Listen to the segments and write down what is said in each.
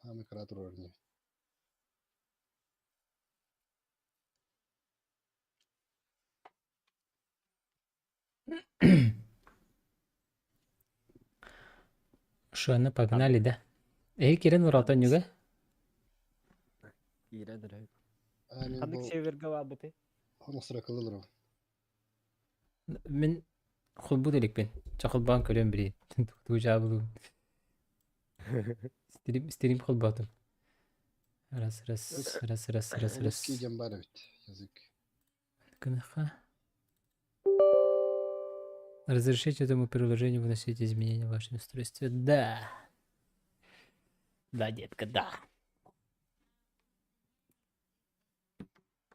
Hami karatur orni. Шуаны погнали, да? Керен уралтан юга? Иредер. Ani Ханнык bu северге бабыты. onu sıra kılılır. Мен хулбу деликпен. Чахылбаан көлөн бири. Туу жабылуу. Стрим хулбатым. Раз. Русский джамбара бит язык. Кыныха. Разрешите этому приложению вносить изменения в ваше устройстве? Да. Да, детка, да.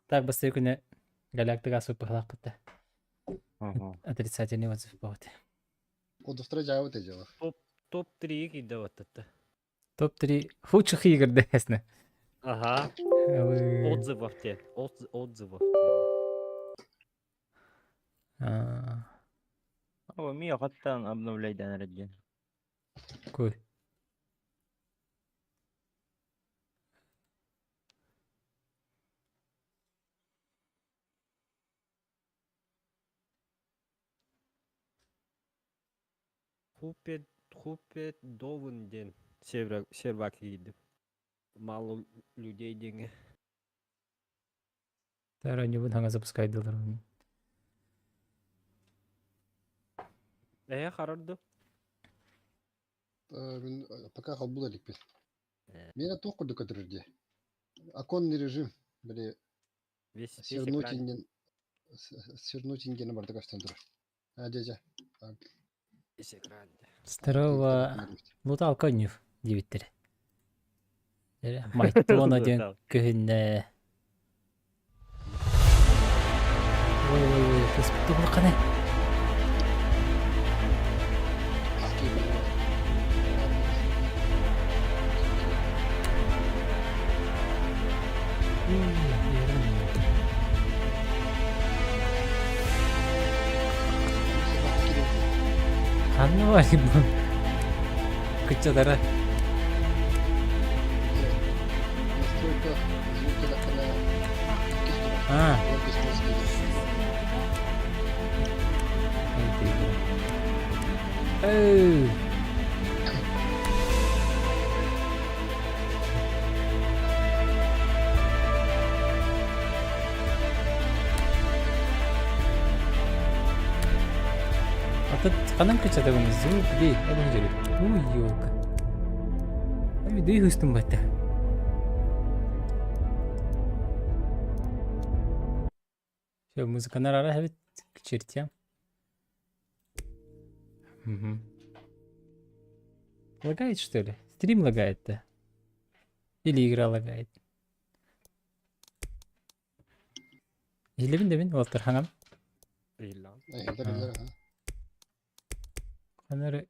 Так, быстрее күнә галактика асып пахлакта. Отрицательный отзыв будет. O dostra cevap edeceğim. Топ 3 киде ваттатта. Топ-3 худших игр, да, ясно? Ага. Вы- Отзывов те. Отзывов. А, هو 100 обновляйдан رجال. Кой? Хупет довын ден. Сервак киде. Мало людей деньги. Тара не буду запускать доллар. Харарды. Ben пока халбуда ликпес. Мена тоқу докатырды. Оконный режим. Böyle Весь Свернутингені барды каштан тұр. Дежа. Весь экран. Старого лутал конюв дебиттер. Майтуона ден көхінне. Ой, кеспітті бұл қане. Қаны бар бұл. Күтчадары. Настройка звука на А, громкость музыки. Оу. Атат канан күтчады бұны звук дей. Әлің жүреді. Ой, елка. Ой, дей хүстім бәтті. Все, музыканы ара хәбет күчертем. Лагает, что ли? Стрим лагает, да? Или игра лагает? Елебин де мен, Уолтер хаңам. Ирлан. Ayırlar. Канары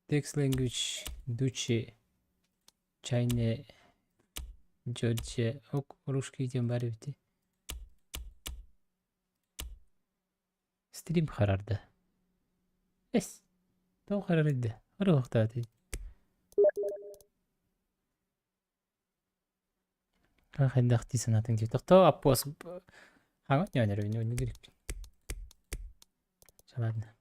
Text Language, Дучи, Чайне, Джорджия, ок, русский дем бар бити. Стрим харарды. Эс. Тау харарды. Ары вақтады. Қайдақ дейсін атын кеп. Тау аппос. Хаңат не өнер өне керек. Ладно.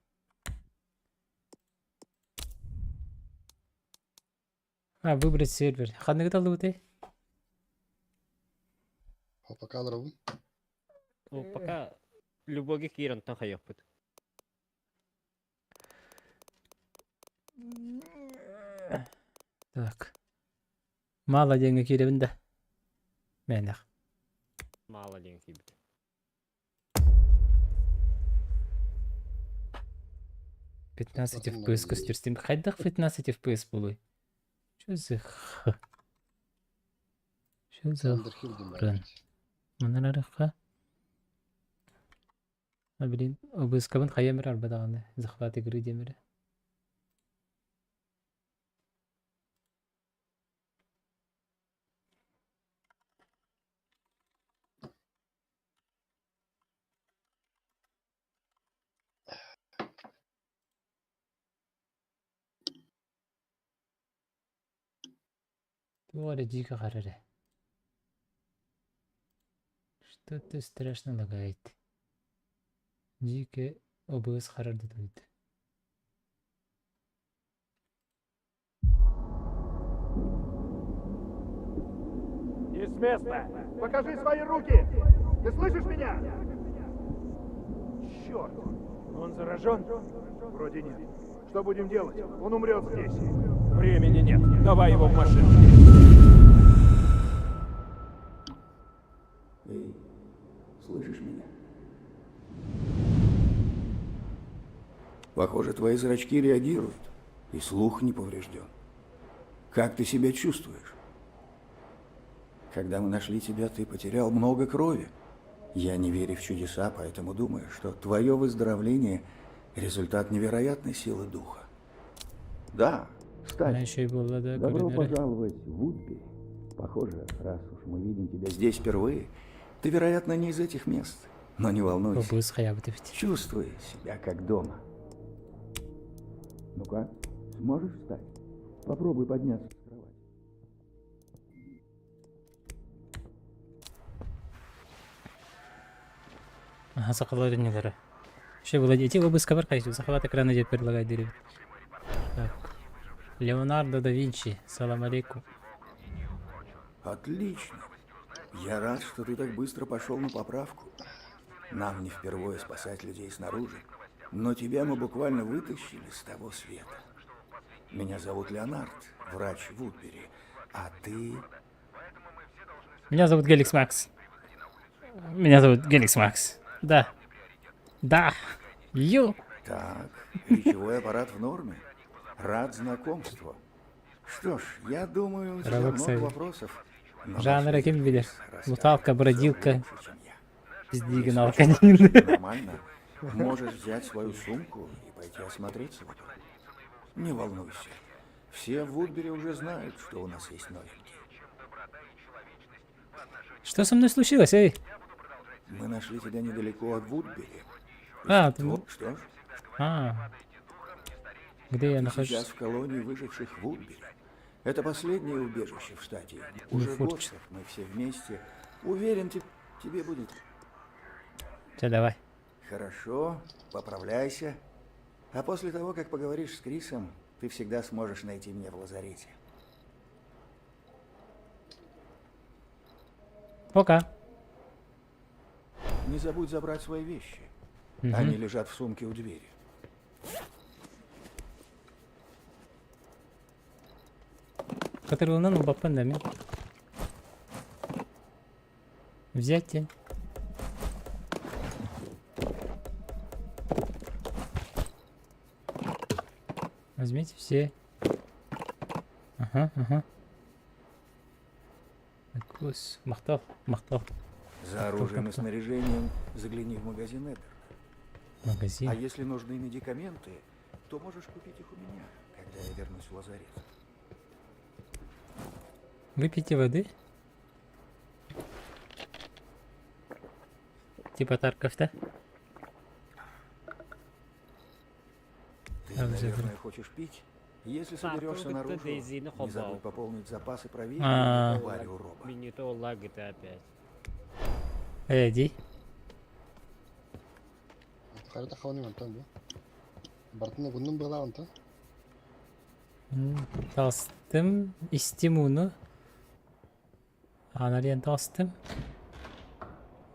Выбрать сервер. Ханны кыталды бұты? Пока алырым. Пока любоги киран тан хаяппыт. Так. Мало деньги керебін да. Мәнақ. Мало деньги бит. Пятнадцать FPS көстерстен. Қайдақ 15 FPS болуй? Что за х? Что за хрен? Мұнарарыққа? Блин, обыскабын қаямыр арбадағаны. Захват игры демірі. Оля дико харары. Что-то страшно лагает. Дико ОБС харарды дует. Не с места! Покажи свои руки! Ты слышишь меня? Черт! Он заражен? Вроде нет. Что будем делать? Он умрет здесь. Времени нет. Давай его в машину. Эй, слышишь меня? Похоже, твои зрачки реагируют, и слух не поврежден. Как ты себя чувствуешь? Когда мы нашли тебя, ты потерял много крови. Я не верю в чудеса, поэтому думаю, что твое выздоровление – результат невероятной силы духа. Да, Она кстати, еще и была, да, добро кулинария. пожаловать в Вудбери. Похоже, раз уж мы видим тебя здесь впервые, ты, вероятно, не из этих мест. Но не волнуйся, ОБС хаябыты бит. чувствуй себя как дома. Ну-ка, сможешь встать? Попробуй подняться с кровати. Ага, сақалары нелері. Ще владеть ОБС-ка бар қайсы, сақалат экраны деп предлагает деревит. Так. Леонардо да Винчи, салам алейкум. Отлично. Я рад, что ты так быстро пошел на поправку. Нам не впервые спасать людей снаружи, но тебя мы буквально вытащили с того света. Меня зовут Леонард, врач в Вудбери, а ты... Меня зовут Геликс Макс. Меня зовут Геликс Макс. Да. Да. Ю. Так, речевой аппарат в норме. Рад знакомству. Что ж, я думаю, у тебя Равок много Савин. вопросов. но Жанр наш кем видишь? расскажет Муталка, всё бродилка, лучше, чем я. пиздиган, Если алканин. чувствуешь нормально, можешь взять свою сумку и пойти осмотреться вокруг. Не волнуйся. Все в Вудбери уже знают, что у нас есть новенькие. Что со мной случилось, эй? Мы нашли тебя недалеко от Вудбери. А, ты... Что ж, А. Где я ты нахожусь? сейчас в колонии выживших в Вудбери. Это последнее убежище в штате. Уже год, форчит. как мы все вместе. Уверен, тебе будет Все, давай. хорошо. Поправляйся. А после того, как поговоришь с Крисом, ты всегда сможешь найти меня в лазарете. Пока. Не забудь забрать свои вещи. Мгм. Они лежат в сумке у двери. Катырылынан убаппан да мен. Взятие. Возьмите все. Ага, ага. Кус. Махтал, махтал. За оружием и Кто? снаряжением загляни в магазин Эдер. Магазин. А если нужны медикаменты, то можешь купить их у меня, когда я вернусь в лазарет. Выпейте воды. Типа Тарков-то. Ты, Обязательно. наверное, хочешь пить? Если соберешься наружу, Дейзины не забудь хоббал. пополнить запасы проверки А. аварию Роба. Минито лагает опять. Эдди. Харата хаваны вантан бу. Бартына гуннун была вантан. Тастым. Истимуну. Аналиен тастым.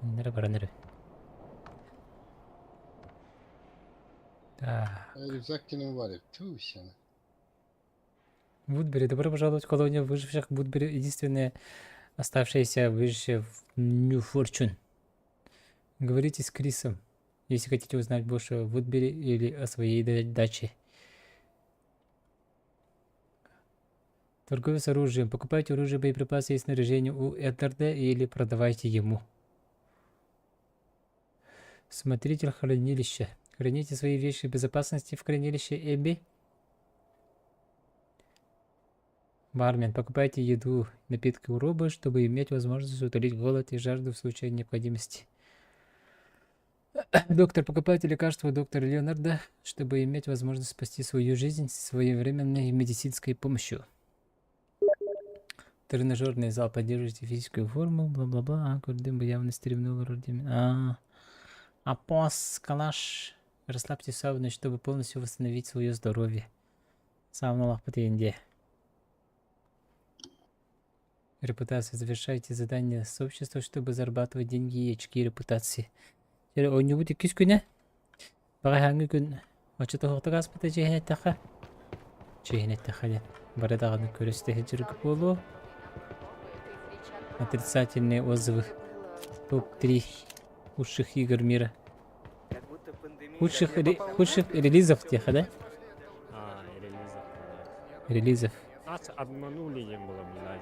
Нere бара нere. Да. Рюкзак кинул варит. Тьфу, сена. Вудбери. Добро пожаловать в колонию выживших в Вудбери. Единственная оставшаяся выжившая в Нью Форчун. Говорите с Крисом, если хотите узнать больше о Вудбери или о своей даче. Торговец оружием. Покупайте оружие, боеприпасы и снаряжение у Эддарда или продавайте ему. Смотритель хранилища. Храните свои вещи в безопасности в хранилище Эбби. Бармен. Покупайте еду, напитки у Роба, чтобы иметь возможность утолить голод и жажду в случае необходимости. Доктор. Покупайте лекарства у доктора Леонарда, чтобы иметь возможность спасти свою жизнь своевременной медицинской помощью. Тренажерный зал, поддерживайте физическую форму, бла-бла-бла. Курдым бы явно стремнул родим. Апос, калаш. Расслабьте сауну, чтобы полностью восстановить свое здоровье. Сауна лахпатенде. Репутация. Завершайте задание сообщества, чтобы зарабатывать деньги и очки репутации. Он не будет кискуне. Багай күн. Очото хоктагас бата жехне таха. Жехне таха. Барадаганы көрөстө жүрүп болу. Отрицательные отзывы. Топ-3 худших игр мира. Худших релизов тех, да? Релизов. Релизов. Нас обманули, не было, блядь.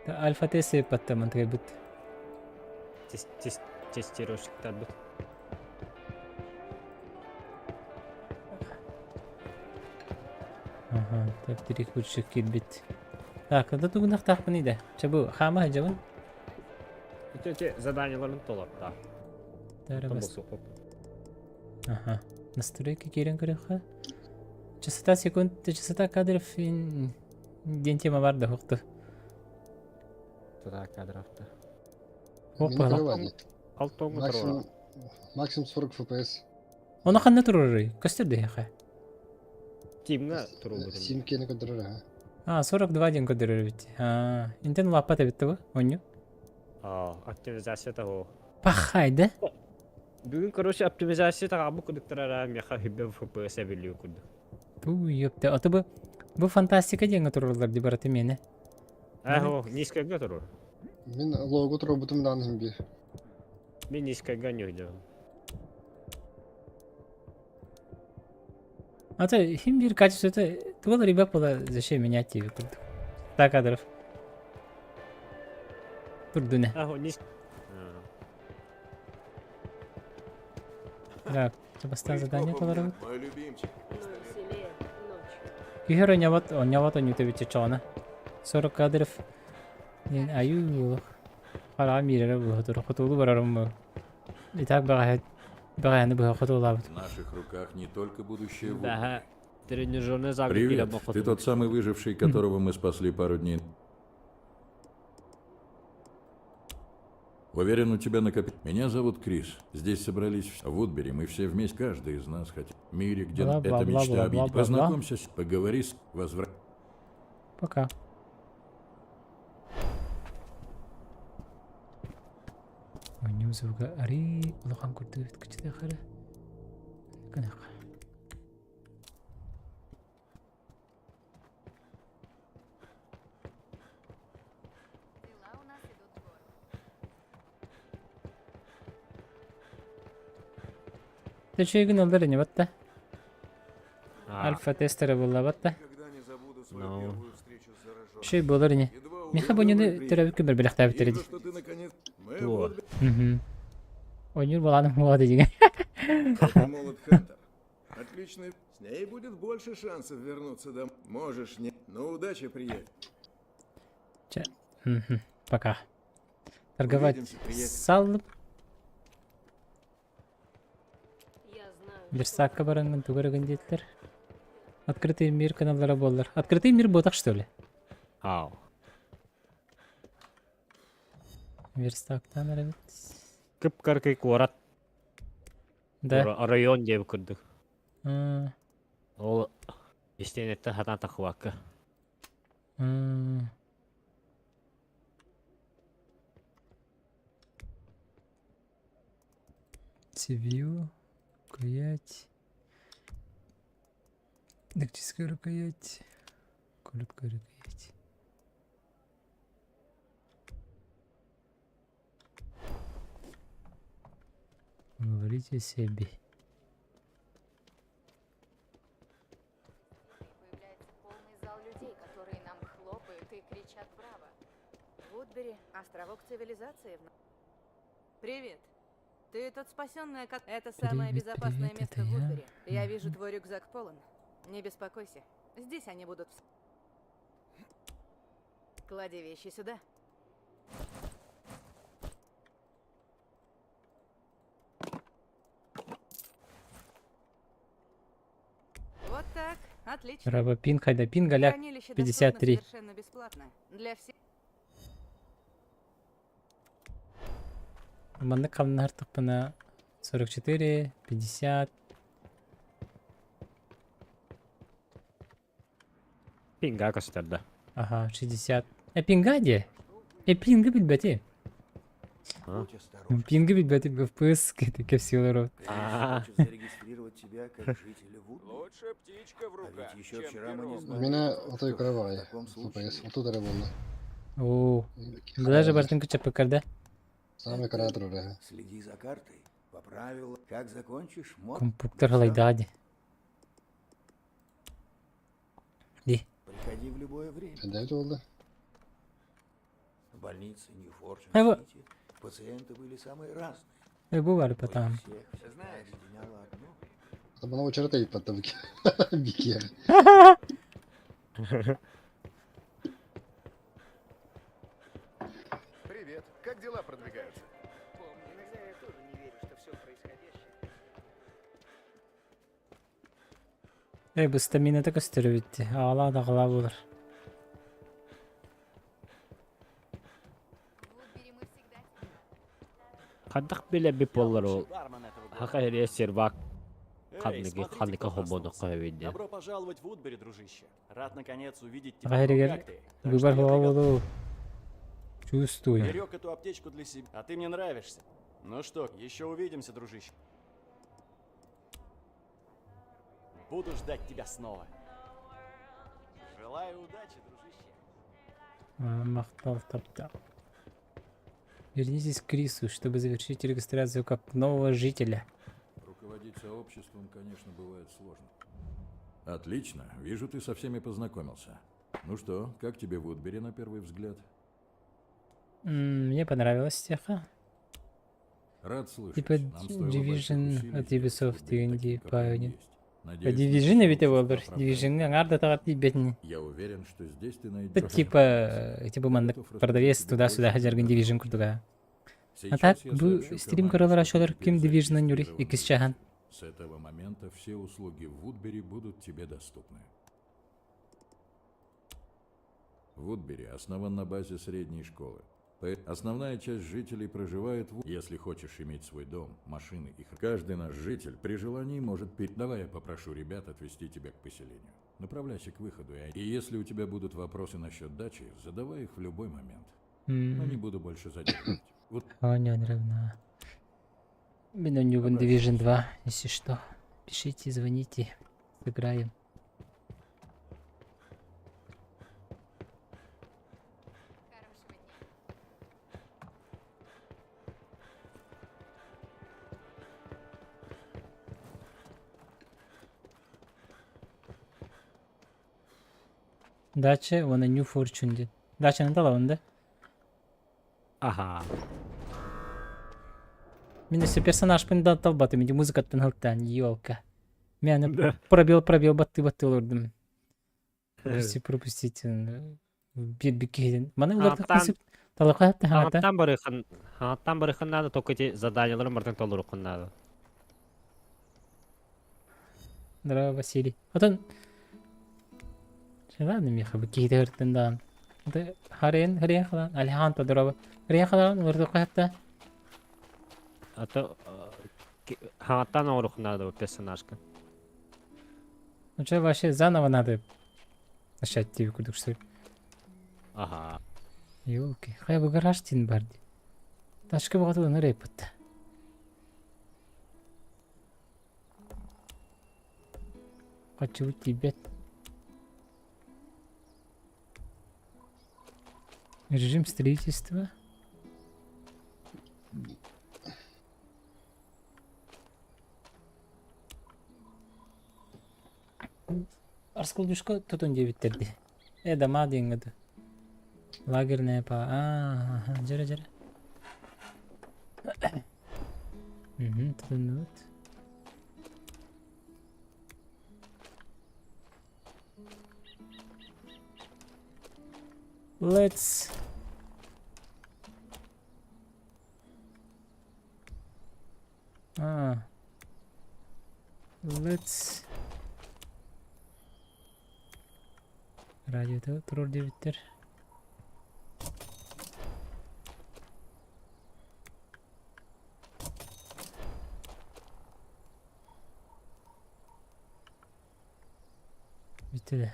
Альфа-тесты потом требует. Тестировщиктар бит. Ага, топ-3 худших кидбит. Так, надо тут нахтах панида. Чабу, хама хаджаван? Те заданияларын толық, да. Тарабас. Ага. Настройки керен көрөкка. Частота секунд, частота кадров ден тема бар да хоқты. Туда кадровта. Опа. Алтон Максимум 40 FPS. Оны қанна тұрыры? Көстерді яқа. Тимга тұру бұдым. Симкені көндірір. 42 ден көдірір бит. Интен лапата битті бі? Оню? Оптимизацията го. Пахай, да? Бүгін, короче, оптимизацията ғабы күдіктірі меха хиббен FPS біліу күді. Ёпта, аты бұл фантастика денгі тұрырлар де бараты мені. О, низкайга тұру. Мен лого тұру бұтым даным бе. Мен низкайга не өйді. Аты, хим бір качество, това ребят было зачем менять тебе курду. Так, кадров. Турдуне. Низ... Так, поставь задание колоровать. Мой любимчик. Кихер он не тебе чона. 40 кадров. Аю. Хара мире было хотулу барарым. И так багает бы хотула. В наших руках не только будущее Вуд. Да, тренажерный зал. Привет, ты тот самый выживший, которого мы спасли пару дней. Уверен, у тебя накопить. Меня зовут Крис. Здесь собрались в Вудбери. Мы все вместе, каждый из нас хотел. В мире, где эта мечта объединить. Познакомься, поговори с возврат. Пока. Ньюзовга ари улахан курту кичте хара. Канаха. Ты что игнал не батта? Альфа-тестера была батта? Şey болар не? Меха бонюны терәбик бер беләхтә битерди. Онюр баланың моды диген. Молод Хантер. Отлично. С ней будет больше шансов вернуться домой. Можешь не. Но удачи, приятель. Пока. Торговать салып. Версакка баранган тугараган дитлер. Открытый мир каналлары болар. Открытый мир ботак что ли? Ау. Верстактан арабит. Кып-каркай куарат. Да. Район деп күрдік. А, Ол истенетті хатан тақуаққа. Цивью. Рукоять. Электрическая рукоять. Короткая рукоять. Говорите о себе. Появляется полный зал людей, которые нам хлопают и кричат «Браво!». Вудбери — островок цивилизации. Привет. Ты тот спасенный, как... Это самое Привет, безопасное привет, место это в я. Вудбери. Я вижу, твой рюкзак полон. Не беспокойся. Здесь они будут... Клади вещи сюда. Вот так. Отлично. Раба пин хайда пин галяк. Хранилище 53. доступно совершенно бесплатно. Для всех. Манны камнар тупана 44, 50. Пинга gösterdi. Ага, 60. Пинга де? Пинга билбети. Будь осторожен. Пинга билбети в FPS кепсилорот. Конечно, А. хочет зарегистрировать тебя как жителя Вудбери. Лучше птичка в А руках, ведь еще чем вчера мы перо не в У знали. меня что отой в кровавый. таком FPS. случае Вот тут рабонда. О, даже бартын кычап пекарда. Самый кратер уже. следи за картой. По правилам, как закончишь, мод. Компуктер халайдади. Ди. Приходи в любое время. Дайте oldu. В больнице Нью-Форчун Эво. Сити пациенты были самые разные. Bu var Но потом. их всех всегда объединяло одно. Чтобы она очередей потом бикер. Привет. Как дела продвигаются? Иногда я тоже не верю, что все происходящее. Bu staminada gösteriyor bitti. Ağla da ağla olur. Вудбери мы всегда. Кандак биле биполлар ол. Хакайре сервак. Ханника хободу койбиди. Добро пожаловать в Вудбери, дружище. Рад наконец увидеть тебя. Hayır gel. Как ты? Так Выбор что я hava приготовил. olur. Чувствую. Берег эту аптечку для себя. А ты мне нравишься. Ну что, еще увидимся, дружище. Буду ждать тебя снова. Желаю удачи, дружище. Махтал топтал. Вернитесь к Крису, чтобы завершить регистрацию как нового жителя. Руководить сообществом, конечно, бывает сложно. Отлично. Вижу, ты со всеми познакомился. Ну что, как тебе Вудбери на первый взгляд? Мне понравилась теха. Рад слышать. Типа Нам стоило Division больших усилий от сделать Ubisoft Вудбери таким, дегенде какой он паунин. есть. Надеюсь, Division наше бите сообщество болдыр. оправдает. Division аңарда тагат бетни. Я уверен, что здесь ты найдешь... Так типа мандык продавец туда-сюда хаджарган Division курдуга. А так, бу стрим королар ашалар ким Division'dan юри икис чахан. С этого момента все услуги в Вудбери будут тебе доступны. Вудбери основан на базе средней школы. Основная часть жителей проживает в... Если хочешь иметь свой дом, машины и... Каждый наш житель при желании может... Давай я попрошу ребят отвезти тебя к поселению. Направляйся к выходу. И если у тебя будут вопросы насчет дачи, задавай их в любой момент. Но не буду больше задерживать. Вот Понятно, равно. Меня Ньюбан Division 2, если что. Пишите, звоните. Сыграем. Хорошего дня. Дача, вона New Fortune дед. Дача да лавында. Ага. Мен есе персонаж пен талбаты, менде музыкаттан хылттан, ёлка. Мен пробел батты олордум. Все пропустить. Бедбекейден. Мана уларда кысып талакка тахата. Хаттан барыхан надо только эти заданияларын бартын толуру надо. Здорово, Василий. Отон. Ладно, Миха, бекейді ғырттындан. Харен қылан, Алихан подорова. Харен қылан, ұрды қойапта. А то хаттан ору надо персонажка. Ну что, вообще заново надо начать тебе кудук, что ли? Ага. Ёлки, хай бы гараж тин барди. Ташка бағату на репотта. Хочу тебя. Режим строительства. Арскылдушка тут он 9 терди. Дома денгады. Лагерная ага, жара. Тут он вот. Let's Радиода турор дебиттер. Bitti.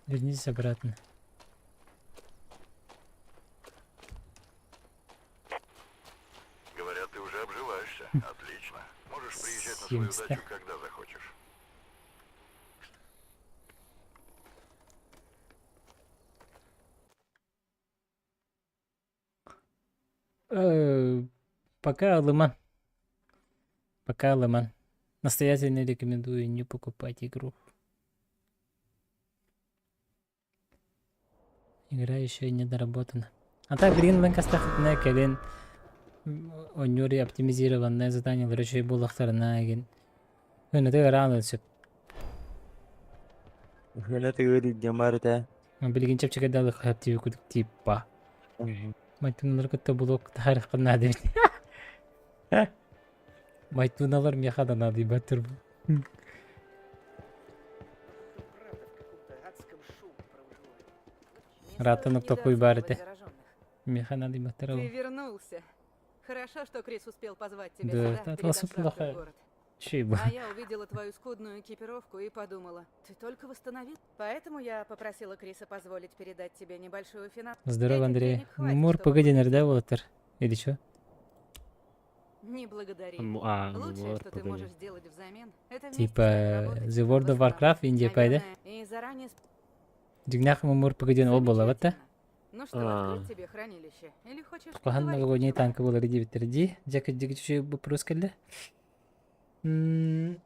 Вернитесь обратно. Говорят, ты уже обживаешься. Отлично. Можешь приезжать на свою 70. дачу, когда захочешь. Пока Лыман. Пока Лыман. Настоятельно рекомендую не покупать игру. Игра еще и недоработана. А так Green Lancaster келен онюри оптимизированное задание врачей булахтарына еген. Өнөтө раны сөп. Гына тыгыры демарта. Билгин чепчеге далы хаптиви кудук типа. Майтуналар кытта блок тарих кына деп. Майтуналар мехадан ады батыр. Правда, в каком-то адском шоу про выживание. Ратанып такой барыты. Механады Ты батыр. вернулся. Хорошо, что Крис успел позвать тебя Да, сюда, это перед особо отправкой плохая. в город. Чиба. А я увидела твою скудную экипировку и подумала, ты только восстановил. Поэтому я попросила Криса позволить передать тебе небольшую финансовую. Здорово, Андрей. Мур, погоди, да, Волотер? Или чё? Не благодари. вот, Лучшее, что ты погоди. можешь сделать взамен, это вместе Типа с нами работать. The World of Warcraft Индия пайда. Наверное, и заранее Дигнах Мур, погоди, ол бола, ватта? Ну что, открыть тебе хранилище? Или хочешь Кухан поговорить новогодний о чём-то? танка болар иди битерди. Джекет дигичу вопрос келди. Новогодний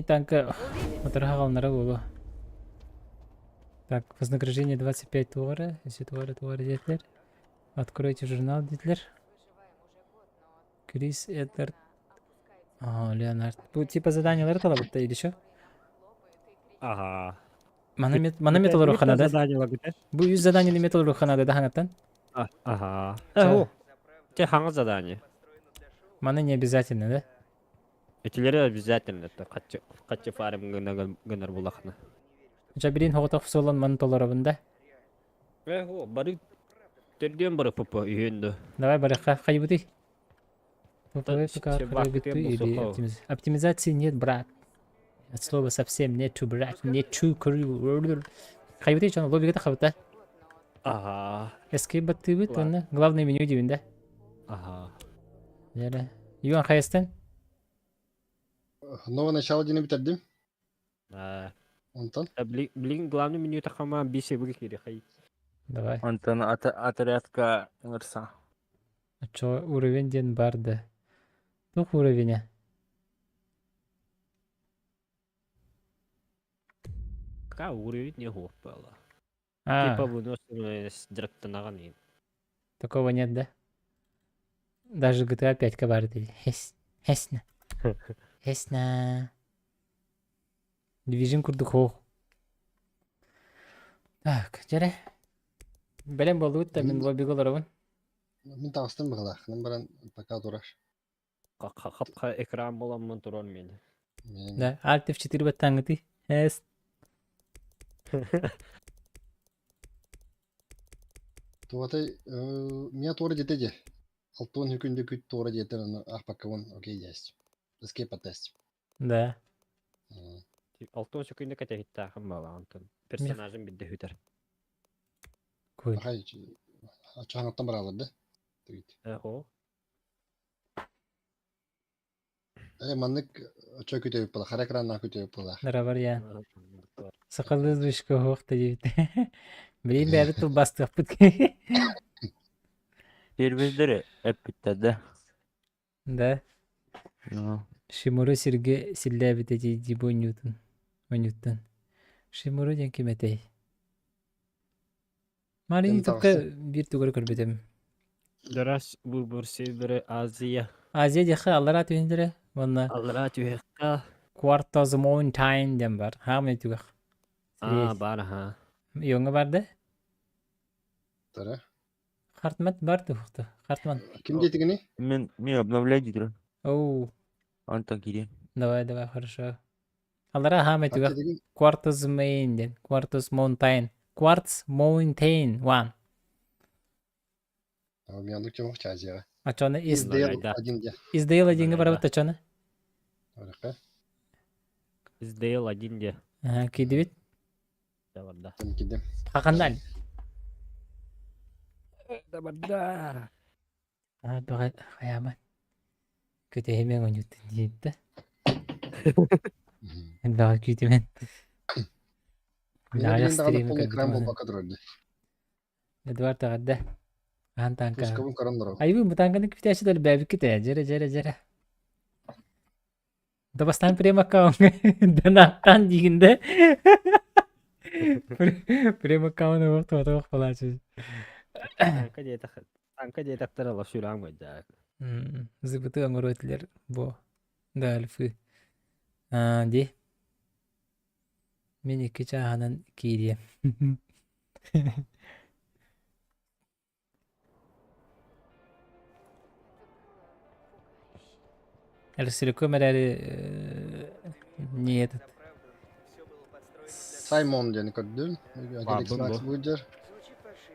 танка. Моторга галнара болу. Так, вознаграждение 25 туара. Если туара детлер. Откройте журнал, детлер. Крис Эддард. Леонард. Бу типа заданиялар талабытта или чё? Ага. Мана металлург ханада. Заданиялар. Бу 100 заданиялы металлург ханада да хангаттан. Ага. Чё? Те ханга задание. Мана не обязательно, да? Этилери обязательно. Это качы фарм гынар булахна. Жабирин хоготох солон ман толорабында. Бары терден бары папа үйөндө. Давай барыха хайбыты. Чебак Или оптимизации нет, брат. От слова совсем нету, брат. Нету крю. Хайбыты чон лоббиге хабыта. Ага. Escape баты бит, оны главное меню дибинде. Ага. Яра. Юан хайстан. Новое начало день битердим. Антон. Блин, главный меню тахама биси выгири хай. Давай. Антон отрядка ыңырса. Чо уровень ден барды. Тух уровень. Ка уровень не хоппала. А, Типа выносим директорнаган. такого нет, да? Даже GTA 5 кабарды. Хесна. Хесна. Division курдук хох. Так, жаре. Белем болду да мен лоббиге олорабын. Мен тағыстым бұғылақ. Мен баран пока дураш. Хапка экран боламын турон мен. Да, Alt F4 баттаңыты. Эс. Туғатай, меня туғры жетеде. Алтуын хүкінді күт туғры жетер, ақпаққа он окей есть. Escape attest. Да. Алтон секунды катя хитта хамбала Антон. Персонажын бидде хүтер. Кой. Ахай, ачағанаттан бар алыр, да? Эхо. Маннык чой күте өп бұла, қара экранна күте өп бұла. Дарабар я. Сақалы душка хоқта дейт. Блин, бәрі тұл бастық бұт. Сервиздері әп біттеді. Да. Шимуру сирге силлә бітеті дибо Ньютон. Шимуру ден кеметей. Марин тұққа бір түгір көрбетем. Дарас бұр сейбірі Азия. Азия деқі аллара түйіндірі. Ванна Аллара түйеққа. Quarters Mountain дем бар. Хағымын түгіқ. Бар ха. Йоңы барды? Тара. Хартмат барды ұқты. Хартман. Кім дейтігіні? Мен обновляй дейдір. Оу. Антон кире. Давай, хорошо. Алара хаметуга Аттедеген Quartz Mountain. Quartz Mountain. Quartz Mountain 1. мянук чомук чазия. Ачаны Издейл Нагайда. один де. издейл одинге Нагайда. барабыт ачаны. Оракка. Издейл один де. Кидибит. Табарда. Тем кидем. Хакандал. Табарда. Бага хаяман. Көтө хемен онют дийди. Бага күтүмен. Меня Бага блин дагы стрим полный кран көтүмен. болбакка турду. Эдвард агадда. Антанка. Пускабын карандар. Айбы мутанганы күтәче дәл бәбик китә. Жere. Дабастан према каун. Данаттан дигенде. Према каун вакыт фалачы. Танка детектор ала сүрәң бәдә. Зыбыты аңгырөтләр бу. Дальфы. Ди. Мен ике чаганан кире. Элсилеко мәләре не этот. Саймон ден көддүм. Аделекс Бабын Макс бу. Буджер.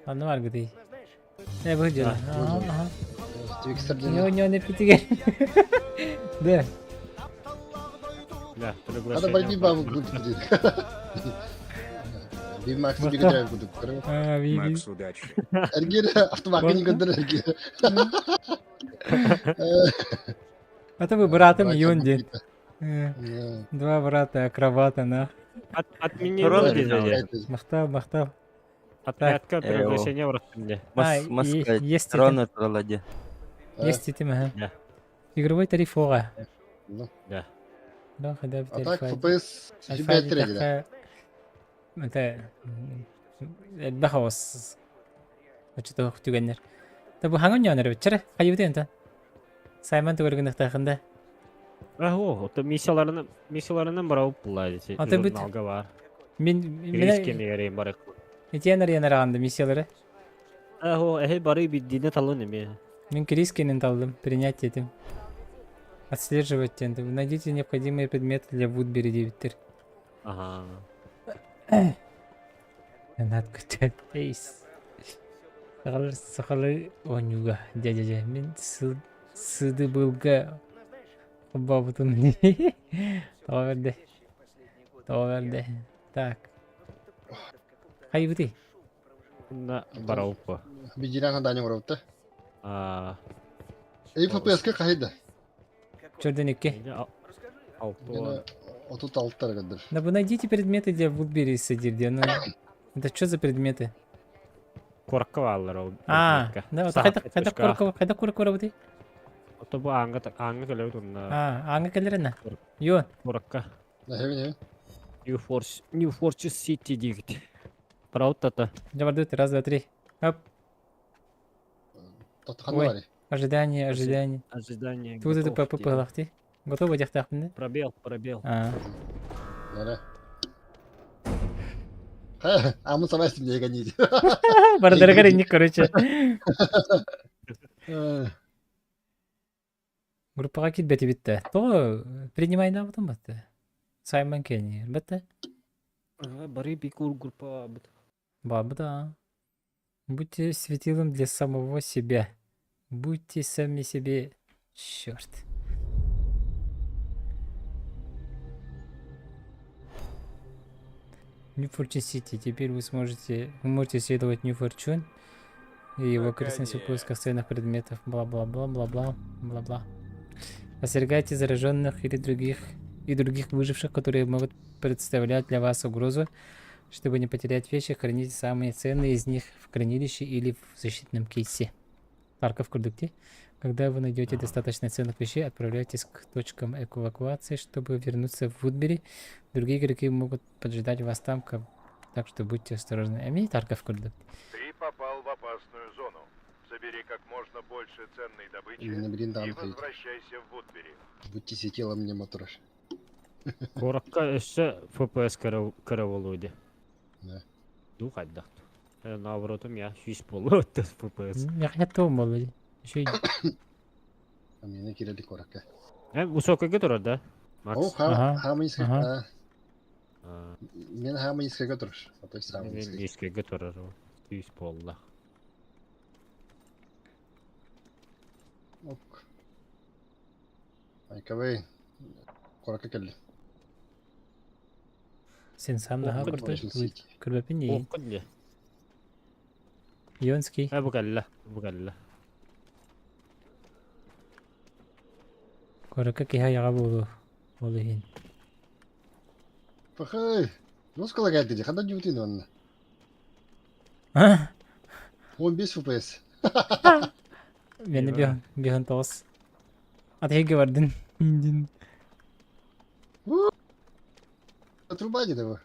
Аны бар гыды. Не будет. Ага. Твикстер Не ден. не питиге. Да. Да, Надо борьби бабу групп ден. Bir Max'ı bir götüren kuduk. Ви. Макс, удачи. Ergir автомакını Korkma. gönder ergir. Это вы братом Братья Юнди. Никита. Да. Два брата акробата, на. Отмени Рон вроде бежал. же. Махтал. Отметка Эйо. приглашения в Ростове. Есть Рона проладе. Есть эти, ага. Да. Игровой тариф ора. Ну. Да. Да, когда А так тариф. FPS Альфа тебя трейдер. это البخوص وجهته تغنر طب هانون يونر بتشره خيبتي انت سايمون تقول لك تاخنده О, это миссияларынан барау булай десе. Ата бит. Журналга бар. من Риске мегерейм бар. اتيانر ينر عند миссиялары Бары биддине талон эме. من крискин талдым принять этим отслеживать тенды найдите необходимые предметы для Woodbury девиттер Ага. Над көтөт эйс сахалы онюга дядя мен сыды былга бабутун товерде так хайбыты На барау по. Бижиран даның орапты. А. FPS-ка кайда? чорденекке Yana 36 kadar. да вы найдите предметы для Woodbury садирди ну это что за предметы Коракка баллар. да вот хайда курка работы Ото бу анга келеу тунна. аңа келерена ё Коракка. Ne hemen New Fortress City дигит. Барау тата. Жабардут, раз, два, три. Оп, Татхан Ой. var. ожидание. Ожидание. Тут это готов, по лахти. Готово дяхтахпында? Пробел. Nere? Ha, amı savaştım diye ganiydi. Бардарға ренник, короче. Группаға кетбеті бітті. То принимай на бұтын бітті. Саймон Кенни, бітті. Бары бикур группа. Бабы да. Будьте светилом для самого себя. Будьте сами себе. Черт. New Fortune City. Теперь вы можете исследовать New Fortune и его окрестности в поисках ценных предметов. Бла-бла-бла. Остерегайте зараженных или других выживших, которые могут представлять для вас угрозу. Чтобы не потерять вещи, храните самые ценные из них в хранилище или в защитном кейсе. Тарка в продукте. Когда вы найдете достаточно ценных вещей, отправляйтесь к точкам эвакуации, чтобы вернуться в Woodbury. Другие игроки могут поджидать вас там, так что будьте осторожны. Аминь, тарка в продукте. Ты попал в опасную зону. Собери как можно больше ценной добычи Именно бриндан и ходит. возвращайся в Вудбери. Будьте светилом мне мотораш. Коракка эше FPS караволуйды. Да. Ду хайдак. Наоборотом я 100 болу FPS. Я хотел молоди. Еще и... Amine kireli koraka. Высокая которая, да? Oh, Макс. Ага, ha mı ага. Мен хама низкая тұрыш. Отой самый Мен низкий. ескеге тұрар ол. Түйіс болды. Ок. Айкавай. Қорақа келді. Сен сам наха Ок, куртай. Russian City. Көрбәпин не? Оқын не? Ионский. Бұғалла. Көрәкә киһа яға болу. Болу хин. Пахай. Жоскала гайды де. Қандай жүбітін онына? А? 15 FPS. Мені бихан тоғыз. Атыхеге бардын. Отрубайте его.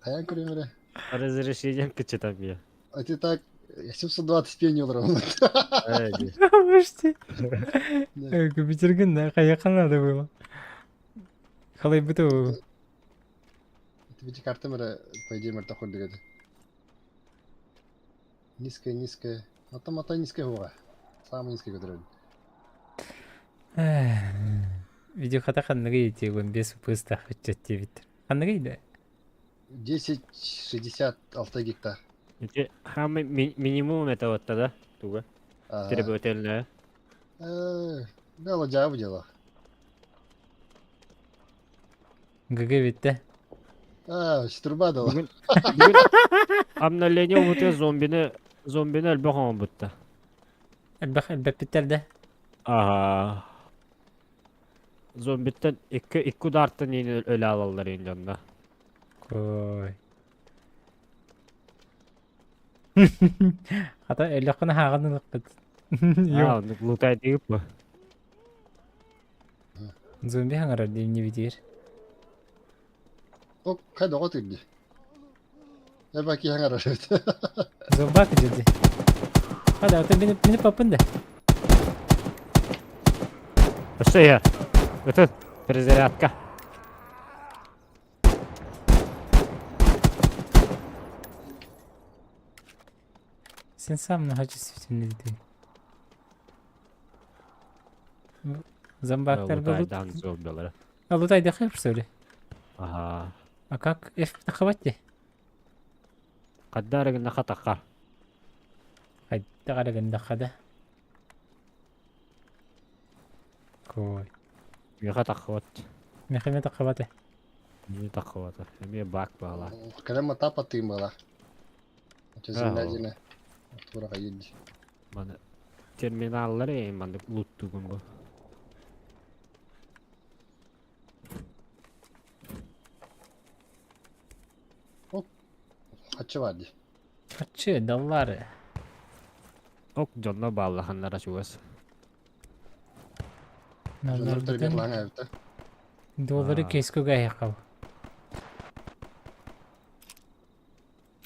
Хаян күремере. Разрешением кічі там є. А ты так 720 пенил ровно. Почти. Компьютерген да қаяққа надо было. Қалай біту. Это ведь карта мэра, по идее, мэр тахор дегеді. Низкая. Ата низкая хуға. Самый низкий көтереді. Видео хата қанығы ете 15 пыстақ өтчетте бітір. Қанығы еді? 1066 гектар. Ете, хам минимум это вот тогда, туга. Требовательное. Гало жабы дело. ГГ бітті. Штурба дала. Бүгін обновление ұмыты зомбини әлбақ оңын бұтты. Әлбәқ біттерді. Ага. Зомбиттен 2 ударттан ені өлі алалар ең жанында. Кой. Хата әліққына хағаны лыққыд. Лутай дейіп бұ. Зомби хаңарар дейм не бітер. О, қайда оғы түрді. Әбәкі хаңар ашыд. Зомбак жүрді. Хада, оты мені папынды. Что я? Это перезарядка. Сен сам на качественно дейді. Зомбактар Лутайдан зомбилары. А лутайды қайып что ли? Ага. А как? F тақабатте? Қаддарығын нақа таққа. Қайда қарағында қада? Кой. Меха таққават. Мехеме тақабаты. Не таққават. Еме бак бағала. Кәлемі тапа тыйым бала. Землядина. Тураға елді. Маны терминаллар ең маңды луттуғын бұл. Хатчы вады. Хатчы, даллары. Ок, жонна бағалақанлара шуғас. Жондар тәрбет лаңа әвді. Доллары кейскөге аяқау.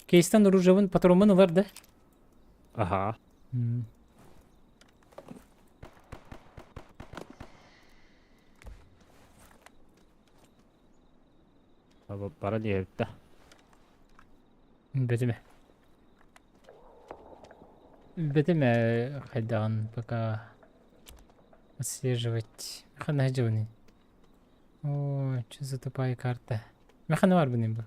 Кейстан оружавын патроманы бар да? Ага. Бара не әвді. Бетеме қайдағын пока отслеживать. Механа хеджеваны. О, что за тупая карта. Механа бар бұнын бұл.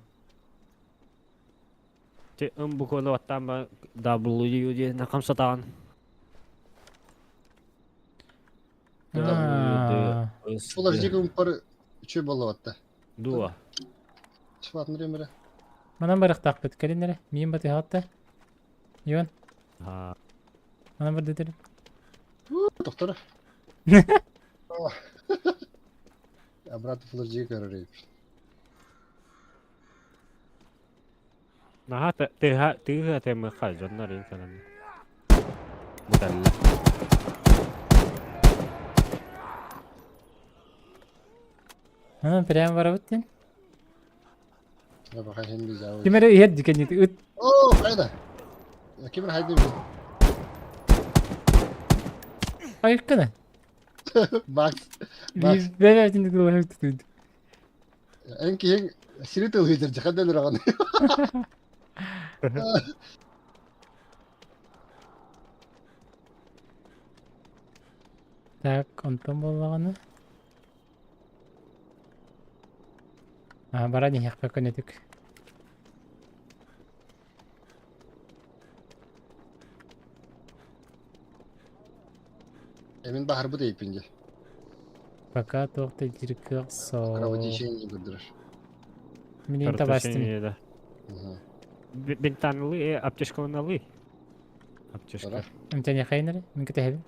Те бұқылы ваттан ба W де нақам сатаған. Олар жегім пары үші болу ватты. Дуа. Шыватын ремірі. Манан барықтақ бет. Кәленері. Мейін баты хатты. Иван. Манан бар дедерім. Тоқтары. Обратно фулар жеге көрірейіп. Наха тыға тәмі қай жонлар ең канан. Бұдалла. Прямо бара бүттен. Бақа хенді жауыз. Кемері үйет декенеті үт. О, қайда? Кемер хайды біз. Айық қана. Макс. Бәлі әтіндік олай өттіді. Ән кейін сиреті ұйдыр, жақандалыр аған. Так, онтон боллағаны. Бара не яқпа көнетік. Emin bahar bu deyip ince. Пока тоқты jirkik so. Кровотечение bildirir. Менен табастым. Картошка Ага. бинтанлы, аптечкаланалы. Аптечка. Пора. امتاني خينري من كتهبي.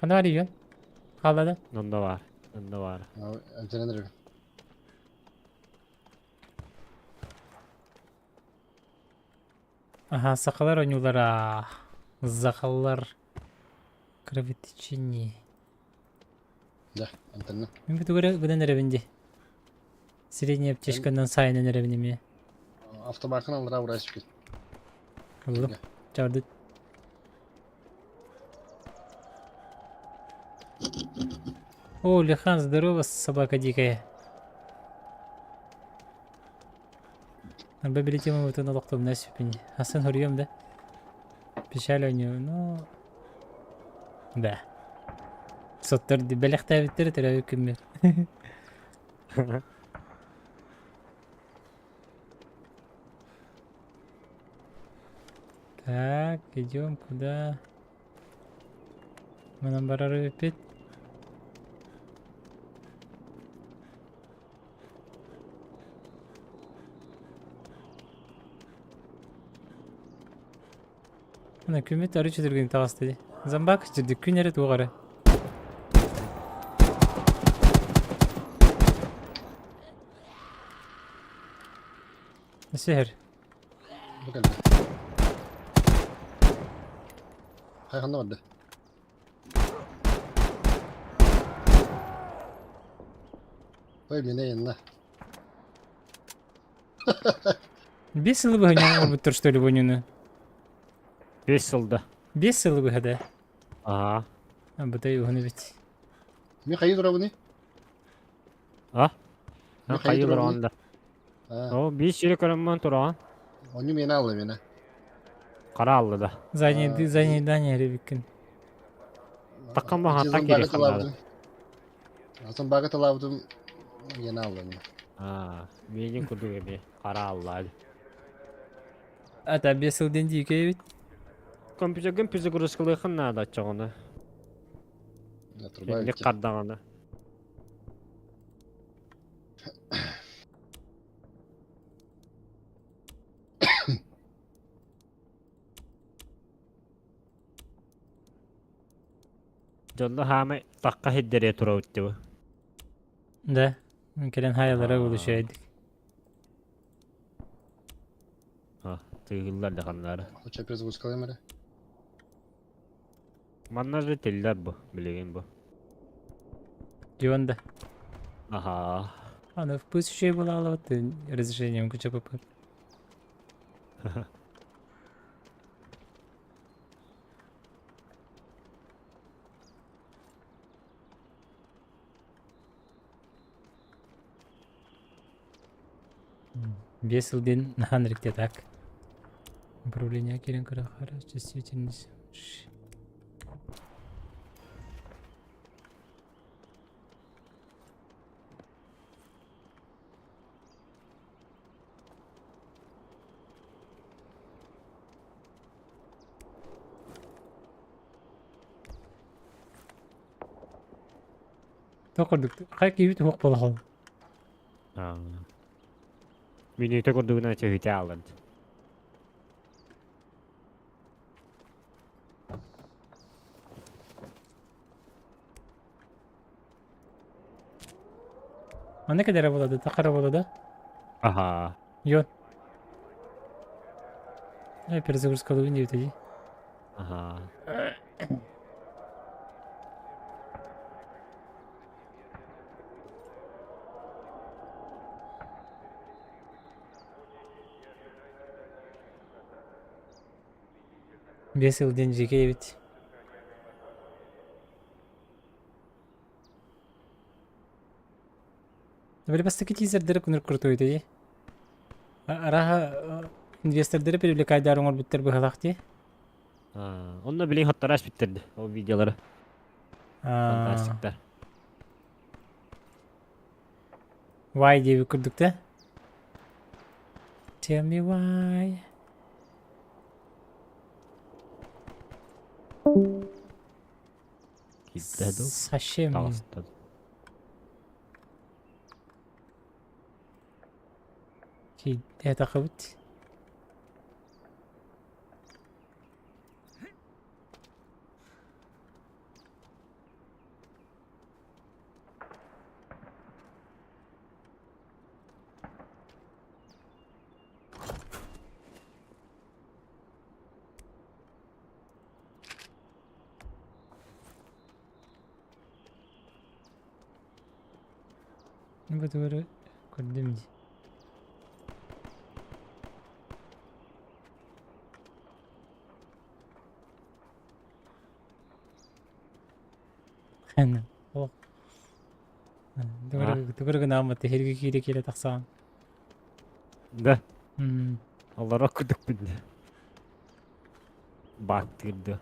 Kanda var yiyorsun. Kaldada. Onda var. Onda var. Abi, entelenir. Ага, сақалар ойнулар. Зақалар. Кровотечение. Да, entelenir. Мен бітігірі бұдан әребінде. Средняя аптечкадан сайынан әребінде ме. Автобакын алыра uğraşıp git. Ұлып. Жарды. О, Лихан, здорово, собака дикая. Арбабилите мы вот на локтом на сюпине. Асан хурьем, да? Печаль у него, ну... Да. Соттар ди белехта биттер терәве кеммер. Так, идем куда? Мы нам барары пить. Ana kümet arı çözdürgün tağız dedi. Zambak çözdük künere tuğarı. Seher. Bu geldi. Hayhanda vardı. Koy beni yanına. Бес сылы бұханян бұттыр, что ли, бұнюны? 5 yılda. Бес сылы бұхада. Ага. Бұтай ұғыны бет. Мен қайы тұра бұны? А? Ne Hayır kaydı onda. Ha, O bir sürü karamman turağın. onu meni aldı beni. Karallı da. Занядание ребекін. Takkan bana hatta gerek kalmadı. Aslında bagat alavdım. Yeni aldı beni. Ha, benim kudu gibi. Karallı hadi. Ата бес сыл ден дейке бет. Компьютерген пизигурускалы хынна да açacağını. Ya turba Ne kardağını. Жолда хаме такка хиддере тура өттү. Да. Келен хайалара buluşaydık. Ha, tığıllar da kanları. Hoca biraz uskalayım hele. Mannar tiller bu, bilgin bu. Диванда. Aha. Она пусть еще и была вот разрешением куча попыр. Весел ден на ханрикте так. Управление Кирин Карахара, чувствительность. Токордук. Хайк ивит хук болхол. Ha. Beni tek olduğuna çevite alın. Ана kadar болады? Тахара болады? Aha. Йон. Перезагрузка луни тоді. Aha. Весел ден жеке бит. Böyle bastaki teaser direkt onur kurtuydu. Araha инвестордары привлекать оңор биттер быхалахти. Онна билин хоттараш биттерди, ол видеолары. Фантастиктар. Why diye bir kurduk da. Tell me why. Киддеду. Сашем. Тағыстады. Это хавут. Вот говорю, курдым. Хэнэ. О. Дөрөг наамат хэрэг хийрэг хийлэ тахсан. Да. Аллара күдік білді. Бак кірді.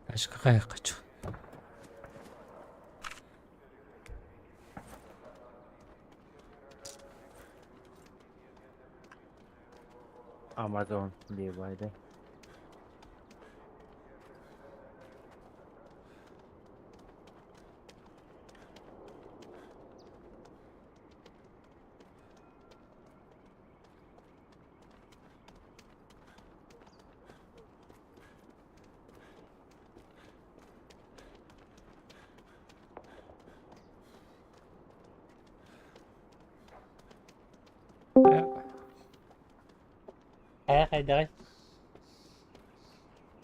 Ашқа қачу. Amazon diye baydı. Давай.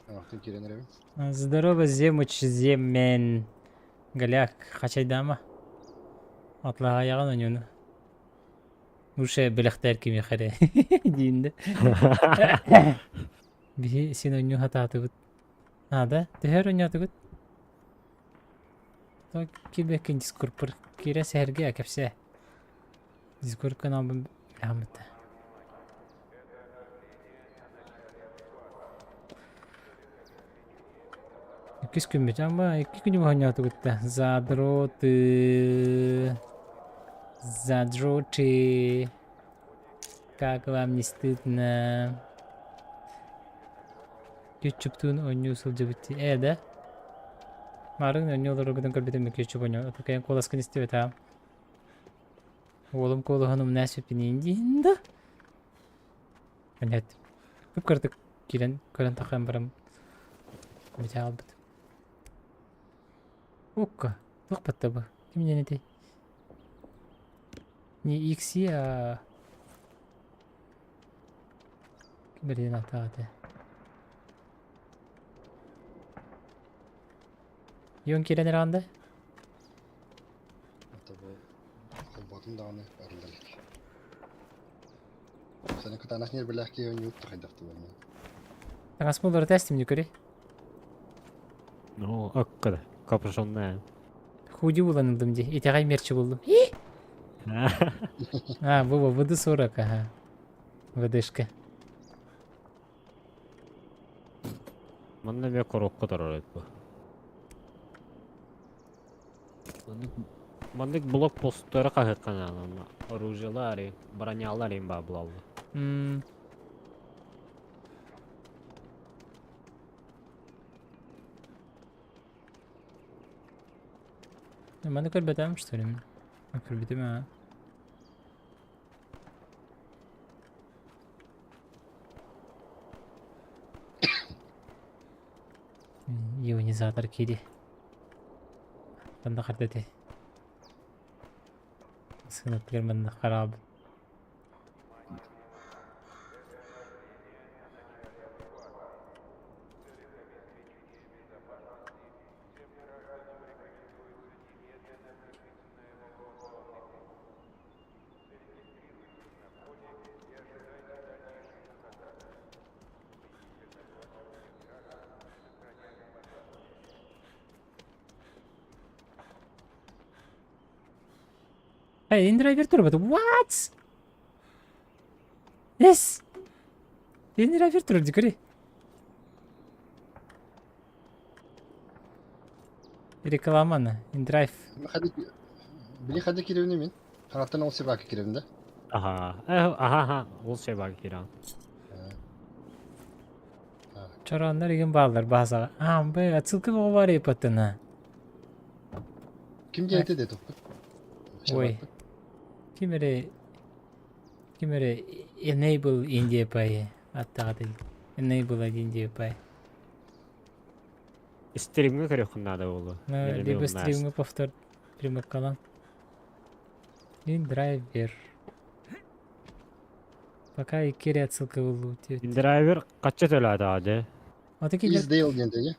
Ақтың керенер еби. Здорово, земуч, земмен. Галяк, хачайдама. Атлаға яған өнюні. Уше біліқтер кеме қаре. Дейінді. Бі сен өню хататы бұд. Ада, түхер өню хаты бұд. То кебекін дискурпыр. Кире сәрге әкепсе. Дискурпын абын біләмітті. Кис күн бит, ама 2 күн бахanya тукта. Задроты. Как вам не стыдно? Ютубтун оню сылжыбыты. Да? Марын онюлар огыдан көрбетем ютуб оню. Такая коласкын истебет ha. Олым колу ханım näsепинин дейинда. Понятно. Көп кырдык кирен көрөн такан барам. Бите албыт. Окка, тух паттабы. Ким не нетей? Не икси, а... Киберден атааты. Йон керенер анда? Это бұл қолбатын дағаны әрілділік. Сәні күтанақ нер біләқ кейін ютты қайдақты болмай. Таңас болары тәстім не көре? Ну, аққыды. Капюшонная. Худи уланылдым де. Итеғай мерчі болдым. Бұл выды 40, ага. Выдышка. Манна бе қорыққа тұрар өт бұл. Мандык блокпосттары қағыққан оружиялары, бронялары ба бұлалды. ما انا كل بدأ مشتري منه. كل بدأ معه. Ионизатор киди. Банда қардады. Сынаттыр банда қарабы. Hayır, InDriver tur batı. What? Yes. InDriver tur dikuri. Reklamana. InDrive. Били хады киревне мен. Канаттан ол себаки киревнде. Aha. Ол şey bak İran. Çoranlar igen bağlar basağa. Be atılkı var yapatına. Kim geldi de topu? Oy. Kimere enable India pay. Hatta değil. Enable India pay. Stream'e kırık надо oldu. Либо стримы повтор прямо kalan. InDriver. Пока и кире отсылка был. InDriver kaçça tölədi hadi? Отаки Is Dale дендеге.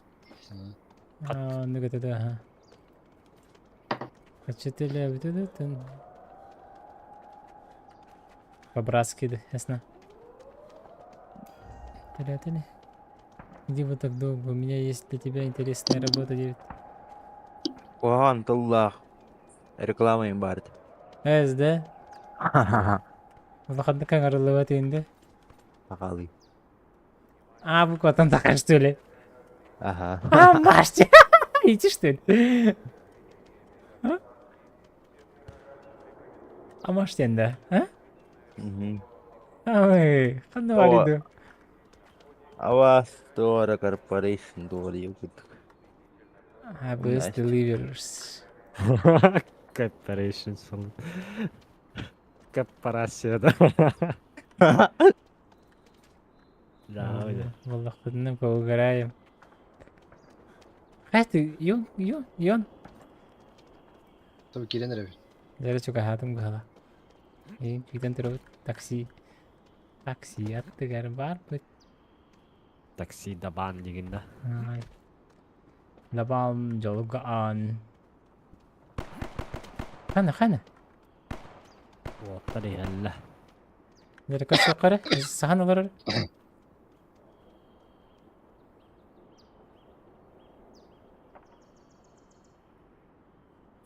ну это да. Качетеле вот это. По-братски, да, ясно. Теле. Где вы так долго? У меня есть для тебя интересная работа, девять. Уган Туллах. Реклама им бард. Да? Выходно как орловать инде? Акали. Вы котом такая, что ли? Ага. Машьте! Идти, что ли? Машьте, да? Ой, ханна Авас Тора Корпорейшн Дори. Best Delivers. Corporation falan. Корпорацияда. Да, öyle. Vallahi kadını поугараем. Хати, йон. Tabii kirenir abi. Зара чука хатым гала. Китен терот такси аттыгар бар бит. Taksi daban degende. Лабам жолуга ан. Хана. Otta değil. Зара касы кара, сахан алар.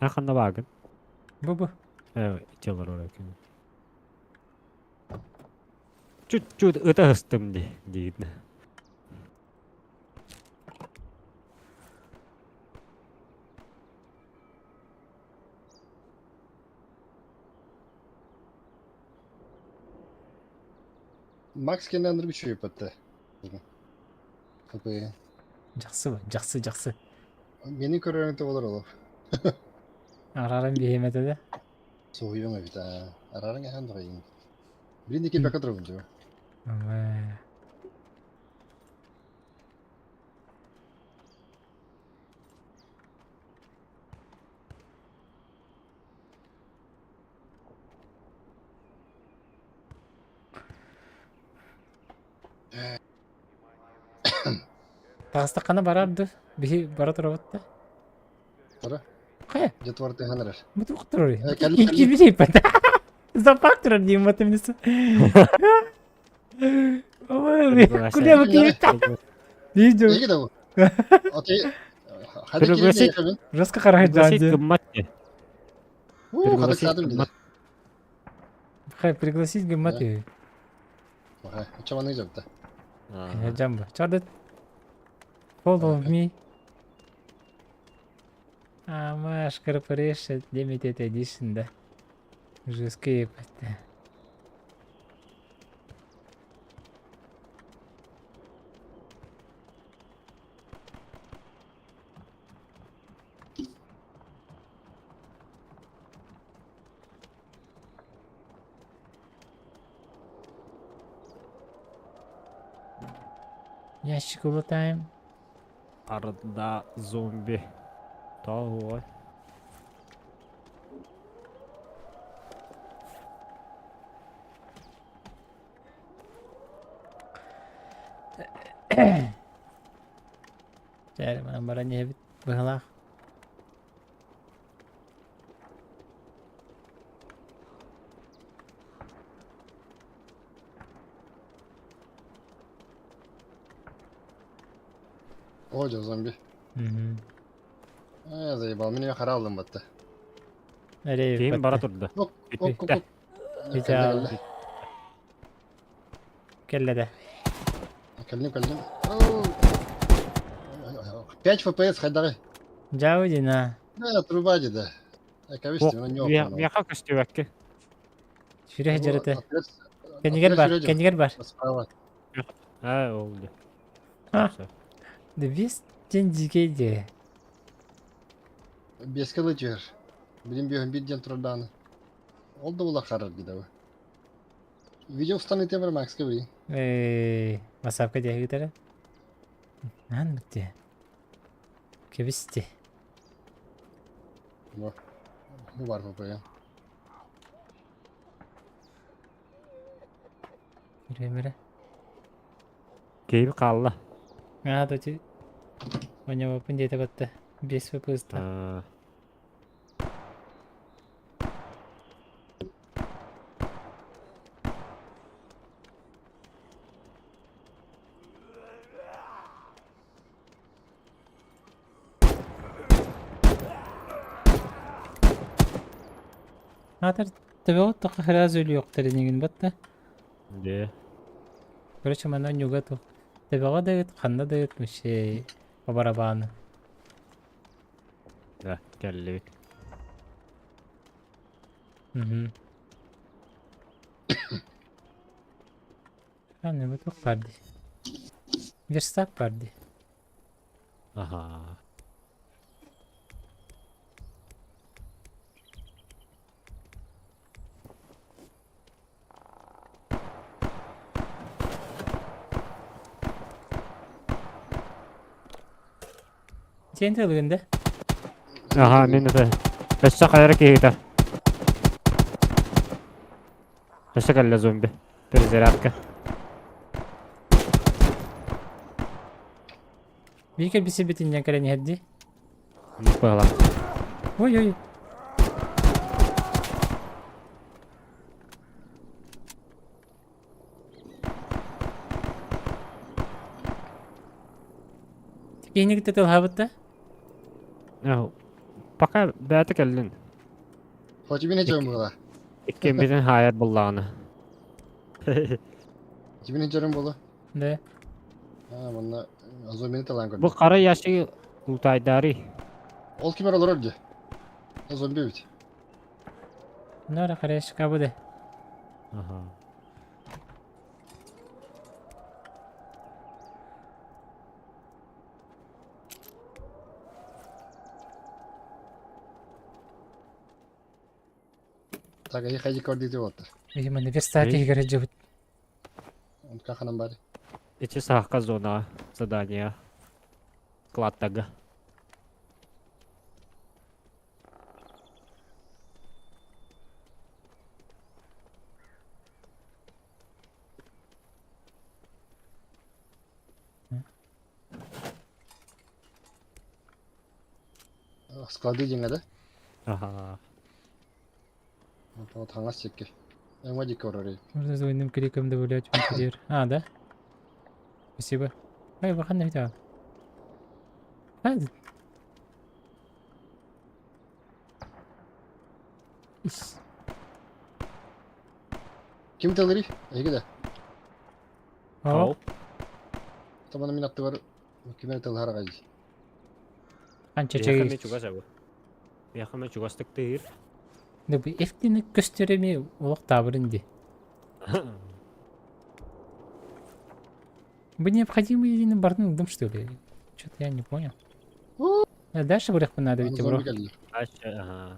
Akanda bakın. Bu. Evet, içiyorlar oraya. Чуть это hıstım değil. Max kendinden bir şey yaptı. Kapıyı. Жақсы. Beni körüntü olur oğlum. Арарам беймет эде. Soğuyum evet ha. Ararın ya hangi yiyeyim. Birindeki baka durunca. Тағыста қана барарды. Бихи бара тұрабытты. Bара. Қая? Жетвар тегенер. Бұты құқтырыр. Кәлі. Келбей пәді. Запақ тұрар дейм батым несі. Куда вы келетті? Видео. Ne gidiyor bu? Okey. Hadi Пригласить- kirenir yakın. Жестко қарағай Пригласить жанды. гыммат не. Hadi Пригласить sadım dedi. гыммат. Хай, пригласить гематы. Bakay. Çaman ne yaptı? Jamba. Чардет. Follow me. Маш Corporation Limited Edition, да. Жесткие патты. Ящик улутаем. Arada zombi. Tahu. Cari mana barangnya habis bahalah. Oca zombi. Zaybal. Beni yakara aldım battı. Öyle Кейін бара тұрды. Ok, ok, ok, Bitti. ok. Bir Kelle, daha. kelle. Kelle de. Кальнем, кальнем. Оу. 5 FPS, хайдары. Джаудина. Да, труба деда. Кавистина, не опа. Мияқа көстеу әкке. Şuraya hıcırıtı. Kendiger var. Kendiger var. Справа. Oldu. Ha. De biz cencikeydi. Без кылычыр. Билим бүйөн бидден турдан. Ол да була харар деда. Видео встанет темір Макс говори. Masafka diye gidelim. Lan bitti. Kebisti. Ну, бар ПП. Yürü. Кейбі қалла. А, дочи. У него пендета вот-то. Без выпуска. Атар табиғат тоқы храз өлі yoqtар деген батта. Де. Короче, мана нюга то. Табиға дает, қанда дает, мүше по барабану. Да, кәлі. Ne bu çok vardı. Verstappen vardı. Aha. Sen de alıyorsun. Aha, мен это. Эссе қайра кейді. Эссе кәлі зомби. Перезарядка. Bir kere bir sebetin yankara ne haddi? Bağla. Oy. Yeni gitti tel habitta. Пока бәті кәлін. Хочешь меня чем было? Ikkin bizin hayat bullağını. Тебе не черем было? Да. Мына зомбини талан көрдüm. Bu qara yaşı ultaydari. Ол кимер olur orada? Зомби ведь. Nora karış kabude. Aha. Так, я ходи кордите вот. Видимо, на верстате играть живут. Он как нам бari. İçi sahka zona задания. Кладтага. Склады деньги, да? Ага. Вот хангас чекке. Эмоди корори. Можно за двойным криком добавлять в интерьер. А, да? Спасибо. Ай, выходный видео. Kim teleri? İyi de. О, Tamam minatı var. Kimler teler haragaydı. anca Яхаме çekiyor. чугас абы. Яхаме чугастык тыйыр. Да bu eftini gösteremiyor. Olak табырынды. Вы необходимы или бардын дым, что ли? Что-то я не понял. Дальше вырых понадобится, бро. Zombi geldiler. Aşağı, aha.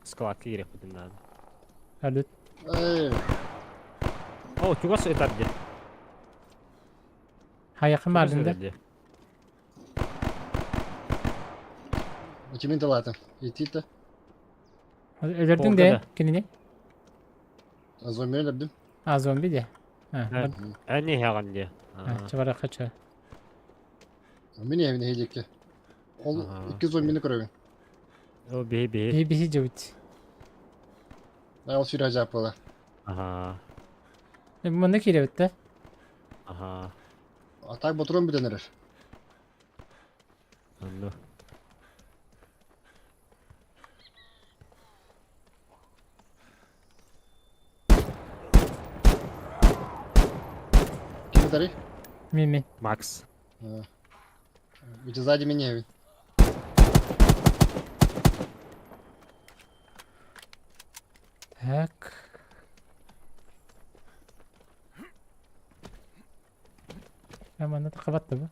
Skladka gerek budun lazım. Hadi. O, чугас etardı. Ha yakın ardında. Kimin telatı? İti de. Öldürdün Orada de da. kendini. Zombi öldürdüm. Ha zombi de. Ha. Ne yalan diye. Ha çabara kaça. Beni evine heyecek. Ol iki zombini kırıyor. O bir. Bir hiç yok. Ben o süreci yapıyorlar. Aha. Bu ne kire bitti? Aha. Atak baturum bir denerir. Anladım. Китари? Мен. Макс. Ведь сзади меня. Ведь. Так. Она хватит, да?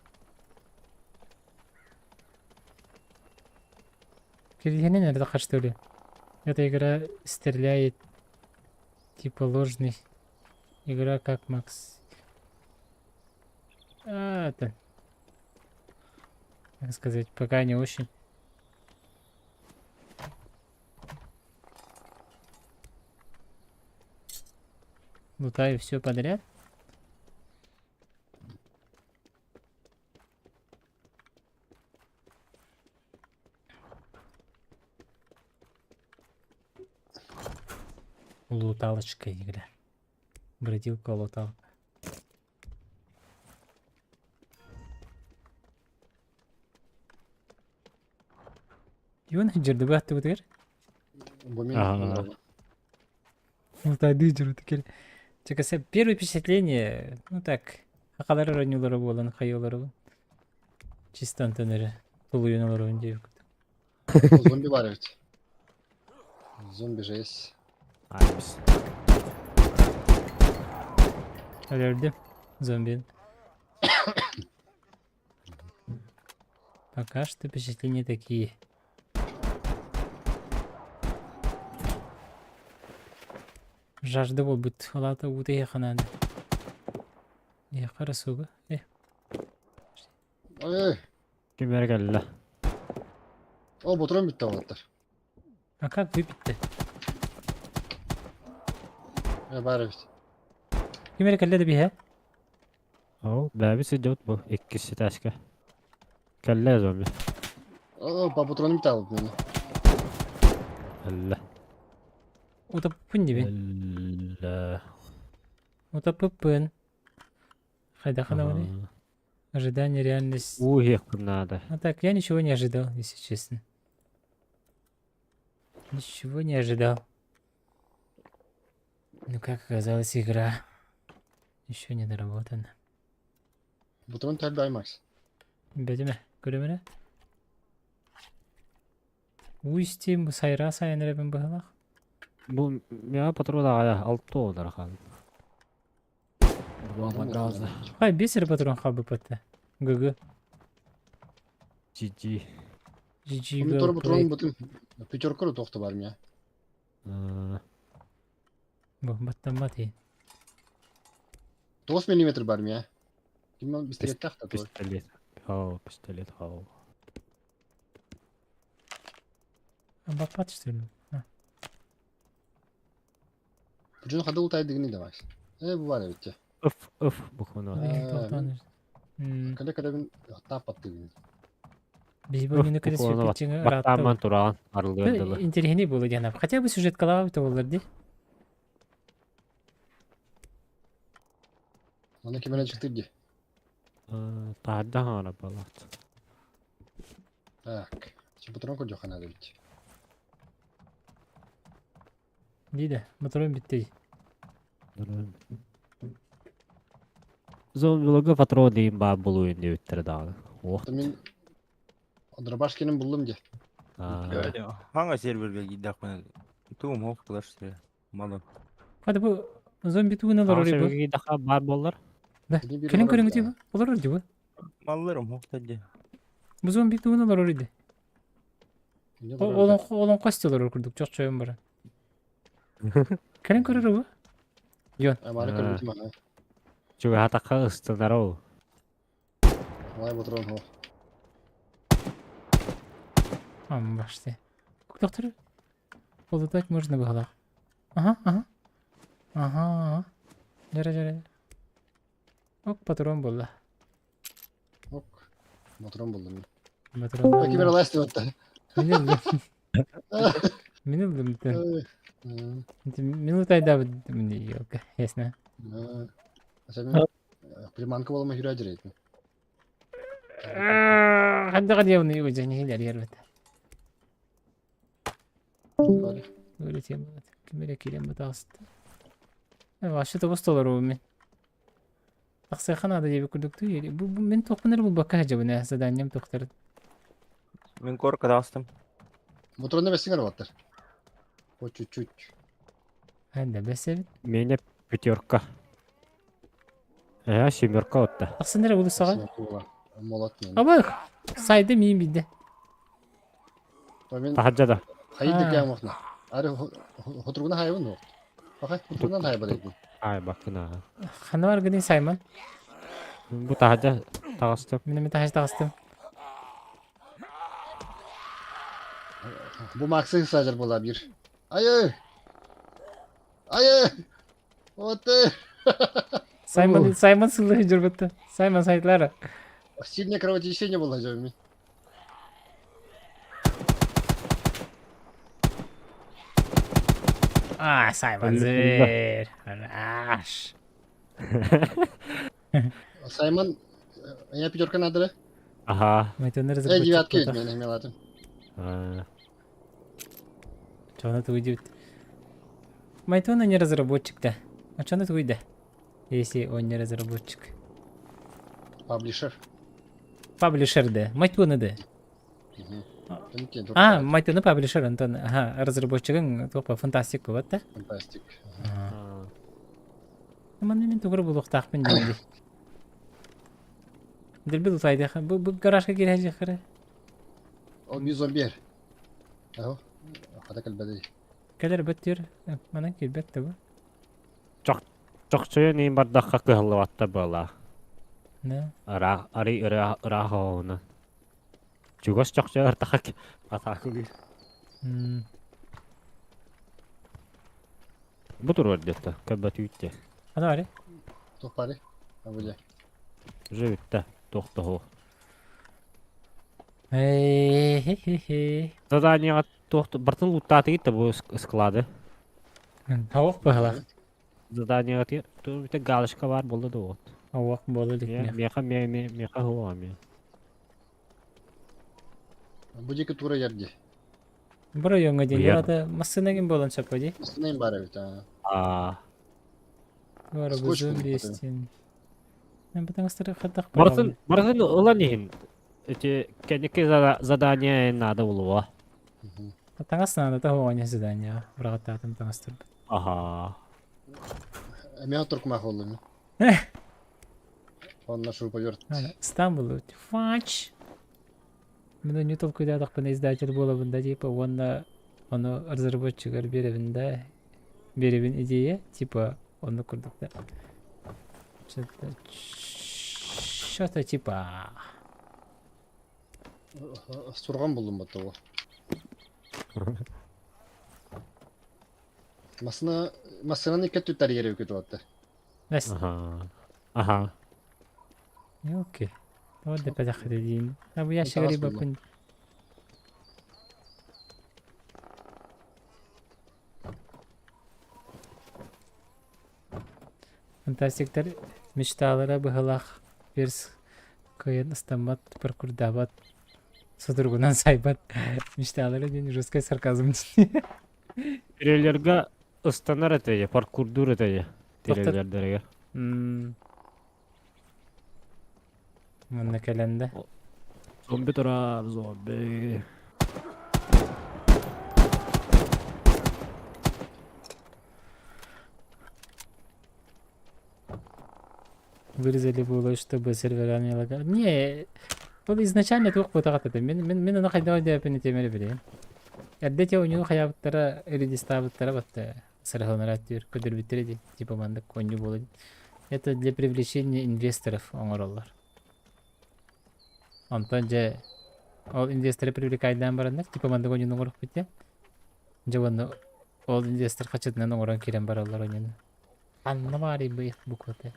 Кириллианин это что ли? Эта игра стреляет типа ложный. Игра как Макс. Это... Как сказать, пока не очень. Лутаю все подряд. Луталочка игра. Бродилка луталка. Юна жерді бәтті бұтығыр? Бомин. Лутайды жүрді кел. Чекаса, первое впечатление, ну так, ақалары ранюлары болан, хайолары болан. Чисто антонері. Тулу юналары önce yok. Зомби var evet. Зомби же есть. Айбис. Öldüm. Зомби. Пока что впечатления такие. Жажда бол бут. Алата уты яханады. Яхара суга. Ой. Кемер geldi. О, бутрон bitti avatar. А как выпить-то? Var evet. Кемер каллады биха? О, бәбі сидет bu. İkisi taşka. Kelle zombi. О, по бутрону bitti avatar. Allah. Утаппын дебе. Allah. Утаппын. Хайда хана. Ожидание, реальность. Ух, надо. А так, я ничего не ожидал, если честно. Ничего не ожидал. Ну, как оказалось, игра еще не доработана. Бутрон terdi Max. Бәдеме, көрімені? Уйстем, сайра сайынырабын бағалақ. Bu ya patroda 6 olur kan. Bu gazı. Хай, бесер патрон хабы патты. ГГ. GG. GG. Bunu tor butron butun. Pütörkörü toxtu var mı ya? Bu bаттан баты. 9 мм var mı ya? Kim pistolet taktı. Pistolet. Хау, пистолет хау. А бапат что ли? Bucunu kadar ultaydı de Max. Bu var evet ya. Öf bu konu. Kada kada bin tapattı. Biz bu oyunu kadar süpürçüğünü Баттаман туран арылды. Интереснее было, Диана. Хотя бы сюжет калабы то оларды. Ona kimene çıktı diye. Tadda hana balat. Так. Şimdi butron koyacak hana evet. Дейді, моторым бітті. Zombiloga patrol deyim bab бұл oyunda өттірді ағы. Мен Драбашкинін buldum diye. Hangi serverге gidip ben? Tuğum hoqtılar işte. Malın. Hadi bu zombi tuğunalar oraya bu. Sevgi daha бар болар. Келin көріңі де bu? Олар орды bu. Mallarım hoqtadı. Bu zombi tuğunalar oraydı. Olan қастелар оркурдук, жоқ чойым бара. Келин көрір bu? Yon. Amari körüntüm ha. Juga hataka ыстынар оу. Vay butron ho. Башты. Доктор, полутать можно было. Ага. Жара. Ок, патрон болды. Ok. Butron buldum. Патрон. Peki bir last hatta. Минут. Минут айда мындай yok. Ясно. Sen приманка болма жүрә жүрәйтін. Хадда гадьяуны өжәне хиләр ярбат. Öyle tiyem bana. Kimere kirem bu da astı. Başta da bastı olur o min. Аксайхан ада дебе күрдүктү. Бу мен токпунар бул бакка жабына заданием токтор. Мен коркада астым. Motorunda besingер ваттыр. По чуть-чуть. Анда бесел. Мене пятерка. Семерка отта. Аксындыр бул сага. Молот мен. Абак. Сайды мин бидде. Мен Тахаджада. хайдык ямахна. Ары хотургуна хайбын но. Факат хотургунан хайбы дейдин. Ай бакына. Ханвар гыдын Саймон. Бу тахаджа тагыстым. Мен тахаш тагыстым. Bu maksı sadece bulabilir. Ayı. Ayı. Otu. Саймон сылы жүрбөттү. Саймон сайтлары. Сильное кровотечение было же. Саймон зыр. Аш. Саймон, я пятерка надо. Ага. Майтонер Я разработчик. девятки ведь меня имел это. Чона туйдут. Майтона не разработчик, да. А чона туйда? Если он не разработчик. Паблишер. Паблишер, да. Майтона, да. Майтона паблишер, Антон. Ага, разработчигин топа фантастик болот да. Фантастик. Мен тугры булук такпын денди. Дилбил утайды. Бу гаражга кире жакыры. Он bir zombier. Aho. Hada kalbadi. Келер бөттөр. Мана кирбет да бу. Чокчуя нейм бардакка кыһыллыбатта буола. Не. Ара хоона. Чугас чокчуя артака атакы. Бу тур вардетта, кабатүйтте. Ада ари. Топари. Абуля. Живитта, тохтохо. Хе-хе-хе. Заданиега тохто бартын луттаты гитте бу склады. Тавак багала. Заданиега ти ту бите галышка бар болду да вот. Тавак болду дик. Меха хуами. Будики тура ярди. Бро йонга ден. Я- Ада масынагин болон чапади. Снейм бара ведь. Бара Скотч бузун буду дестин. Мен бутан астыры хатак. Бартын улан ихин. Эти кенеке задание надо улуа. Таңастан ада тахуаня задания. Брагататын таңастыр. Ага. Меня туркма холлами. Он нашу поверт. Стамбул. Фач. Мен не только да тахпан издатель болабында типа оны разработчиктер беребинде. Беребин идея типа оны курдук да. Что-то типа Сурган булдым бата ол. Масына ике түттер ереу кетіп атты. Бәс. Ага. Окей. Вот да педах дейін. Абу яшы гриба күн. Фантастиктер мечталары быһылах верс кыйын ыстамат паркурдабат судургунан сайбат мечталары ден жесткой сарказм. Тирелерге ыстанар этеге, паркурдур этеге. Тирелердерге. Мына келенде. Зомби турар, зомби. Вырезали было, чтобы сервера не лагали. Не, ол изначально тук потагат это. Мен аны кайда деп темери билем. Әддәте уну хаяттара редистаблтара батта. Сархалнараттыр, көдөр битерди. Типа манда коню болот. Это для привлечения инвесторов оңороллар. Антон же ол инвесторы привлекайдан барандар, типа манда коню оңорок битте. Жабаны ол инвестор качытынан оңорон кирен баралар онун. Анна бари бу букваты.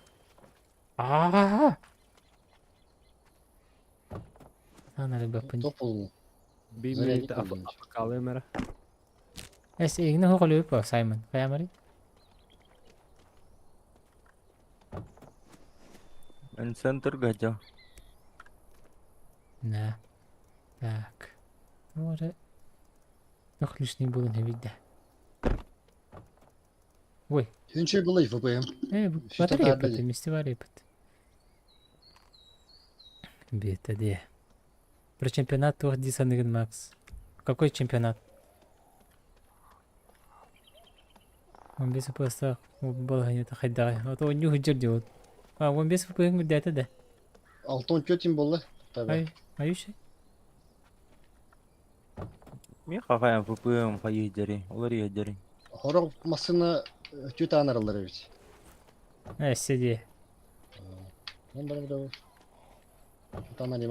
Анары бапын. Топул. Bir minute apakalı mera. Es igno ho kolü pa Simon. Kaya mari. Мен центр гадя. На. Так. Може. Nog лишний булын хевидде. Ой. Хинче было ФПМ. Батарея паты, мисти варей паты. Бета, де. Про чемпионат тух дисаныгын Макс. Какой чемпионат? Он без просто балганета хайдай. А то нюх джердиот. А он без фпң миддәте дә. Алтон чөтим болы. Таби. Аюш. Мен қақайын ФПМ қайы дәрі, олар дәрі. Хорог масына чөт анарылар бит. Сиди. Он бар.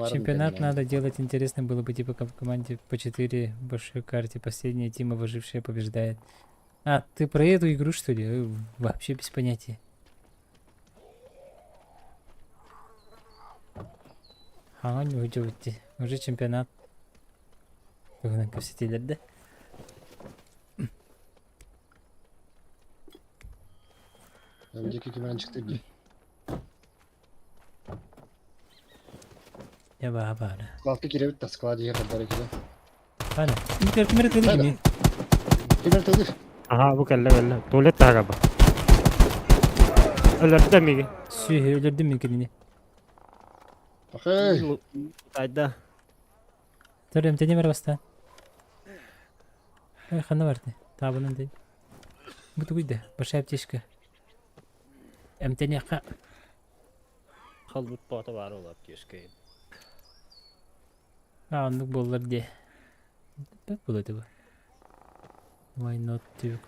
Чемпионат надо делать интересно было бы, типа как в команде по 4 большой карте. Последняя тима выжившая побеждает. А, ты про эту игру, что ли? Вообще без понятия. А, не уйдете. Уже чемпионат. Бүгін көрсетелер, да? Önceki kimen çıktı bir. Я баба. Skladka girebilir de skladya yer kadar gidelim. Hadi. İlk kamera kırdı Hadi. gibi. Kimen tıldır. Aha bu kelle. Tuvalet daha galiba. Öldürdü mi? Süh öldürdüm mü kendini? Bakay. Hayda. Dur emteni ver bastan. Ой, хана vardı. Табынан değil. Bu da güydü. Başa aптечка. Emteni yaqa. Халбут бота бар ол аптешке. Anlık bollar diye. Bak buladı bu. Why not diyor.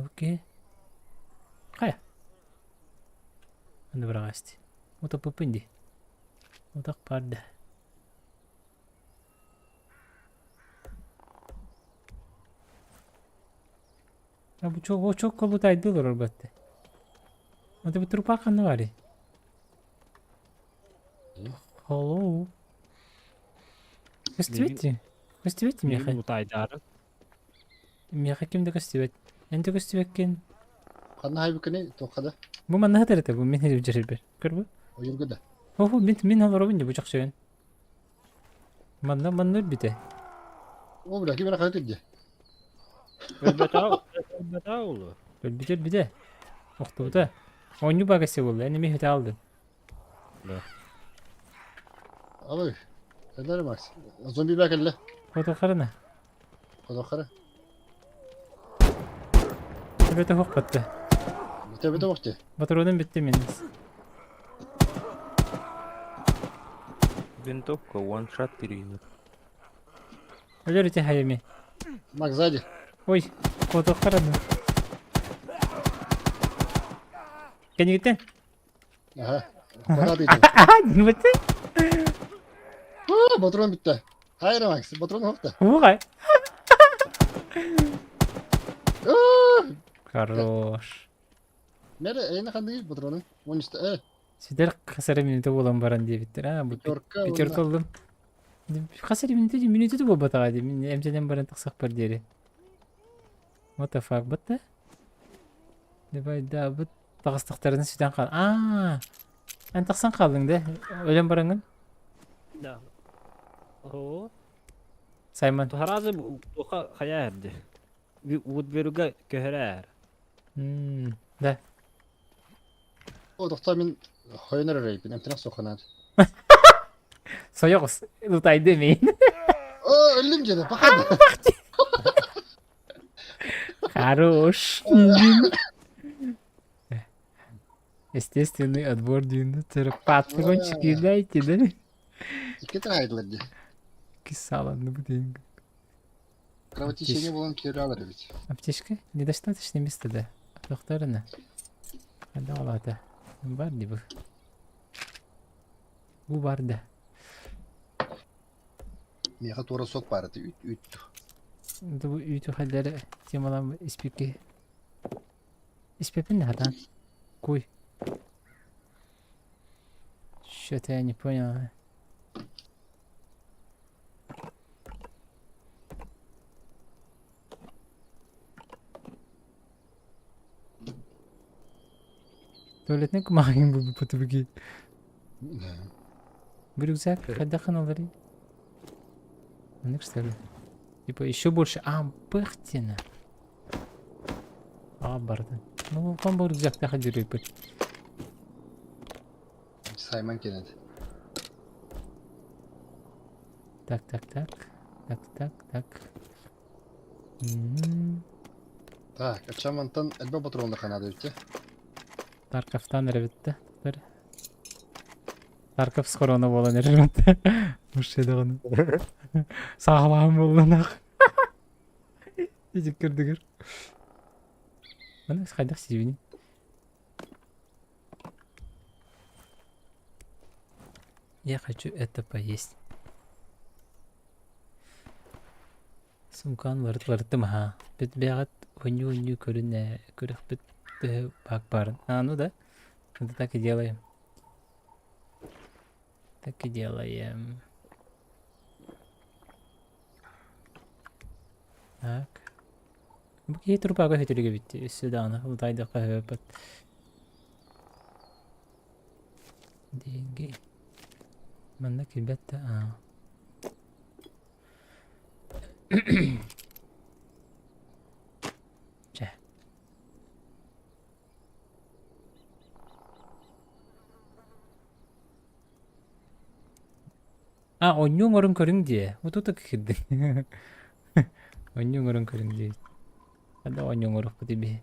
Okey. Kaya. Anda berangasti. Utak pupindi. Utak pada. Ya bu çok kolutaydılar elbette. Hadi bu tır bakın var ya. Hello. Костювете? Костювете меня хоть? Утайдар. Меня хотим до костювет. Энто костювеккен. Kanı haybukene tokada. Bu man nahtar ete bu min hedi bujariber. Körbe? Oyun gıda. Oho min hal robin bu çok şeyin. Man bite. O bırak kimen kanı teddi. Ölbeta oğlu. Bir de. Oktu bu da. Oyunu bagası oldu. Enimi hedi aldı. Abi. Eder Max. Zombi bak elle. Foto karına. O da kara. Tebete hok battı. Tebede vakti. Батаронum bitti minnes. Винтовка, one-shot перейдет. Ölür ite hayemi. Max sadi. Ой, foto karına. Kendi gittin. Aha. Bana diyeceğim. Aha, ne bitti? Patron bitti. Hayır Max. Patron hafta. Vay. Хорош. Nere? Eyne kanı değil patronun. Onun işte. Сидер касар минуты болам баран диye bitti. Ha bu Peterka oldum. Касар минуты да болбата гади. Мен эмтеден баран таксак бар дери. What the fuck битти? Дебай да бит тагыстыктарын сүдөн кал. Ан таксан калдың да. Өлөн бараңын. Да. О. Саймон. Тухаразы бука хаярды. Вудберуга көһөрәр. Да. O doktor min hoynar arayıp. Emtine sokanadı. Soyoguz. Lutay demeyin. Öldüm canım. Bak hadi. Хорош. Естественный отбор дюны. Патрончики дайте, да? İki tane haydılar diye. Кисала, ну блин. Кровотечение было кері алыр ведь. Аптечка? Недостаточно места, да. Докторына. Да ладно. Бар ли bu? Bu var da. Meha tora sok barıdı. Üttü. Bu ütü halleri temalan ispiki. Испепин не хадан. Куй. Что-то я не понял. Tuvaletine kumayın bu patubiki. Bu рюкзак, отдохнул, говори. Ну, что ли? Типа еще больше. Бахтина. Барден. Ну, он был рюкзак, так ходили. Саймон Кеннеди. Так. Так, ачамантан элбе патронда ханады битти. Тарковтан ребятте. Тарков скорона болан ребятте. Мушеде гана. Саглам боланах. Идик кирдигер. Mana хайдах сивини. Я хочу это поесть. Сумкан ларт маха. Бит бягат оню көрүнө көрөх бит бак бар. Ну да. Это так и делаем. Так. Bu ki turpaga hötürüge bitti. Südana. Ultayda kahöpet. Деньги. Манна кибетта. Ча. Онюң орын көрүң дие. Утута кирди. Онюң орын көрүң дие. Ada onyo nguruk putih bi.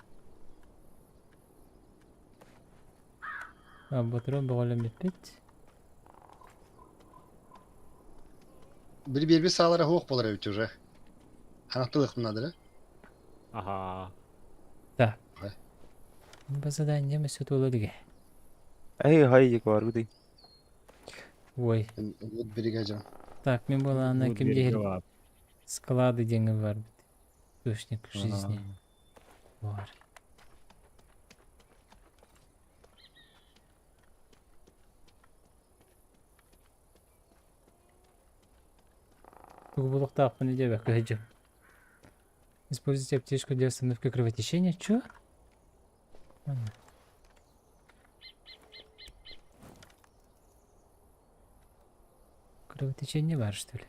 Batırım bakalım bitpit. Bir sağlara hoğuk bolar evet уже. Anahtarlık mı nadir? Ага. Да. По заданию мы все туда лиги. Эй, хайдик бар гыды. Ой. Вот берегажам. Так, мен была на кемде склады деньги бар. Источник жизни. Var. Уголок-то в понедельник ходим. Используйте аптечку для остановки кровотечения. Чё? Кровотечение var, что ли?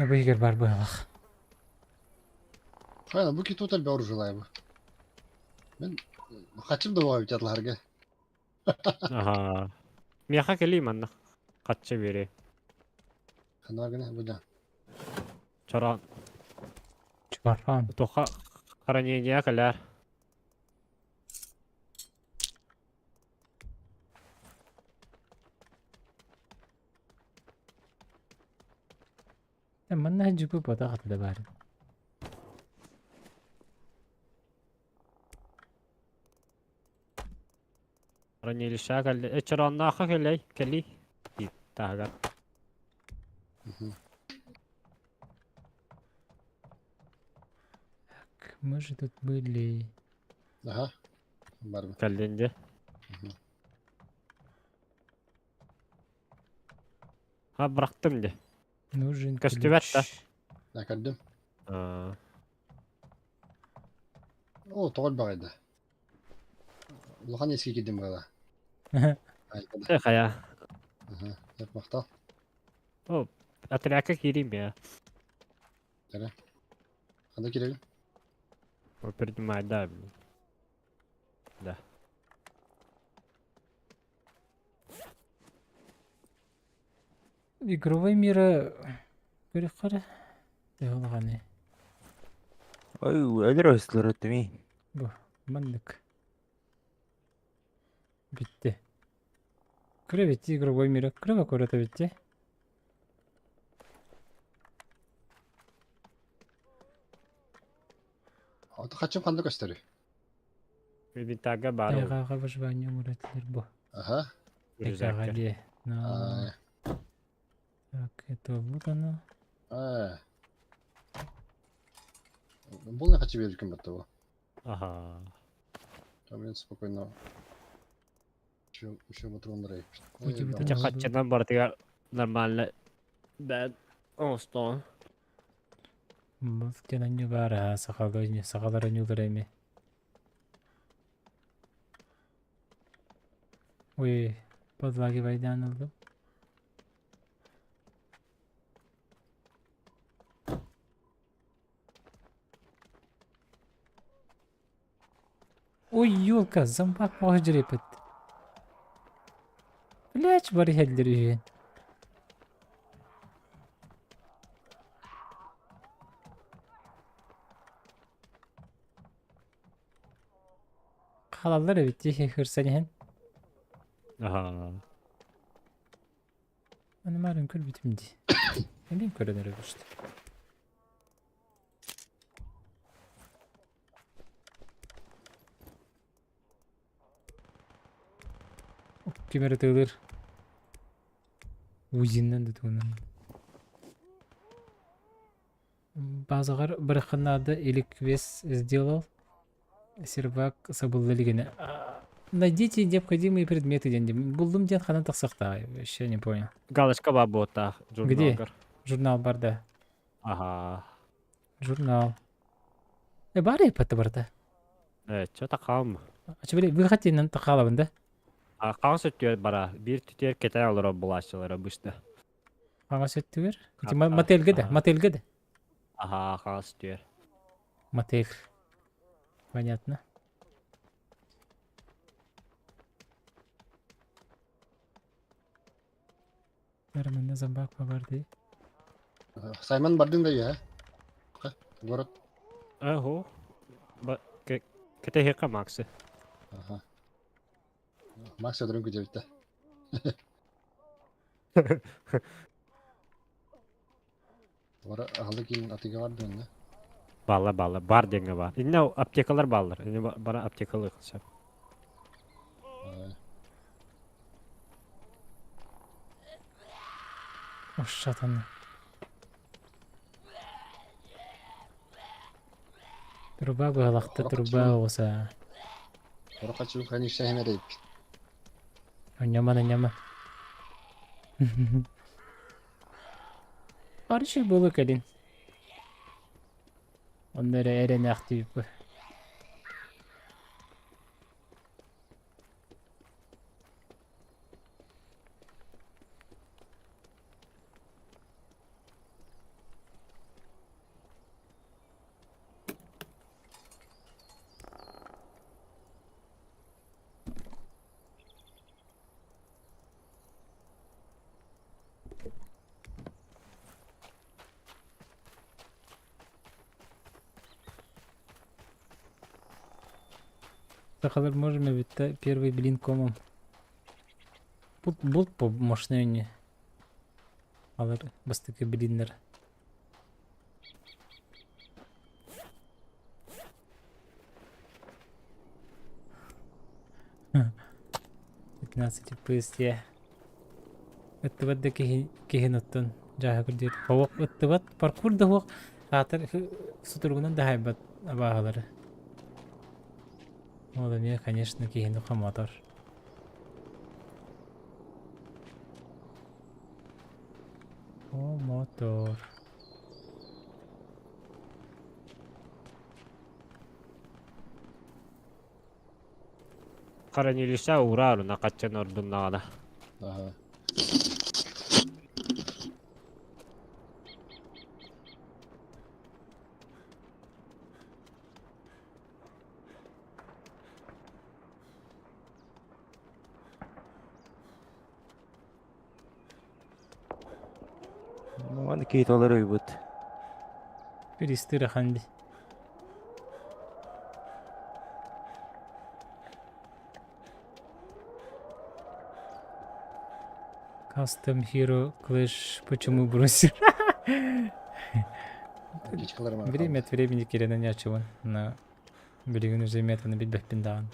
Bu егер бар болақ. Hayır, bu ki total bir orucu bu. Ben kaçım da var bitadlarga. Ага. Мияха кели манна. Катча бере. Kanlar gene bu da. Чаран. Чуварфан. Тоха хранение калар. Mana juga pada kata lebar. Хранилище калли. Чараннаха кели. Кели. Тагар. Мы же тут были. Aha. Var mı? Калленде. Ha bıraktım de. Нужен Костювет, да? Ne kaddım? Aa. O tol bağıydı. Ulan eski gittim burada. Hayda. Şey kaya. Yapmakta. O atraka gireyim ya. Hadi girelim. O принимает, да. Да. Игровой мира. Көрек Яғылғаны. Ой, әлір өстілер өттімей. Бұ, мандык. Битті. Күрі бітті игровой мира. Күрі көріті бітті. Аты kaçım kandı gösteriyor. Винтага бару. Айғаға выживание мұратылар бұ. Aha. Айғаға де. Ay. Так, это вот оно. Ay. Бұл не қачы берілген бәтті бұл. Ага. Там мен спокойно. Еще патрондар айып. Пути Хотя катчадан бартыга нормально. Да. Остон. Бұл тенаню бар, сақалар өнюлар әме. Ой, подлаги байдан oldu. Ой, ёлка, зомбак может репет. Блять, бары хәлдер үйен. Қалалар әбетте хырсан ехен. Ага. Аны марын көл бітімді. Мен көрінер өбішті. Кемері тығылыр. Өзіннен де туынан. Базығар бір қынады эликвес сделал. Сервак соболлалигіне. Найдите необходимые предметы дендем. Булдым ден ханан тақсақта. Еще не понял. Галочка бар бота. Где? Журнал бар да. Ага. Журнал. Бар епатты барда. Чо тақалым. Ачы біле, вы хотенен тақалабын да? Қаң сөттер бара. Bir түтер кетен алыра бұлашылары бұшты. Қаңа сөтті бер? Мателге де, мателге де. Ага, қаң сөттер. Мотель. Понятно. Бәрімінде зомбак бар дей. Саймон бардың да я. Город. Ого. Кете хека Максы. Ага. Макс ödürün gücü bitti. Ora aldı ki atıga vardı önde. Balla. Бар деңе бар. Инне аптекалар балдар. Инне бара аптекалы қылсам. Ош шатаны. Труба бұғалақты труба оса. Ora kaçıyor hani şehine deyip. Nyama. Arışı bulu kalın. Onları eren aktif bu. Сахалар можем ведь первый блин комом. Бұл по мощныйне. Алар бастыки блиннер. FPS. Ыттыбат да кехин оттон жаха күрдет. Хавок ыттыбат паркур да хавок. Атыр сутургунан да хайбат абағалары. Ода мне, конечно, кехин мотор. О, мотор. Қаранеліса урару на қатчан ордуннағана. Ага. Аны кейт алар өйбөт. Перестыра ханди. Custom Hero Clash почему бросил? Время от времени керена нячего на берегу уже мета на битбах пиндан.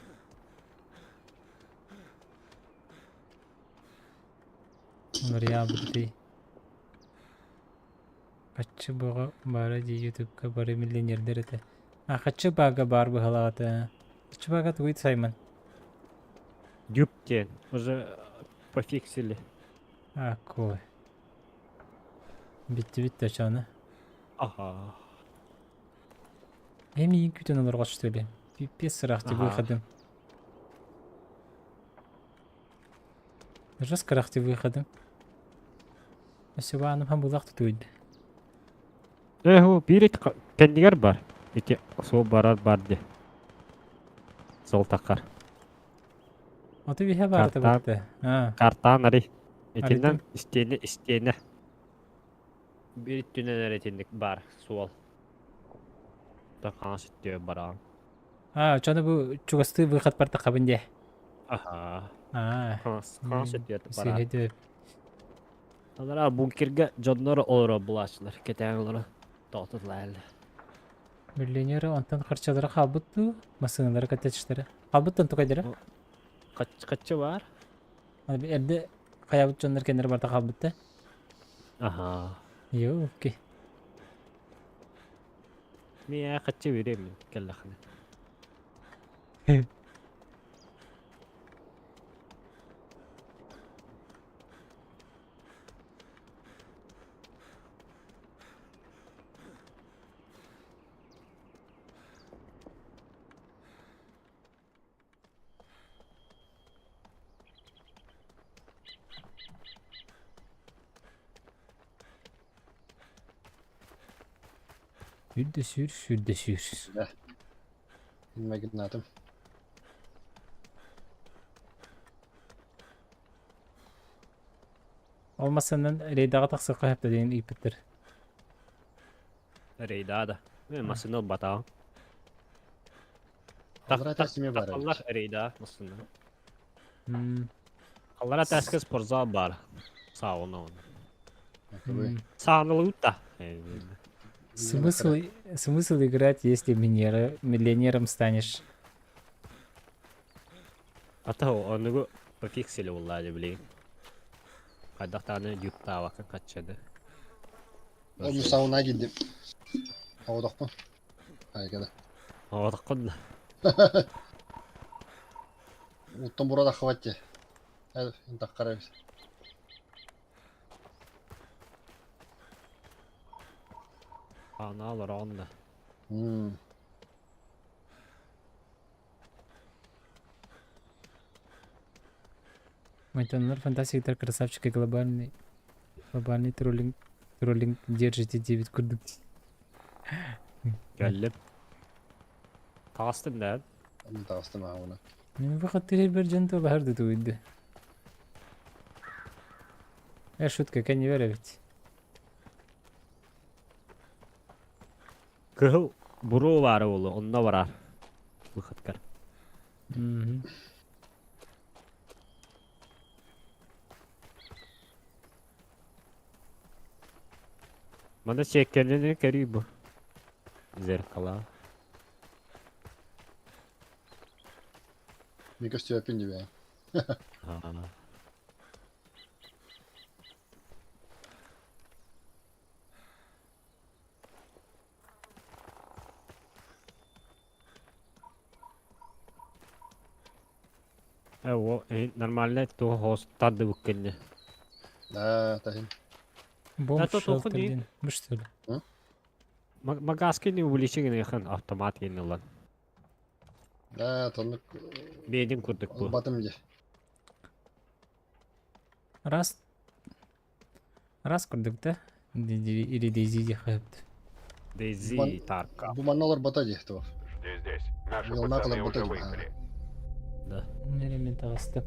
Вариабы. Каччы бага бара ди ютубка бары миллионердер эте. Каччы бага бар быгалата. Каччы бага туйт Саймон. Дюптен. Уже пофиксили. Кой. Битти чаны. Ага. Эми күтен оларға что ли? Пипец сырақты Ага. выходым. Раскарақты выходым. Өсі бағаным һәм бұлақты түйді. Ху бирит кендигер бар. Ити сол барар барды. Сол такар. Оты бихе барды Карта. бұқты. Картан ари. Ариден? Етинен истене. Бирит түнен әретіндік бар. Суал. Тақаны сүттеу бараған. Чаны бұл чуғысты выход барда қабынде. Аха. Қаны сүттеу бараған. Сүйеді. Анара бункерге жоннор олора булачылар. Кетен олора тоқтытлайлы. Миллионері онтан қарчалары қалбытту, масыңылары кәттетіштері. Қалбыттан тұқайдыры? Качы бар? Әрді қаябыт жонлар кендері барда қалбытты? Аха. Йо, окей. Мен качы беремін келлахына. Сүрді сүр. Bilmegin atım. Olmasından reydağa taqsı қайыпты деген үйпіттір. Рейдада. Мен масыныл батағын. Onlara teslimi var. Тақалар рейда масыныл. Hmm. Қалара тәскі спортзал бар. Сауна оны. Tabii. Сауналы ұтта. Смысл играть, если миллионером станешь? Ата onu пофиксили оллады білейін. Қайдақтаны юпта вақын қатшады. Onu sauna gittim. Havadok mu? Hayır kadar. Оғадық құнды. Uttum burada havattı. Hadi intak karayız. Ана алыр оғында. Майтонлар фантастиктер красавчик и глобальный троллинг держите 9 күрдік. Gəlіп. Тағыстын да. Onu da astım ha ona. Мен выход бір жанты оларды туйды. Шутка, кәне бәрі бет. Кығыл бұру бары олы, онда барар. Бұқыткар. Манда чеккеніне кәрі бұ. Зеркала. Bir göster öpün gibi ya. О, нормально, то хостады бүккенне. Да, tahin. Бомж Это только не- шелтерден. Вы что ли? Магаскені увеличеген еқан автомат ені олан. Да, tonluk Бейден күрдік бұ. batım diye. Раз күрдік та? Или дейзиде қайыпты. Дейзи тарка. Bu mannalar bata diye tuhaf. Жди здесь. Наши Мил наколы пацаны уже батареи, выехали. Да. Элемент ағысты.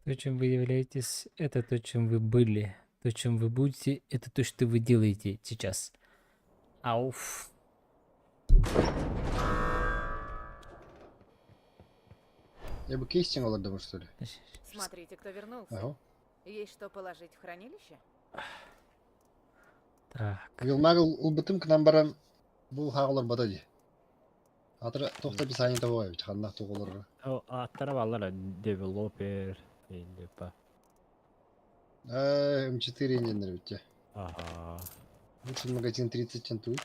То, чем вы являетесь, это то, чем вы были. То, чем вы будете, это то, что вы делаете сейчас. Ауф. Ya bu casting olurdu bu что ли? Смотрите, кто вернулся. Ага. Есть что положить в хранилище? Так. Wilmagel ulbutım kınan baran bu hağlar bata diye. Hatırla tohta bir saniye tabi var. Kandak toğulur. О, аттара баллара девелопер. Енді па. M4 инженер bitti. Ага. Лучше магазин 30 центов.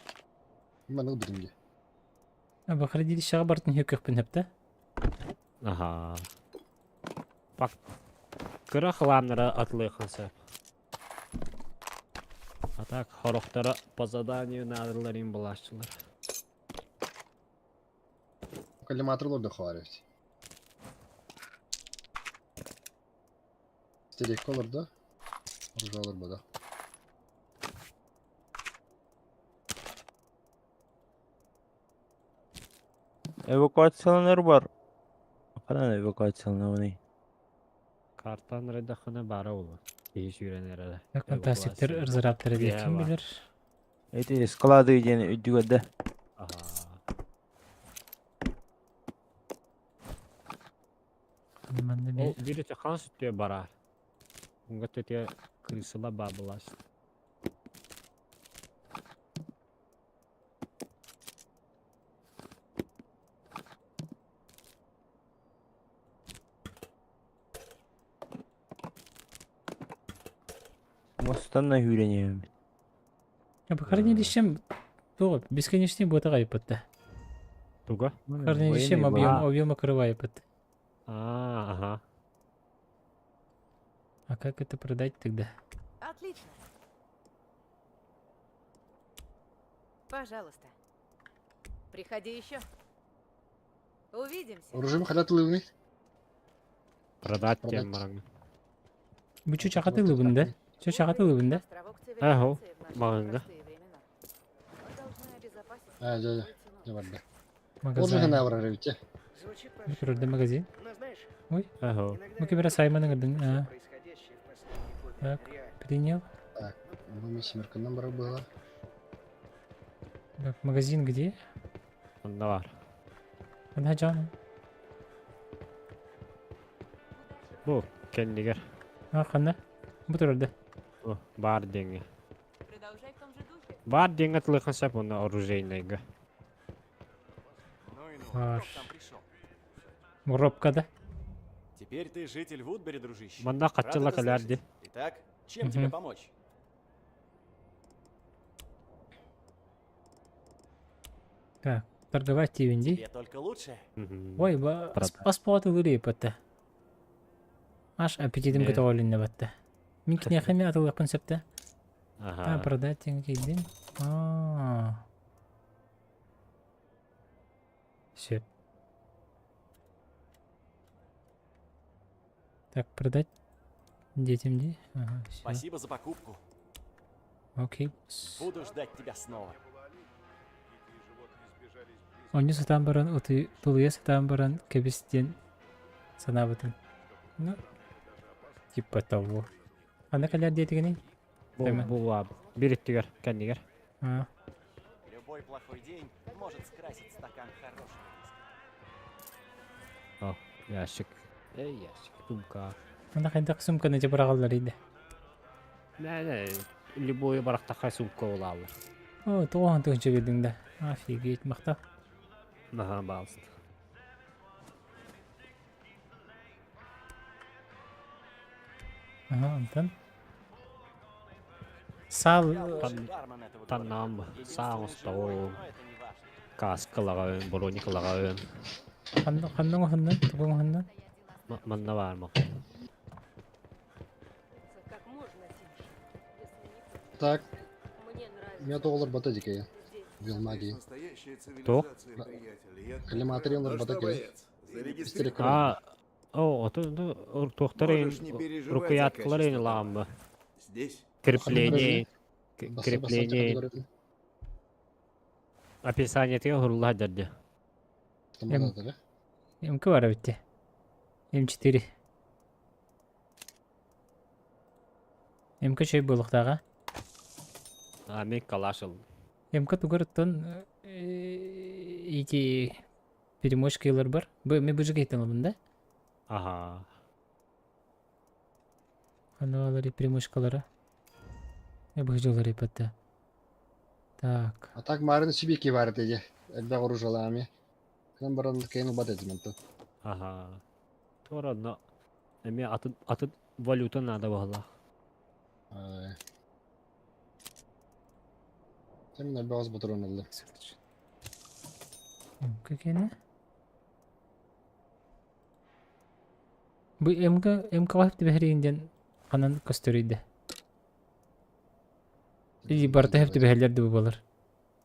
Маныл будем где. Абы хранилищеға бартын хекеқ пініпті. Ага. Пак. Кыра хламнара атлы қынса. Ата Так, хорохтара по заданию надыларин булашчылар. Коллиматорлар да хварить. Стерек колор да? Ржалар бада. Эвакуацияланар бар. Кана эвакуацияланар. Картан райдахана бара улы. Кейш үйренер Так, фантастиктер ырзыраптары Бия дейкен бар. билер. Эти склады ден үдүгөдө. Ага. Манды Ол бе. бири хан сүттө бара. Унга төтө крысыла бабылаш. Мостанна үйренем. По хранилищем, то, бесконечный бота гайпатта. Туга? Хранилищем объем окрывает. Ага. А как это продать тогда? Отлично. Пожалуйста. Приходи еще. Увидимся. Режим халатлыгны. Продать Продать. тем маран. Bu şu çakatı bunda. Şu çakatı bunda. Островок Ага, цивилизации в наши манга. непростые времена. Мы должны обезопасить А, свою дядя. цену. Не варда. Magazin. Оржига навра ревите. Звучит Bu паршиво. şurada magazin. Но знаешь, Ой, Ага. иногда bu kibera saymanın adın. всё происходящее в последние годы Так. реально. Принял. Так, ну семерка номера была. Так, магазин где? Onda var. Ага, canım. Bu kendiger. Ha, kanda. Bu turda. Bu бар деньги. Продолжай в том же духе. Бар деньги тлыхан сап онда оружейныйга. Ну и ну, Ар. кто к нам пришел? Муропкада. Теперь ты житель Вудбери, дружище. Манда Рад каччыла это калярди. слышать. Итак, чем тебе Мгм. помочь? Так, торговать тивинди. Тебе только лучше. Ой, Правда. паспорт ылыры патта. Аш аппетитим Не. кетовалинне батта. Мин кине хами атылы концепта. А, Ага. продать теңгейдин. Все. Так, продать детям ди. Ага, всё. Спасибо за покупку. Окей. Буду ждать тебя снова. Оню сатан баран, оты тулуя сатан баран, кебистен санабытын. Ну, типа того. Ана каляр детигени? Бу Эме. бу лаб. Бириттигер, кендигер. А, Любой плохой день может скрасить стакан хорошего виски. О, ящик. Ящик. Сумка. ана кайда сумканы жабырагалар иде. Не, любой барактака сумка олалар. О, тоған төгінші бердің да. Офигеть, мақта. Ага, балст. Ага, антон. Сал, Бармен этого города. Таннам, Единственный саус живой, того, но это не важно. каскалага, броникалага. ханның ханның, тұғың ханның. Манна бар ма? Как можно тише, если не Так, мне нравится. у меня доллар бата дикая. Вил магии. То? Коллиматорлар бата кая. Стерек колор. А, о, тухтарын Можешь не переживать, рукояткаларын заказчик ламбы. Здесь Крепление, Баса крепление, категория. описание тega хурулла дерде. Что надо, да? М2 var bitti. М4. М2 şey болуктага. А мен калашыл. М2 тугартон ити перемотчикалар бар. Мен бужук айтам мында. Ага. Аналары перемотчикалары. Бужулар ипатта. Так. А так марин сибики варит эти. Когда оружалами. Кем баран кейну бата диманто. Ага. Тора но эми аты валюта надо вала. Тем на баз батрон алды. М2 кene? Bu M2 hep de behrinden kanan köstörüydü. И барта хепти бәһәлләр дә булалар.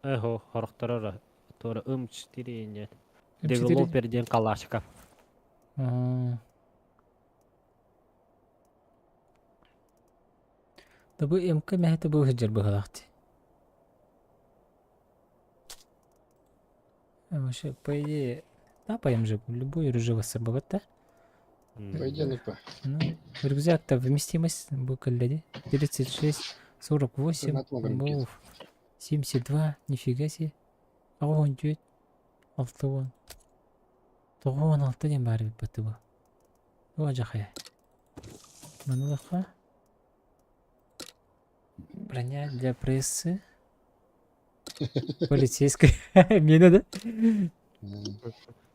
Эхо, хорохторора. Тора 4 нет. М4? Девелопер ден калашка. Да бу МК мәһәтә бу хәҗәр баһалакты. Вообще, по идее, тапаем же любой рыжего собака. По идее, ну-ка. Ну, рюкзак-то вместимость букалледи. 36, 48, Формат могам кет. бов, 72, нифига себе. Он дюет. 6 16 ден бар бит баты бу. О, жахая. Манылаха. Броня для прессы. Полицейская. Мне надо.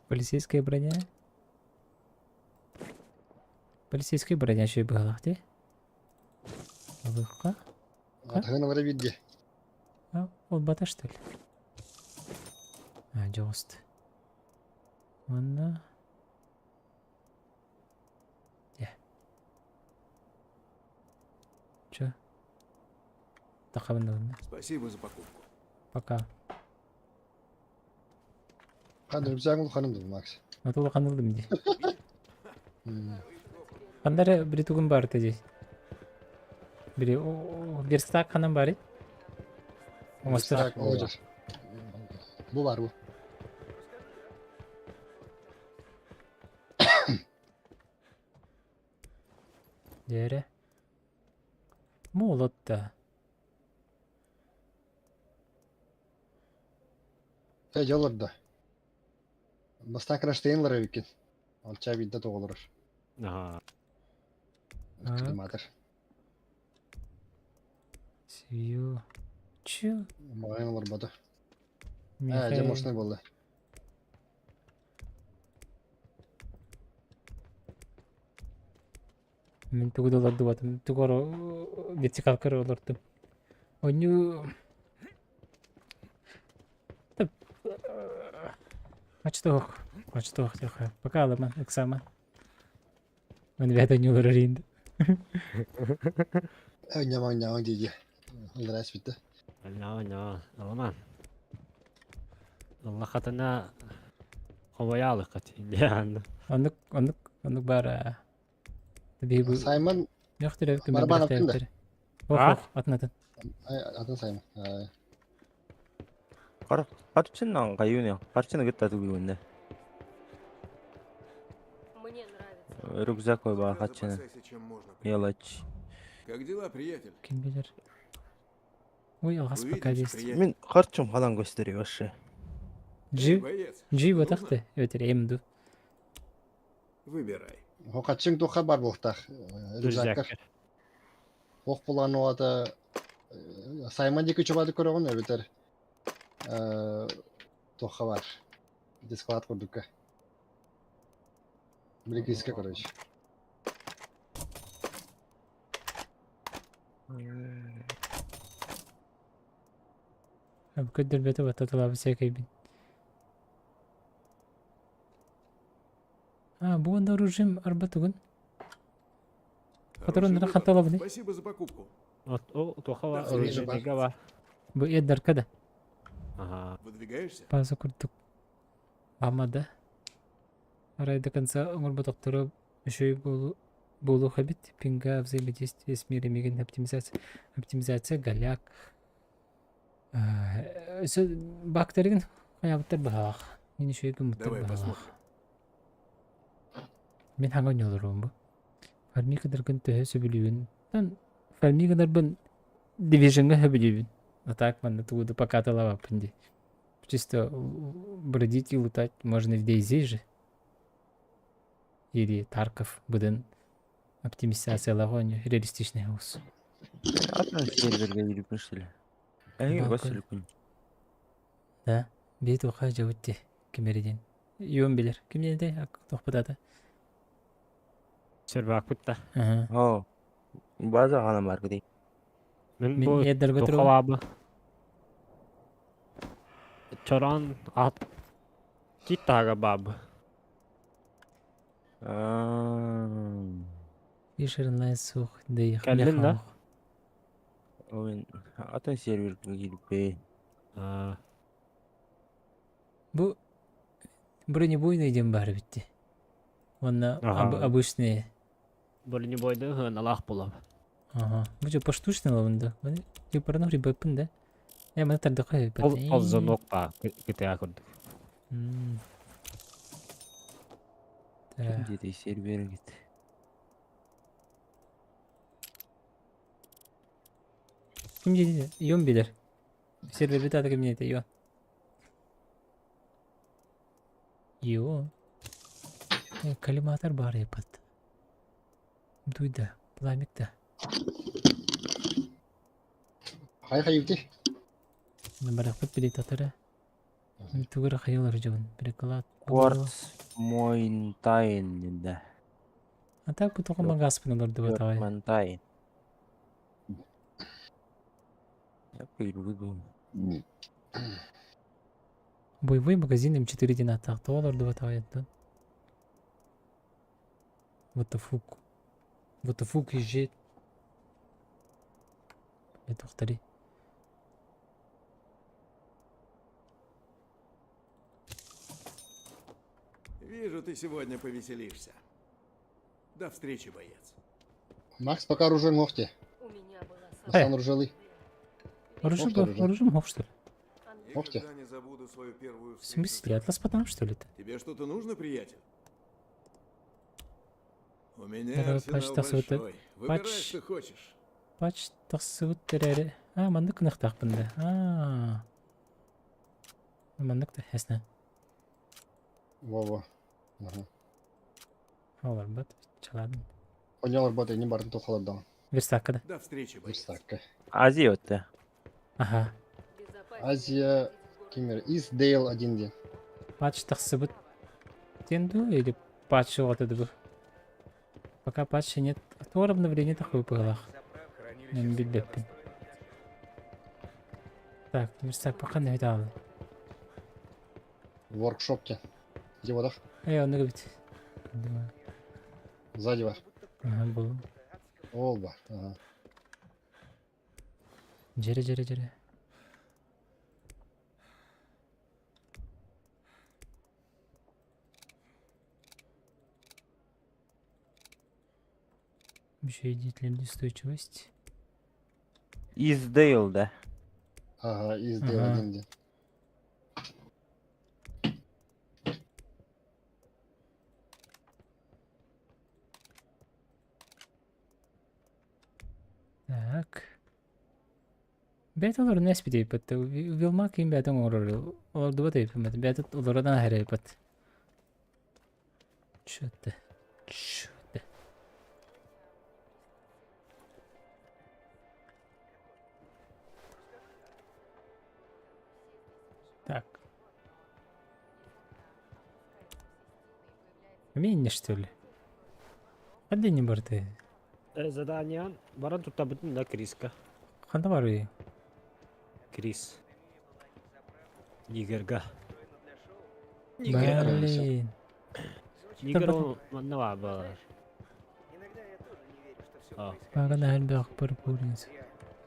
Полицейская броня. Полицейская броня еще и была, где? Ловка. Атаган вара видде. А, вот бата что ли? А, джост. Вон. Чё? Тахавна. Спасибо за покупку. Пока. Хан рюкзагын ханымды Макс. Атула канылдым ди. Кандары бир тугун бар теди. Бири верстак ханам бар. Так, олжа. Бу бар бу. Дере. Молотта. Жолорда. Бастан краштейнлар экен. Алча видде тоголор. Ага. Экскрематор. Сию. Чё? Магайналар бада. А, Михаил. же мощный болды. Мен тугудаларды батым. Тугоро вертикал кырылырды. Оню. Ачтох. Ачтох тихо. Пока ламан эксама. Мен вето не ураринды. Няман диди. Лрас битте. No. Alamam. Allah katına kovayalık katı. Yani. Ондук бара. Таби бу. Саймон, Yok dire küm Барабан bir attın da. tane. Oh Ha? oh atmadın. атын Саймон. Карчыннан каюуне. Карчыны гытта тугу өнде. Мне нравится. Рюкзак ой бар карчыны. Мелочь. Как дела, приятель? Kim bilir. Ой алгас пока есть. Мен карчым хадан көстөрөй вообще. Жи. Боец, Жи батакты. Өтер эмду. выбирай. Хокатчың туха бар болтақ. Рюкзактар. Ох булан оата Саймон дикі чубады көрөгөн өбітер. Тоха бар. Дисклад көрдүкке. Бірекеске көрөйш. Көддөр беті бата бисек бин. А, бу анда ружим арба тугун. Которую надо хатала бни. Спасибо за покупку. O tohava Öyle öyle bak. ne var? Бу эддер када. Ага. Выдвигаешься? Паза курдук. Амада. Арай до конца умр батоктора еще и болу хабит. Пинга взаимодействие с миром миген оптимизация галяк. Бактерин хаябыттар бахалах. Мен еще и гымыттар Давай бахалах. посмотрим. Мен ханган йолорум бу. Фарми кадаргын төһө сөбүлүгүн. Тан фарми кадарбын дивиженга хөбүлүгүн. А так манда тугуду пока талава пынди. Чисто бродить и лутать можно в DayZ же. Или Тарков буден оптимизация лагоню реалистичный хаус. Атын серверге жүрүп эшлеле. Эге Бакы. көсүлүп күн. Да, бейт оқа жауытте кемериден. Юон билер. Кимден де тохпатады. Server kutta. О. База гана бар гыдый. Men Мен bu эддер götürüp tohava Çoran at Gittaga bab. ишерин лайн сух дейх. Кәллен да? Oyun ата серверге келіп А, Бу бронебойный дем бар битти. Онна Ага. обычные. бронебойды хыналах булам. Ага. Бу же поштучный лавында. Мане юпарны рибапын да. Мана тарды кой Ол звонок ба GTA көрдік. Где-то сервер гит. Ким жейді? Ион билер. Сервер бит ким жейді? Ион. Ион. Калиматар бар епат. Дуйда. Пламикта. Хай хайыпты. Барақпыт билет атары. Тугыр хайылар жауын. Перекалат. Кварц Мойнтайн енді. А так bu toqama gaspını olurdu bu tağay. Мойнтайн. Я пойду. Боевой магазин М4 динатақта оларды bu tağay. Вот the fuck. Вот the fuck езжет. Это повтори. Вижу, ты сегодня повеселишься. До встречи, боец. Макс пока оружием ногти. У меня была Асан оружелый. Оружим хоп, что ли? Ногти. Никогда не забуду свою первую В встречу. смысле? Атлас потому что ли-то? Тебе что-то нужно, приятель? У меня Давай, арсенал пач, так, вот это- большой. Выбирай, пач. что хочешь. Пач тақсы өттірәрі. Мандық нықтақ бұнда. Мандық та әсіне. Во-во. Ага. Олар бұд. Чаладым. Понялар баты не барын тоқалардан. Верстаққы да. До встречи, боец. Верстакка. Азия өтті. Ага. Азия Кимер. Издейл один день. Пач тақсы бұд. Тенду или пач оғатыды бұл? Пока патча нет. Тор обновление такое было. Мен билбеппин. Так, верстак пока не видал. В воркшопке. Где водах? Он говорит. Сзади вас. Ага, был. Олба. Ага. Жере. Еще деятельная устойчивость. Издейл, да. Ага, издейл Ага. один день. Так. Бәт олар нәрс бит айпат. Вилма ким бәтен олар. Олар дуба айпат. Бәт олардан ахыр айпат. Чөтті. Так. Умение, что ли? Қандай не бар ты? Заданиян баран тұттабытын да Криска. Қандай бар үй? Крис. Нигерга. Блин. Нигер ол манна бар бар. Иногда я тоже не верю, что все А, Маған әлбәқ бір көрініз.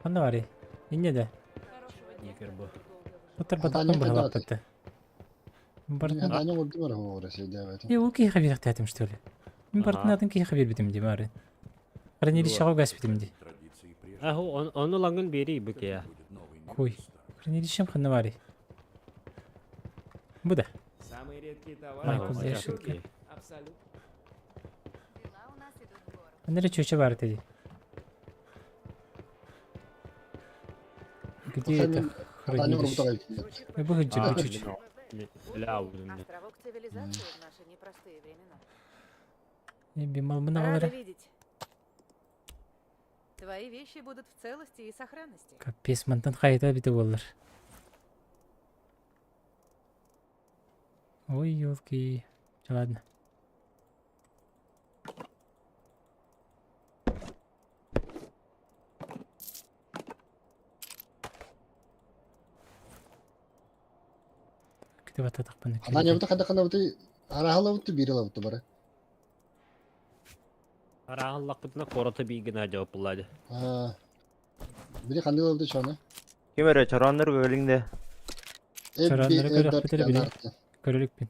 Қандай бар үй? Инне де? Нигер бұл. Бұттар Қандай батақтан қандай бұғалап аты? бітті. Бартын... Они вот говорят, говорят, сидят. Ол кей хабир тәтім, что ли? Мен бартын атын кей хабир бітім де, мары. Қырнелі шағау гәс бітім де. Традиции прежде Аху, оны лаңын бері бүке я. будет новый мир. Кой. Қырнелі шем қынны бар үй. Бұ да. Самые редкие Ай, товары. куда я абсолютно. шутки. Абсолютно. Дела у нас идут в гору. Қандары чөчі бар деді. Где это Они хранилище? работают. Бұл хүджі чөчі. Ля аудын. Островок цивилизации в наши непростые времена. Бимал мұна Рада олары. видеть. Твои вещи будут в целости и сохранности. Капес мантан қайта біті олар. Ой, елки. Ладно. Кетіп атадық бұны. Она не вот хада вот и арахала вот бирила вот бара. Арағын лақытына қораты бейгін әжауап бұлады. Biri kandil oldu şu an. Kimere çaranlar gölünde. Çaranlara göre akbetleri bile. Körülük bin.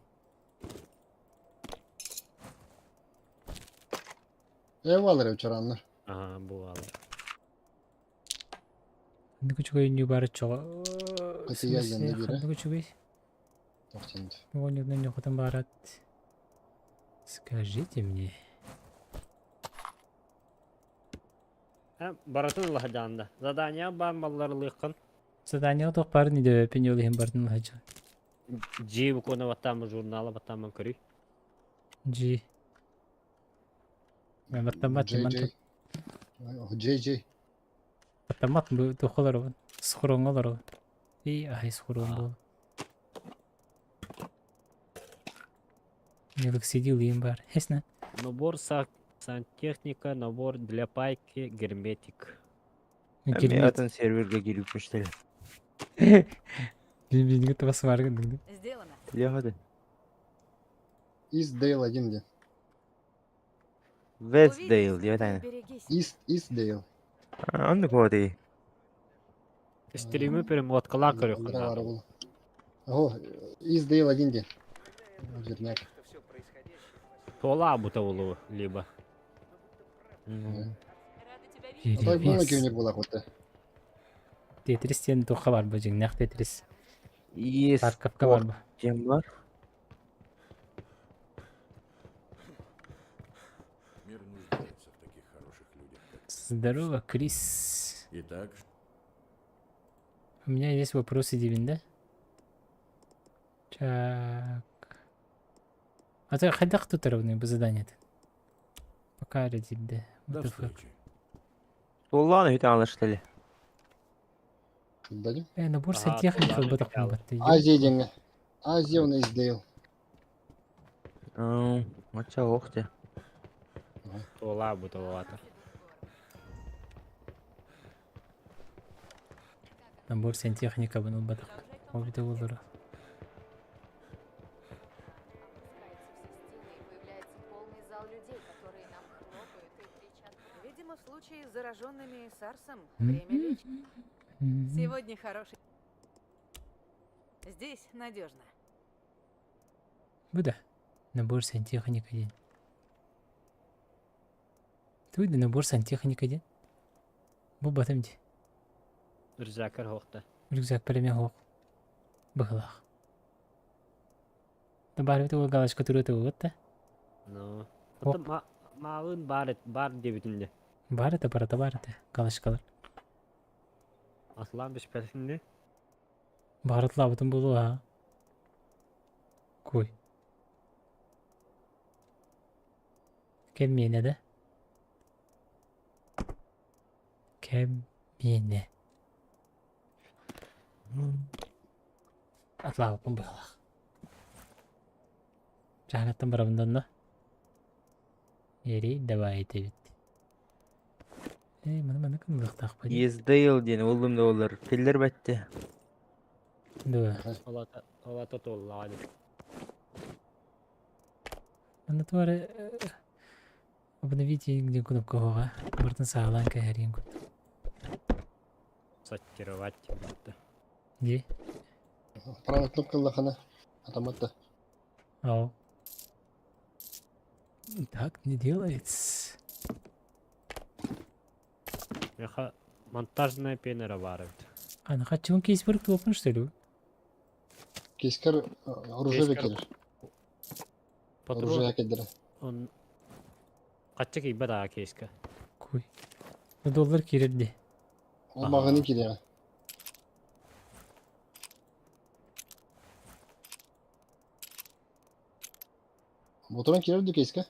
Ev alır ev çoranlar. Aha bu alır. Hadi küçük oyun yubarı çoğu. Kötü geldiğinde biri. Hadi küçük oyun. 90. Он не охотом барат. Скажите мне. Баратын лахаданда. Задания бар маллары лыхкын. Задание тох пар не де пенёлы хем бартын лахача. Джи bu konu ваттамы журналы ваттамы көрүй. Джи. Мен автомат JJ. JJ. автомат бу тохолар. Схроңолар. И ай схроңол. Мелик сидел им бар. Ясно? Набор сантехника, набор для пайки, герметик. Атын серверге girip müşteri. Bildiğin gibi tavası var galiba. Сделано. Ya hadi. Eastdale 1 de. Westdale diye bir tane. Берегись. Eastdale. Anlık o değil. Stream'i перемоткалар Var көрөк. oğlum. О, Eastdale 1 de. Верняк. Что все происходящее Тола бута улу, либо. Так было ki bu lakota. Tetris yani toxa var bu cing. Nak Tetris. İyi. Tarkovka var bu. Cem var. Мир нуждается в таких хороших людях, как Здорово, Крис. Итак, У меня есть вопросы дивинда. Так. А ты хотя кто равный по заданию? Пока ради да. до встречи. Sollanı bir tane alıştı. Дадим? Набор Ага, сантехника туда батак накидал. батты. Азия деньги. Азия он Eastdale. Maça oktu. Тола бута вата. Набор сантехника был батак. Обида улора. Появляется полный зал людей, которые нам хлопают и кричат. Видимо, в случае с зараженными сарсом время лечит. Сегодня хороший. Здесь надежно. Буда. Набор сантехника день. Ты да набор сантехника день. Бу батамди. Рюкзакар хохта. Рюкзак премия хок. Бахлах. Да барып ты галашка турыты вот-то. Ну. Хок. Ата маын бар дебитинде. Бар это барата барата. Галашкалар. Аслан бешпесинде. Баратла бутун болу а. Кой. Кем мене да? Кем мене? Atla butun bolak. Жаһанаттан барабындан да. Ери давай етебит. Мана кім лықтақ па? Eastdale diye oldum da olur. Piller bitti. Да. Олата тола. Мана туары обновите где кнопка хога. Бартын сағалан кәһәрен күт. Саттировать. Где? Правая кнопка лохана. Автомата. Ау. Так не делается. Яха монтажная пенера варит. А на хатчевом кейс вырк топын что ли? Кейскер оружие Кейскер. векерер. Оружие Патрон. кедер. Он качча кийбада кейска. Кой. $1 керерди. О мағыны кедер. Моторан керерди кейска.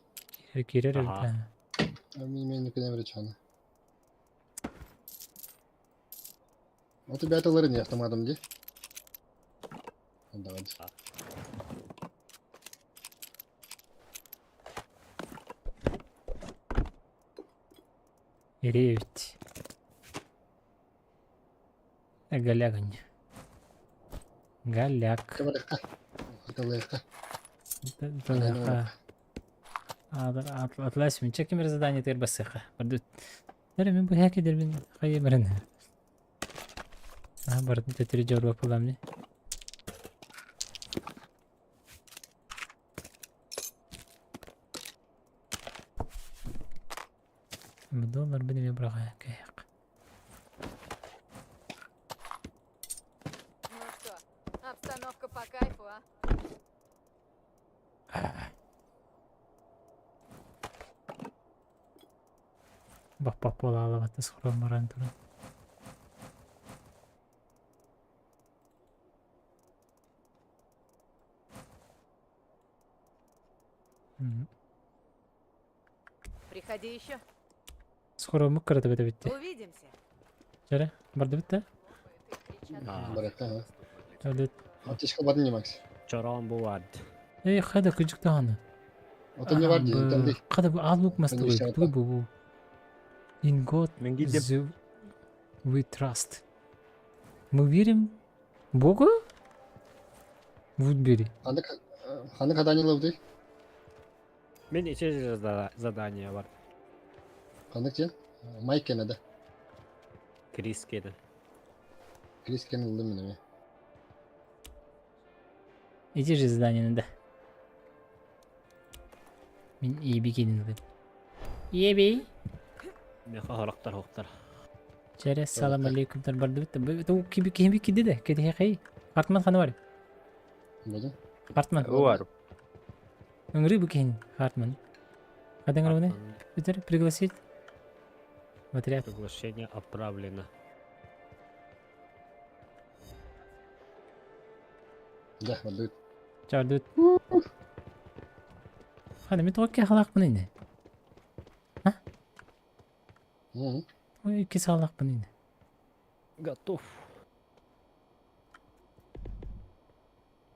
Керер. Ага. Мен никогда не речаны. Вот тебя это ларыни автоматом где? Давай. Еревить. Галягань. Галяк. Это легко. Это легко. Легко. Атлас من شكل من الزدانية تير بسخة. بردو. ترى من بهاك يدير من خير مرنا. Бардым тетири жору болам не. $1 بدي يبرغ كيق. Ну что, обстановка по кайфу, а? Бапа полалава тасхура марантура. Приходи еще. Схура муккарата бете битти. Увидимся. Жаре, барды битте? Баракка. Жадет. Атишка бардın ya Max. Чорон бувад. Хада күжік тағаны. Ото не бар дейін, тәмді. Қада бұл алук масты Мен ғой. ешқай Туй бұл. In God Мен кидем. we trust. Мы верим Богу? Вудбери. Ханы каданилы бұдай? Мен иче задание бар. Ханы кен? Майк кен ада. Крис кеді. Крис кен ылды менеме. Эти же задания да. Мен еби келін ғой. Еби. Мен қағырақтар хоқтар. Жаре, салам алейкумдар барды бітті. Бұл кембі кеді де, кеді қай. Қартман қаны бар. Болды? Қартман. Бар. Өңірі бұл кейін Хартман. Қадың ғырбыны? Бітір, пригласить. В отряд. Приглашение отправлено. Да, болды. Чардут. Хады, мен тоққа қалақ бұны не? Ой, ке салақ бұны не? Готов.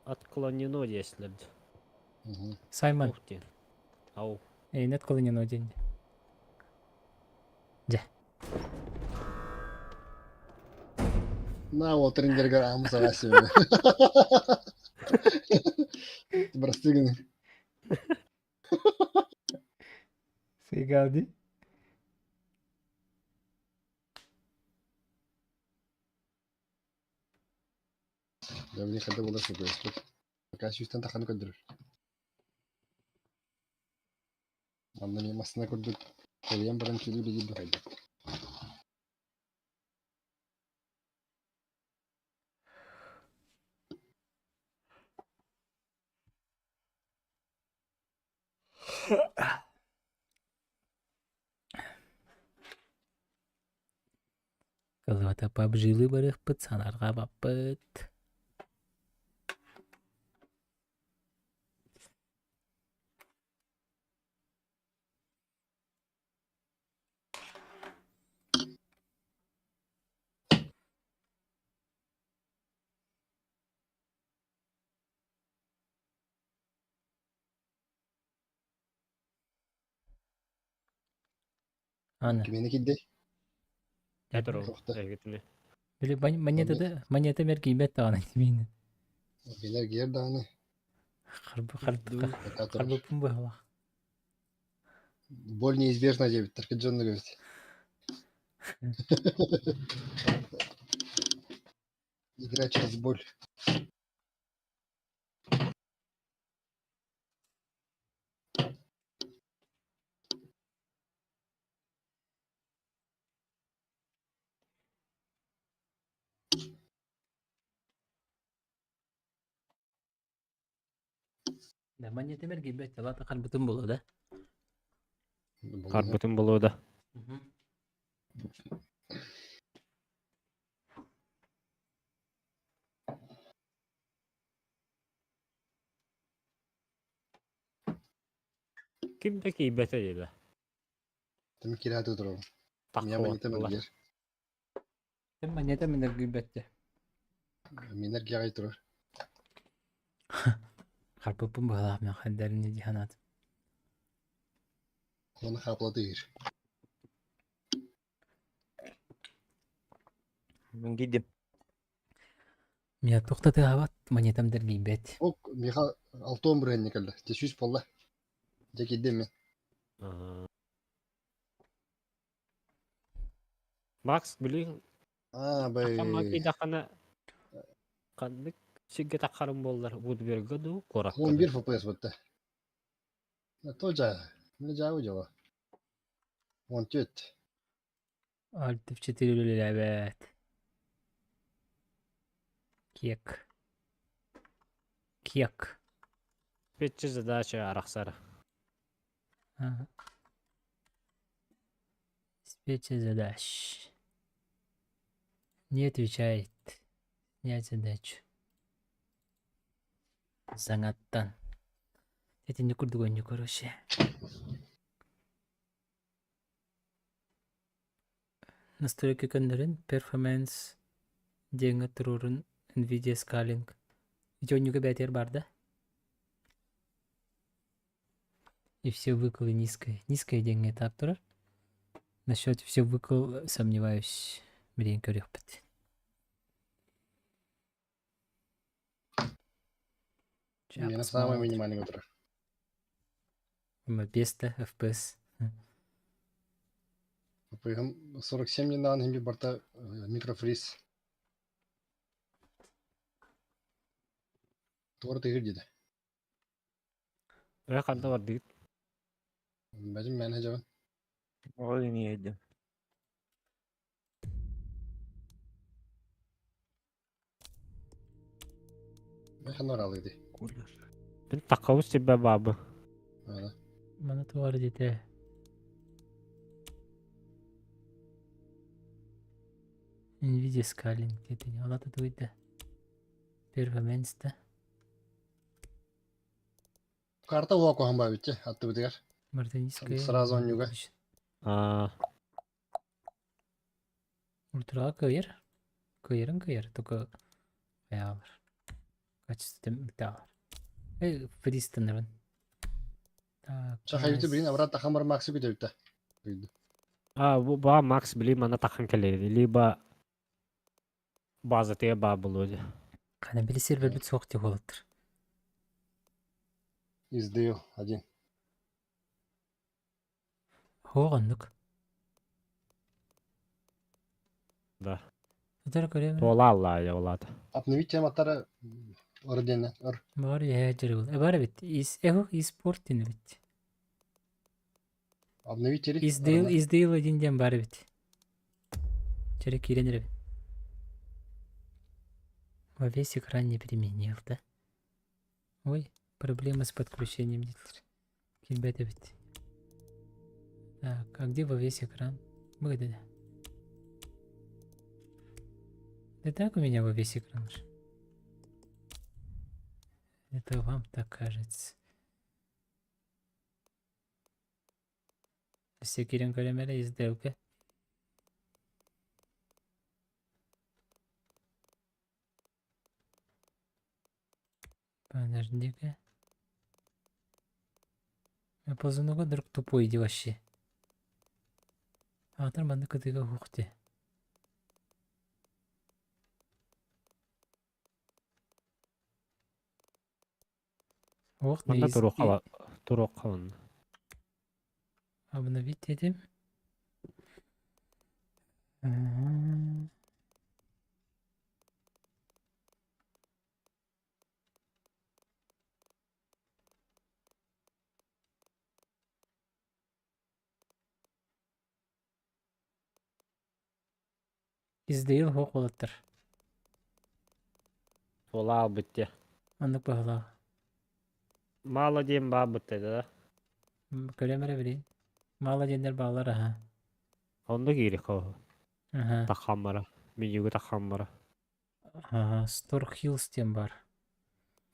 Отклонено если. Саймон. Ух ты. Ау. Нет колонии на день. Да. На, вот трендер амса васиме. Брастыгын. Сыгалди. Да, мне хотя было что происходит. Пока сюстан тахан көндүрөр. Анда не масына көрдүк. Коян баран келүү биги кайда. Кылыта пабжилы барых пацанарга баппыт. Ана. Кимени кидди? Ядро. Тоқта. Әйгетіне. Били монета мерки бет таганы тимин. Билер гер даны. Харбы пумбы хала. Боль неизбежна дебит, только Джонны говорит. Игра через боль. Да монета мерки бет талата харбытын болу да. Қарбытын болуды. Kimde kıybete değil. Тем кираты туру. Так Меня монета мергер. Тем монета мерки бетте. Минер герай туру. Харбы пумбы хала мен хаддарыны диханат. Оны хаплатыр. Мен кидем. Меня тоқтаты ават монетамдар гибет. Ок, миха алтон бренни калды. Те сүз полла. Те киддем мен. Макс, блин, Akama бай. kida kana kandık sigge takarım bollar Woodberg'e du korak 11 FPS бутта. Тоже. Не жабы жаба. 14. Alt F4 evet. Kek. Kek. Печи задача арахсара. Ага. Диспетчер задач. Не отвечает. Снять задачу. Занаттан. Это не курдугоню, короче. Настройки көндөрүн performance деңе турурун NVIDIA Scaling. Жөнүгө бетер бар да. И все выколы низкое. Низкое деңе так турар. Насчет все выкол сомневаюсь. Блин, көрөкпүт. У меня самый минимальный утро. 500 FPS. Поехал 47 на англии борта микрофриз. Торт игр dedi. Ve kanda var değil. Бәжім мәні жабын. Ой, не едем. Мәхін оралы еді. Ben takavuz tibbe babı. Ада. Mana tuvar dedi. NVIDIA Scaling dedi. Ona da duydu. Performance da. Карта уаку хамба бітті. Атты бітігер. Burada низкое. Сразу он юга. Ультра кайыр. Кайыр. Только аялар. Качество металлар. Фриз тынырын. Так. Шаха бітті білін, авратта хамар максы бітті бітті. Bu Max bileyim ana takın kelleri. Liba bazı teye babılıyor. Қана білі сервер біт соқ деп олаттыр. Издейл один. Оғандық. Да. Бұдар көремін. Tola Allah ya oladı. Обновить тематтары ордені. Бар я жүрі бол. Бар бит. Эхох e-sport дені бит. Обновить терек. Издейл едінден бар бит. Жүрі керенер бит. Во весь экран не применил, да? Ой, проблема с подключением. Кильбета бит. Так, а где во весь экран? Выгодно. Да так у меня во весь экран же. Это вам так кажется. Все Кирин Калемера из сделки. Подожди-ка. Я ползунуга вдруг тупой иди вообще. А там банды катыга хухте. Ох, Bana Turok kalın. Обновить dedim. İzdeyiz hoq olattır. Tola bitti. Andık bağla. Mala diyeyim babı bitti de. Kölemere vereyim. Mağla diyenler bağlar ha. Onda girik o. Aha. Takamara. Menüge takamara. Aha. Store Hills diyen var.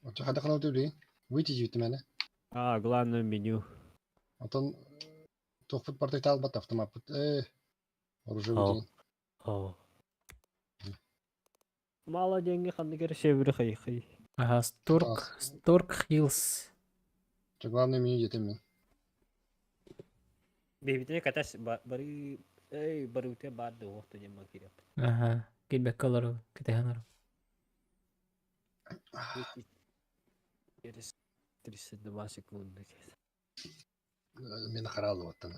Хада қанау төлейін. Выйти жүйті мәні. Главное меню. Антон тоқпыт партайта албат автомат. Оружие өтейін. Mala diyenge kandı geri çeviri kıyı. Aha. Stork Hills. Главное меню жетем мен. Bebitine katas bari bari uте bardı vakti cemma kirap. Aha. Gelbek kalır. Kıtehanır. Gerisi 32 секунды. Мені қаралы оттан.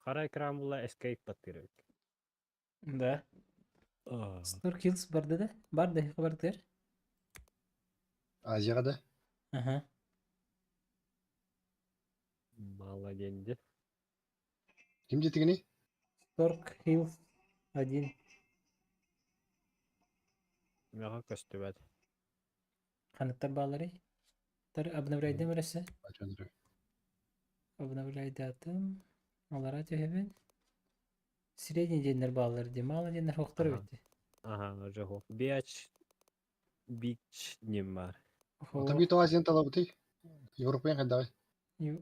Қара экран була escape баттырып. Да. Store Hills барды да? Барды, бардыр. Азияға да. Ага. Мала денді. Ким жетігіне? Stork Hills 1. Мега көстүбәт. Қанаттар балары. Тар обновляйдым өресі. Ачандыры. Обновляйдатым. Алара төхебен. Средний денler балары де. Мала денler хоқтар Ага. өтті. Ага, уже хо. Beach нем бар. Ота бит Азиян талабыты. Европаен қайдағы.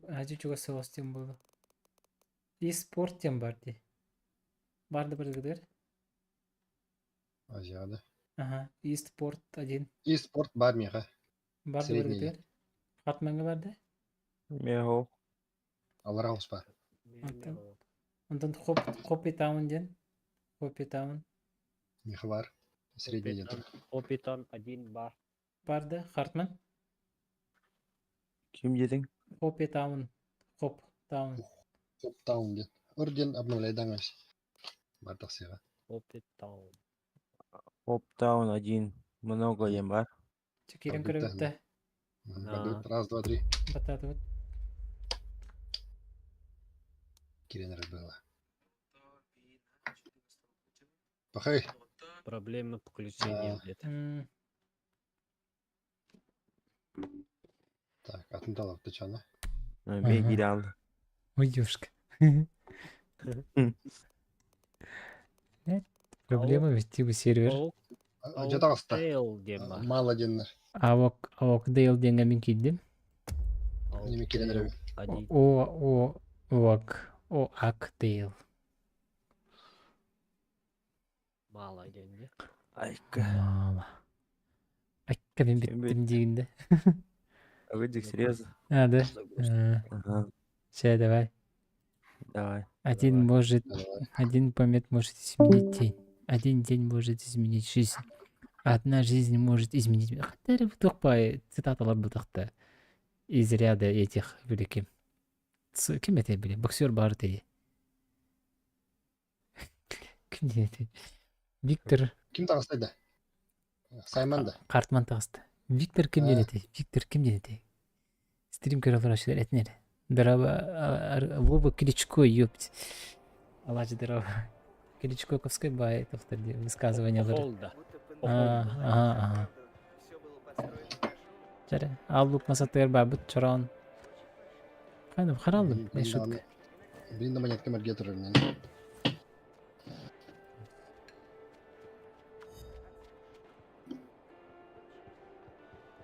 Хажы чуға соғыс тем болды. E-sport тем бар де. Барды біргідер. Азияға да. Ага. E-sport 1. E-спорт бар меға. Барды Средний. біргідер. Қатманға барды. Мега. Алар ауыз бар. Ондан Хоппи Таун ден. Хоппи Таун. Меха бар. Средний ден тұр. Опитон 1 бар. Барды. Хартман. Ким дедің? Хоппи Таун. Хоп Таун. Хоптаун ден. Орден обновляйдан аш. Бар тақсиға. Опитон. Хоптаун 1. Много ем бар. Чекерен Барды, көріпті. Барды. Раз, два, три. Бататы вот. Киренер было. Пахай. Проблемы подключения где-то. Так, атын талап тычаны. Мен кире алды. Ой, ёшка. Проблема вести в сервер. Жатағыста. Дейл дем бар. Мало деннер. Авок Дейл денге мен кейдім. Неме киренер. Оак Дейл. Мало денді. Айка. Мала. Айка мен біттім дегенде. Выйдик, серьезно? А, да? Ага. Все, давай. Давай. Один помет может изменить день. Один день может изменить жизнь. Одна жизнь может изменить... Хотя тупая цитаталар бұтақты. Из ряда этих великих. Кім это, блин? Боксер бар дейді. Кім дейді? Виктор... Ким тағыстайды? Сайман да. Қартман тағысты. Виктор кім дейді? Виктор кім дейді? Стрим көрілер әтінер. Драва... Вова Кличко, ёпть. Алажы драва. Кличко-ковской бай, тоқтар де высказывание бар. Холда. Ага. Жәрі, албук масатыр бабыт чоран. Қайным, қаралдым, не шутка. Блин, на монетке мәрге тұрыр мен.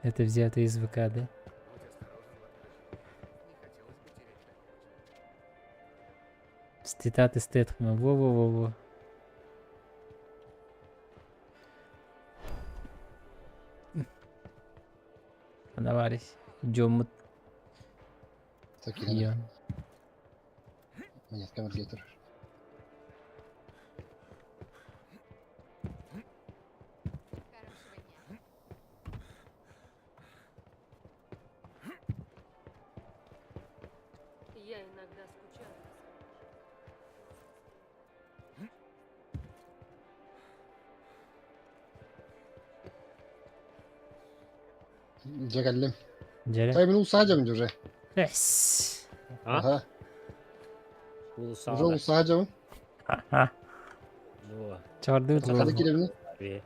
Это взято из ВК, да? С цитаты Стэтхэма. Во-во-во-во. Понаварись. Идем. Такие. Монетке мәрге тұрыр. Я иногда скучаю. Жагаллем. Жаре. Тай, мен ұлсағажамын уже. Эс. Ага. Уже Улсауда. ұлсағажамын. Ха-ха. Ну, Чорды Тақады өтіп. кереміне. бе.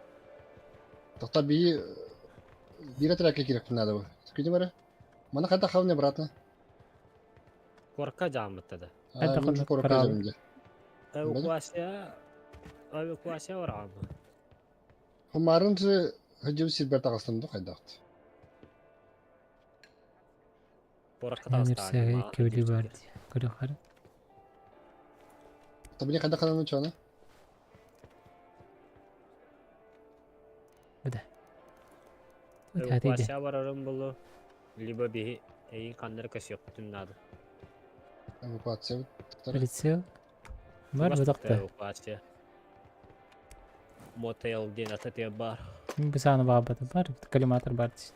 Тоқта бір отрядка керек надо бы. Скажи, бара. Мана қайда қавне обратно. Корка жамытты да. Қайда Мен қайда корка қарал. жамын де. Эвакуация ораган. Хумарын же хожу сильбер тагыстым да хайдакт. Нерсеге кеули бар ди. Көрө кара. Табыне хайда кананы чана. Буда. Эвакуация барарым болу. Либо бихи эйин кандар касык түннады. Эвакуация. Прицел. Бар будакта. Эвакуация. Мотел ден ататыя бар. Бисаны бабаты бар. Коллиматор бар ди.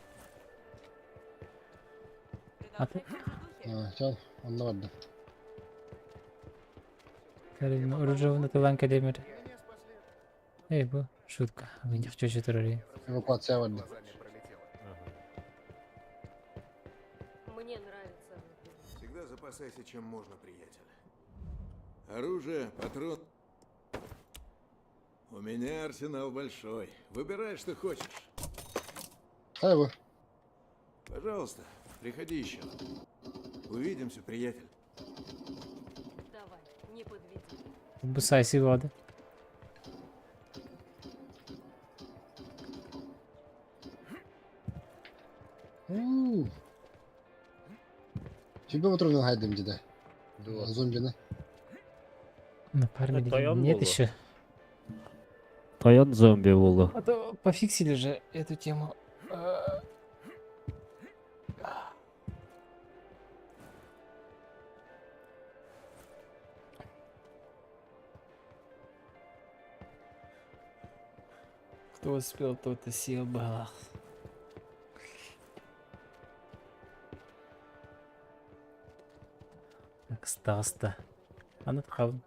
Аты? Чал, онда барды. Карим оружовна тылан кадемер. Эй, бу шутка. Вы не хочете турали. Эвакуация барды. Мне нравится. Всегда запасайся чем можно, приятель. Оружие, патрон. У меня арсенал большой. Выбирай, что хочешь. Хай вы. Пожалуйста, приходи еще. Увидимся, приятель. Давай, не подведи. Бусайси воды. Тебе вот трудно хайдем деда. Зомбины. На парме Тойон нет было. еще. Тойон зомби болу. А то пофиксили же эту тему. Кто успел, тот и сел балах. Так, Стаста. Она правда.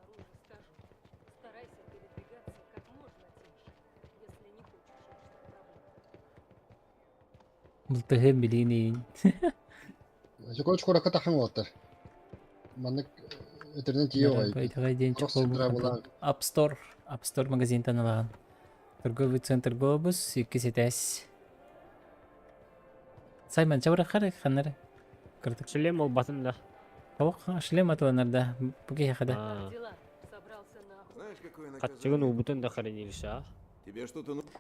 Старайся передвигаться как можно тише, если не хочешь общих проблем. Мултыгы билини. Чокоч кора катахан ватыр. Маннык интернет йогай. Айтагай ден Кросс чукол центра бу. була. App Store магазин танылаган. Торговый центр Глобус 2 Саймон чавра хары ханары. Кырдык. Шлем ол батында. Тавак шлем атыланарда. Буги хада. Дела. Собрался на Знаешь, какое Катчыгын наказание? убутун да хранилище, а? Тебе что-то нужно?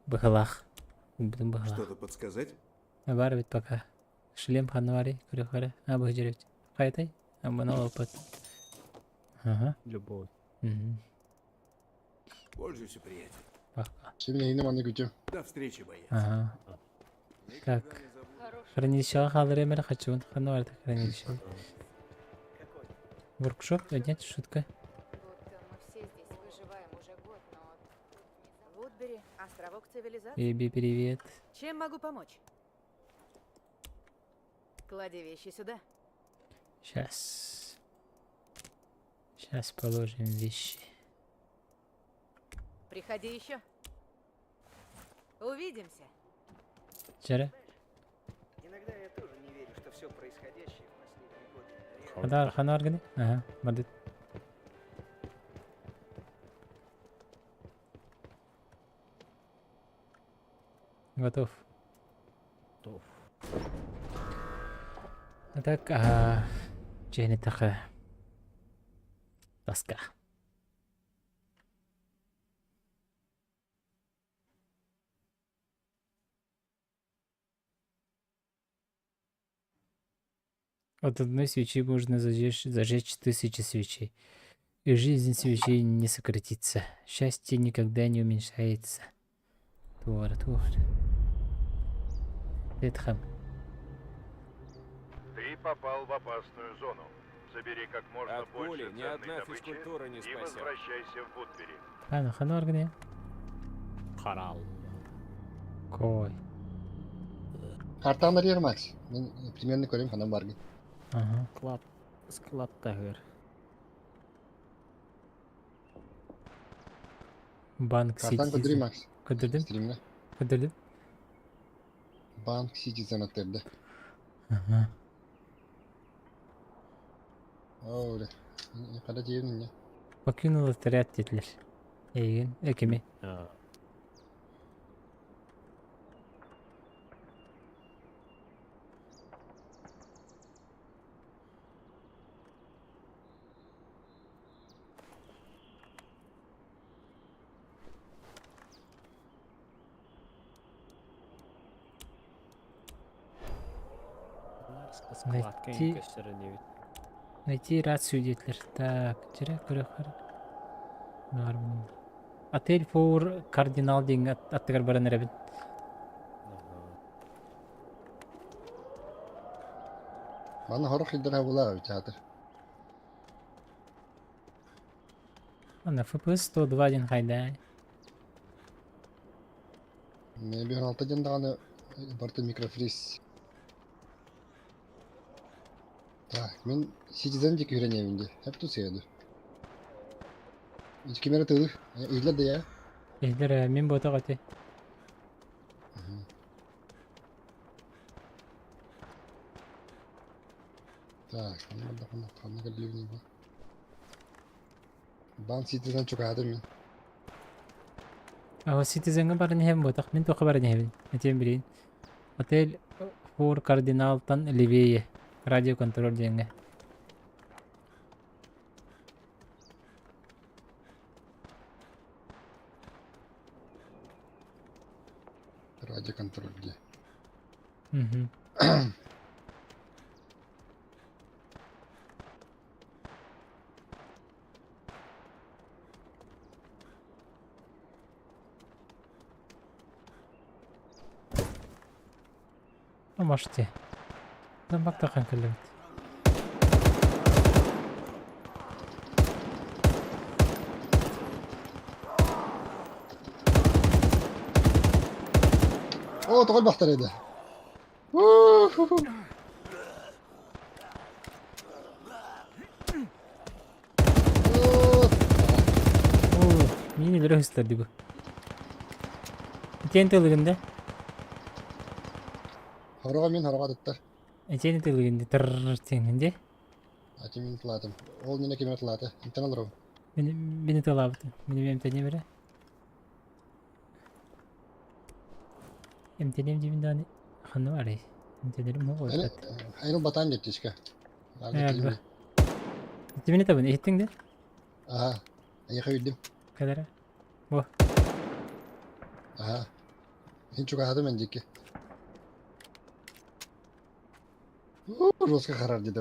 Быхалах. Будем быхалах. Что-то подсказать? Бар бит пока. Шлем ханвари. Күрі хары. Абы жүрет. Қайтай. Амбана опыт. Ага. Любовь. Мгм. Пользуйся, приятель. Пока. Şimdi yine manı gücü. До встречи, боец. Ага. Так. хороший. Хранилище халыр эмер хачун. Ханварды хранилище. Воркшоп. Нет, шутка. Будто мы все здесь выживаем уже год, но... Вудбери, островок цивилизации. Эби, привет. Чем могу помочь? Клади вещи сюда. Сейчас. Сейчас положим вещи. Приходи еще. Увидимся. Вчера. Иногда я тоже не верю, что все происходящее в последние годы реально. Хадар ханар гыны. Ага. Бардыт. Готов. Готов. А так, Джейни таха. Таска. От одной свечи можно зажечь 1000 свечей. И жизнь свечей не сократится. Счастье никогда не уменьшается. Твор. Этхам. Ты попал в опасную зону. Забери как можно От пули больше ни ценной одна добычи физкультура не и спасет. возвращайся в Вудбери. Ана ханар гыны. Харал. Кой. Kartağında yer Max. Ben примерно göreyim hanım var. Ага. Склад тагыр. Банк Kartağın ködürü Citizen. Max. Ködürdüm. Stream'le. Ködürdüm. Bank Citizen ötlerdi. Ага. Öyle. Ne kadar diyelim ya. Покинул отряд dediler. Эйген. Экими. Складка Найти- инкассирование. Найти рацию детлер. Так, жүрек көрөкөр. Норм. Отель фор кардинал деген аттыгар баран эребин. Бана хорох иддер була чатыр. Ана ФПС 102 хайда. Мен бир 6 жандаганы барты микрофриз. Так, мен Citizen дик үйренеминде. Hep tu sevdi. Hiç kimere tığlık. İyiler de ya. Эйлер мен бота гати. Так, kanına geliyor bu. Ben Citizen çok adım men. اه Citizen'ga баран hem бота. Мен тока баран hem. Этем билин. Отель фор кардиналдан левее. Радио контроль дегенге. Radyo kontrolü. Мгм. Можете. Замок тахан келет. Oo, tokol baktar edi. Оо, миний лөрөө хөслөд дигүү. Эцэн тэлгэндэ. Хорого мен хорого аттар. Эцэн тэлгэндэ тэртингэндэ. Ачим тылатым. Ол мене кеме тылаты. Интернал ров. Бени тылабыт. Мени эмтене бере. Эмтенем дибиндани ханны бар. Эмтенерим мо Aynen, ойт. aynen batan gitti işte. Ага. Тимени табын эттиңде? Aha. Ayıka bildim. Кадара? Бо. Aha. Hiç çok adım önceki. Roska karar dedi.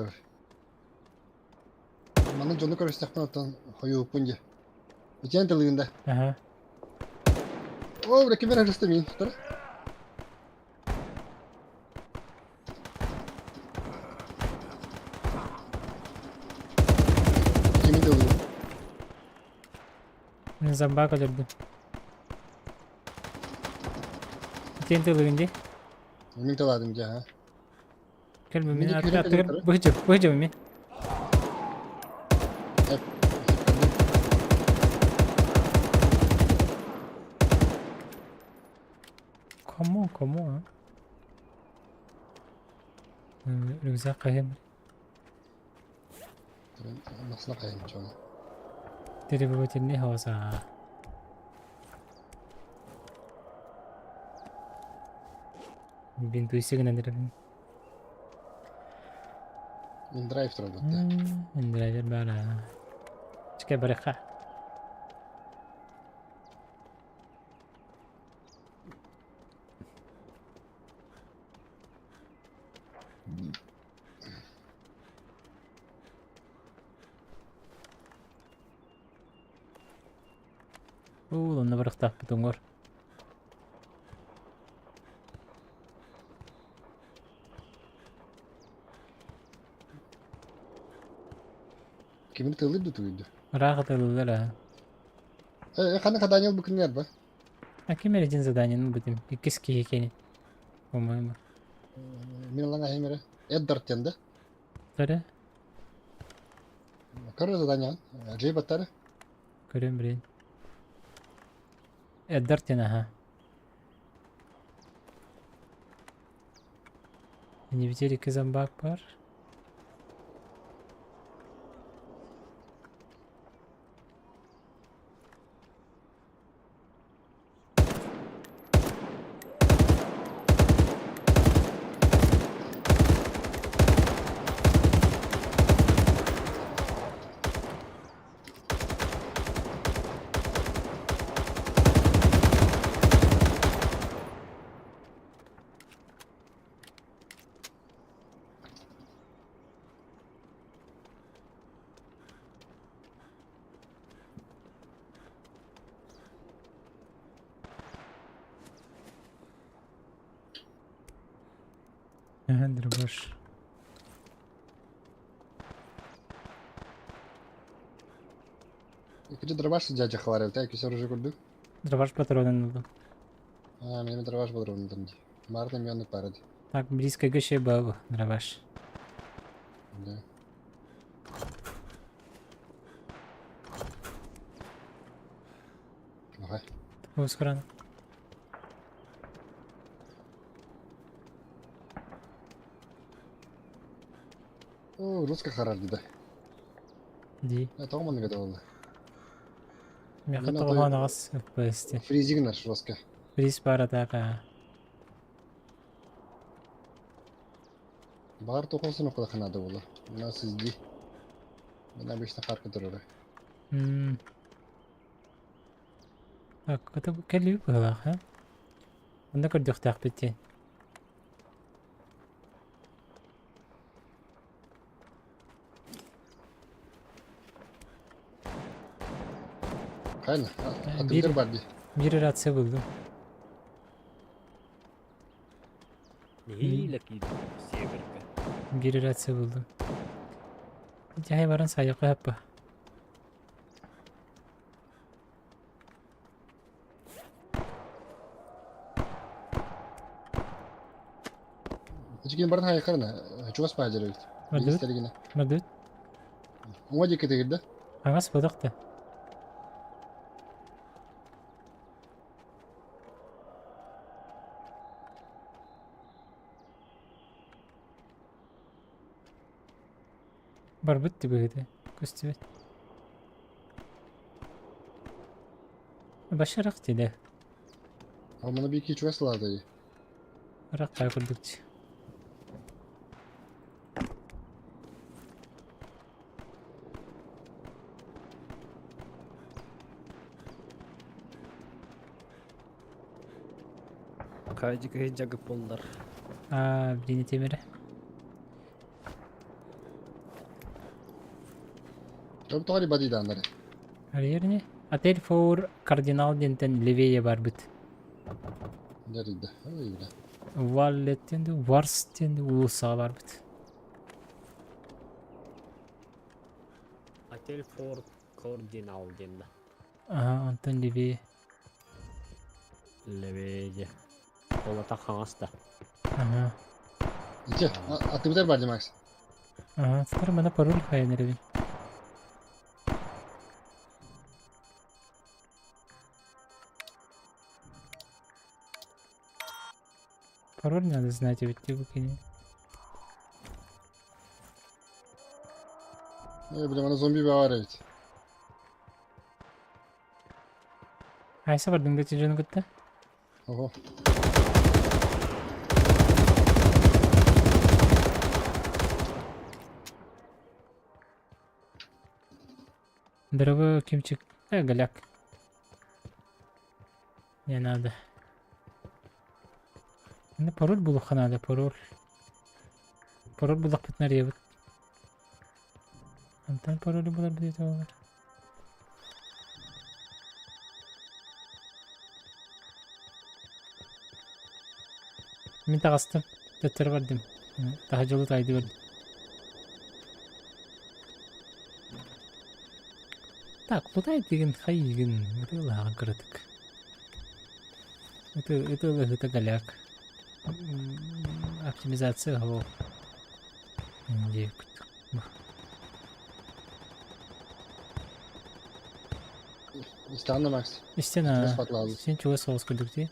Bana canı karıştıktan atan hoyu punca. İçen tılığında. Ага. Oo, bırakın ben arasında mıyım? Tara. Kimin tılığı? Мен замбака жүрдүм. Эцэн тэлгэндэ. Kimin tılığı ya ha? Келме мен Мени аттыгар көрөт аттыгар эле быжып мен. Hep. Кому? Рюкзак кайым. Nasıl kayın çoğu? Требовательный хоза. Бинту исегенен деребин. Drive тұрады. Эндирайдер бара. Чекай баракка. Онна барактап бутуңор. Kimin tılığı tutuydu? Рахат алылар. Kanı kadanyalı bu günler var. Аким эрежин заданиянын бутим. Иккиски экени. По-моему. Мен лаңа хемере. Эддарт тенде. Тары? Көрі задания. Жей баттары. Көрөм билейин. Эддартен аха. Не видели казамбак бар? Дробаш. Икки дробаш дядя хварил, так все уже курду. Дробаш патронын алdım. Мен дробаш бодрон дэнди. Марна мёны парад. Так, близкого ще бабу. Дробаш. Да. Ага. Өз кран. О, русска харар дида. Ди. Томан гада болду. Мен Мен хаталган агас FPS-те. Фризиг наш русска. Приз бар атака. Бар тохосын окуда ханады болду. Мына сизди. Мен обычно харка туруру. Так, это келли было, а? Онда көрдүк так битти. Кайна? бир- Атымдыр бар ди. Бир рация булду. Нихилек иди. Северка. Бир рация булду. Жай баран сайыкка хаппа. Ичкен барын хайкарна. Чугас пажырыйт. Мадут? Билистеригине. Мадут? Моди кетегирде. Агас бодокта. Бар битти бөгөдө. Көстүбөт. Башарак деди. Мына бики чугас лады. Рак кайкырдыкчы. Кайдыка жагып болдар. Биrini темире. Топ тори бади дандары. Арьерне. Отель Фаур кардинал дентен левее барбыт. Деридde. Ой, да. Валлеттен де Варстен де улуса барбыт. Отель Форт Кардинал денді. Антон левее. Левеге. Олата хаңаста. Иче, атымдар бар ди Макс. Стар мана пароль хайнеревин. Пароль надо знать, ведь ты выкинь. Блин, ана зомби бар ведь. Айса бардың да тежен күтті. Ого. Дорогой Кимчик. Голяк. Не надо. Мне пароль был надо, пароль. Пароль был пятнар ебет. Антон пароль был где-то olur. Мен тағастым. Төттер бардым. Тағы жолы тайды бардым. Так, Лутай деген хайген. Это лаған кырытык. Это голяк. Оптимизация го. Где İstihanda Max. İstena. Biraz farklı aldı. Sen çoğu soğuz kırdık diye.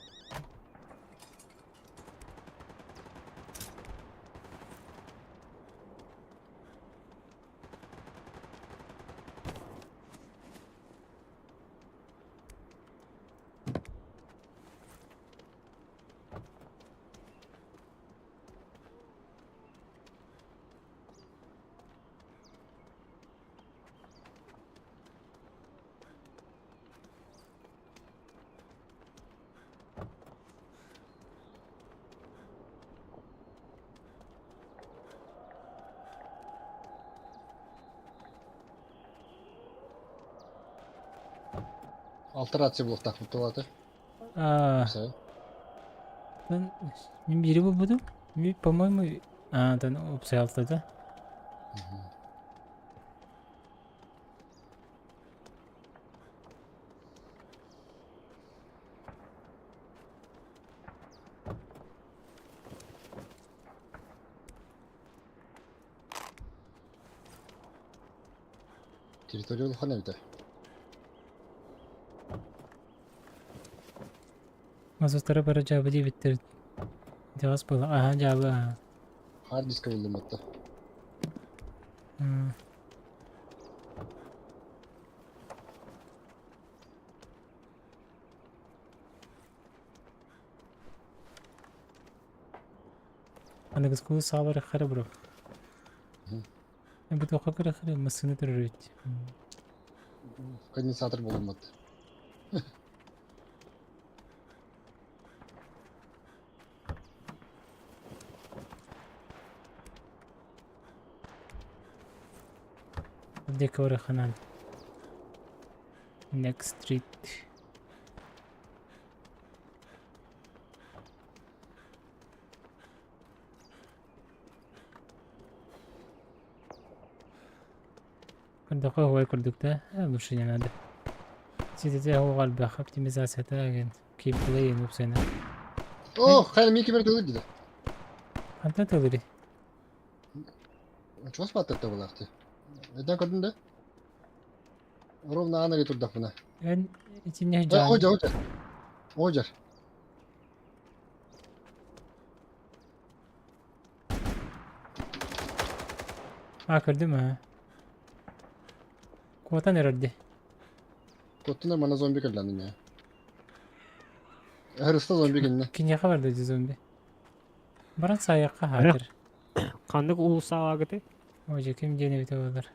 Альтерация блок takılıp dolады. Мен бері болбадым. По-моему, Антон опция алтыда. Территория хана бите. Мазустары бара жабы дей биттер. Девас была. Ага, жабы. Hard disk'e buldum hatta. Anda kız sağları khara bro. Bu da khara khara masını terörist. Конденсатор buldum hatta. Dekor kanal. Next street. كنت هو يكردك ده مش يعني هذا سيدي هو غالب خبتي مزاج هذا كيف بلاي نفسنا Oh, خيال مين كبر تقول كده. أنت تدري شو اسمه تبتة ولا أختي؟ إذا كنت ده. رومنا أنا اللي تردفنا. يعني إتني جان أوجر. أوجر. كردم ها قوة نردي Kotuna bana zombi kullandım ya. Her usta zombi geldi. كني خبر ده زومبي برا سايقة هاكر Kandık ulusa agıtı. وجه كم جاني بتوادر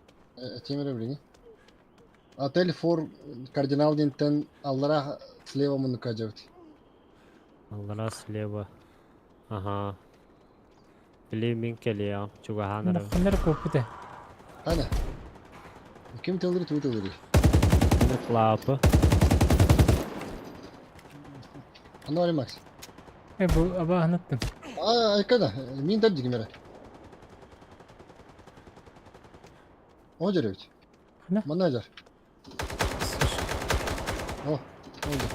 Темir evrini. Отель Фор кардинал Динтен Аллара слева мунукаджавт. Allah'a sleva. Aha. Believing geliyor. Çok hanır. خنر كوبته Hadi. Kim tılırı tu tılırı. Ne klapı. Anlamadım Max. bu أبا هنتم Kada. Min tercih kimere. Ojar evet. Ne? Manager. Oh. Oldu.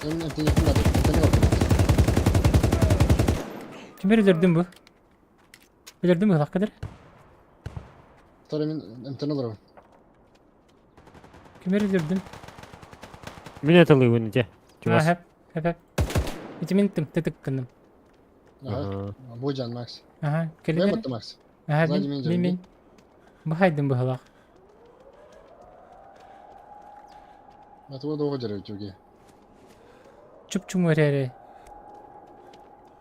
Em telefon adı. Telefon. كم بيردم بو بيردم بو قدر Sonra min emten alırım. كم بيردم Minnet alıyor bunu ce. هب يتمنتم تتكلم Aha. Bu can Max. أها Ne كلمة mutlu Max. أها Sadece مين min مين بهايدم بهلا Ben tuğla da ojar evet çok iyi. çup çumurere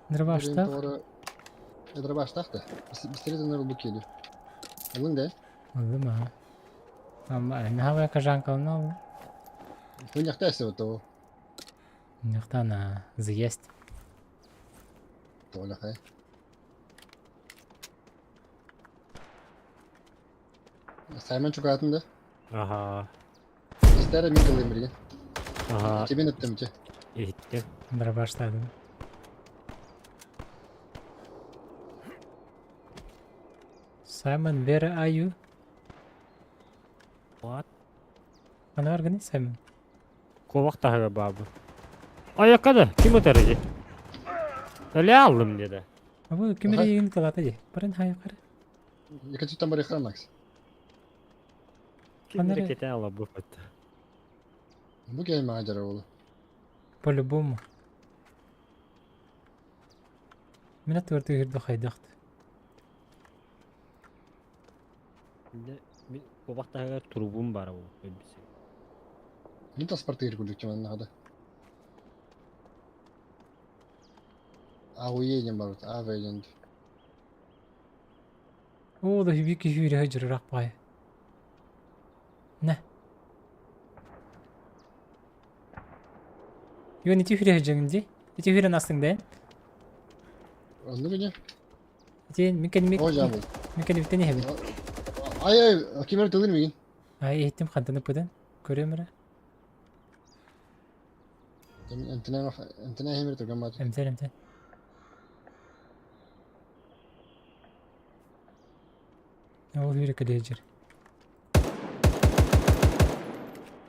Benim Nırbaşta doğru. Edra baştak da. Bir sene döner bu geliyor. Alın de. oldu mu? Ama ne havaya kaçan kalın oldu? Bu yakta ise o to. Нихтана заесть. Толя хай. Simon çok hayatımda. Aha. İster min kılayım bir. Aha. 2000 ettim ki. Ettim. Nırbaşta dedim. Simon, where are you? What? Bana var gani Simon. Kovak daha babı. Ayakta da kim ötürücü? Öyle aldım dedi. Abu kimere yeni kalata je. Paran hay kar. Yakacı tam bari kırar Max. Kim Anları- hareketi ala bu fıttı. Bu game macera oğlu. По-любому. Mina tuverte girdi haydaht. Kovak daha turbum var o. Elbise. Min tas partiyir kuluk kiman hada. Ahuye yiyeceğim barut. Aveyeceğim. Oo da hibiki hüri hacır rakbaya. Ne? Yo niti hüri hacırın di? Niti hüri nasılın değil? Anladın mı? Di mekanik Hocam bu. mekanik tane hebi. Ay kimere tılır mı? Ay ehtim kantanı pudan. Görüyor musun? Entine hemir to gamma. Emtel emtel. Ол үйрек әлежер.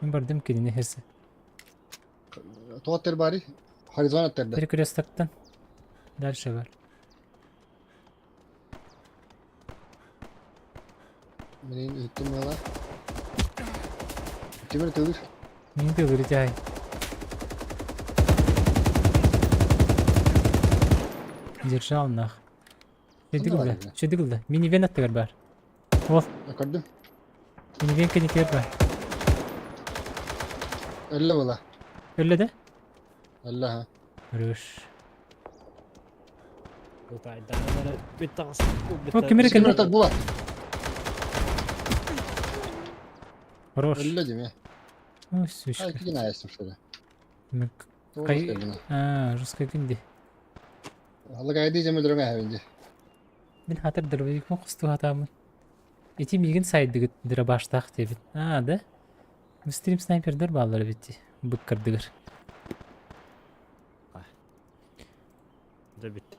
Мен бардым келіне хесі. Туаттер бари. Харизон аттерде. Перекрестактан. Дальше бар. Менин үттім мала. Темір тылыр. Мен де өлі жай. Держал нах. Сонда Шедігілді. Минивен аттығыр бар. Ол, Акардым. минивен кенекер бар. Әлі бола. Өлі де? Әлі ха. Үріш. Утайдары бит тағысы. О, кемер екен? Темір так була. Хорош. Әлі деме. О, Ай, сүйшкі. кеген аястым шöyle. Кай... Жұрсқа күнде. Алла гайды жеме дөрөңө хәвенде. Мен хатыр дырбайық мұн құсты хатамын. Эти мигін сайдығы дыра баштақ дебіт. Да? Стрим снайпердер баллары бітті. Бұк кірдігір. Да бит.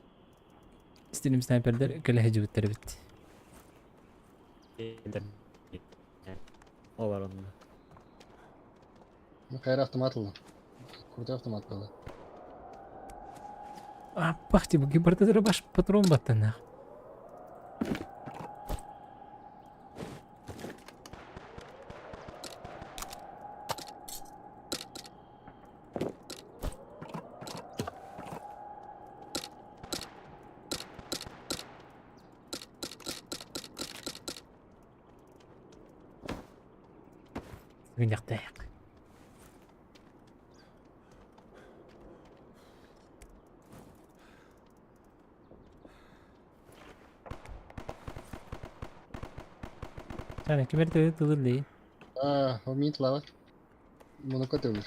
Стрим снайпердер кәлі хәжі бітті. Олар онда. Кайры автомат алды. Крутой автомат болды. Аппақ те бұғы барды дыра баш патрон баттан ақ. Gündəqdəyik. Sen kimer tığır değil. O mint lava. Bunu katılır.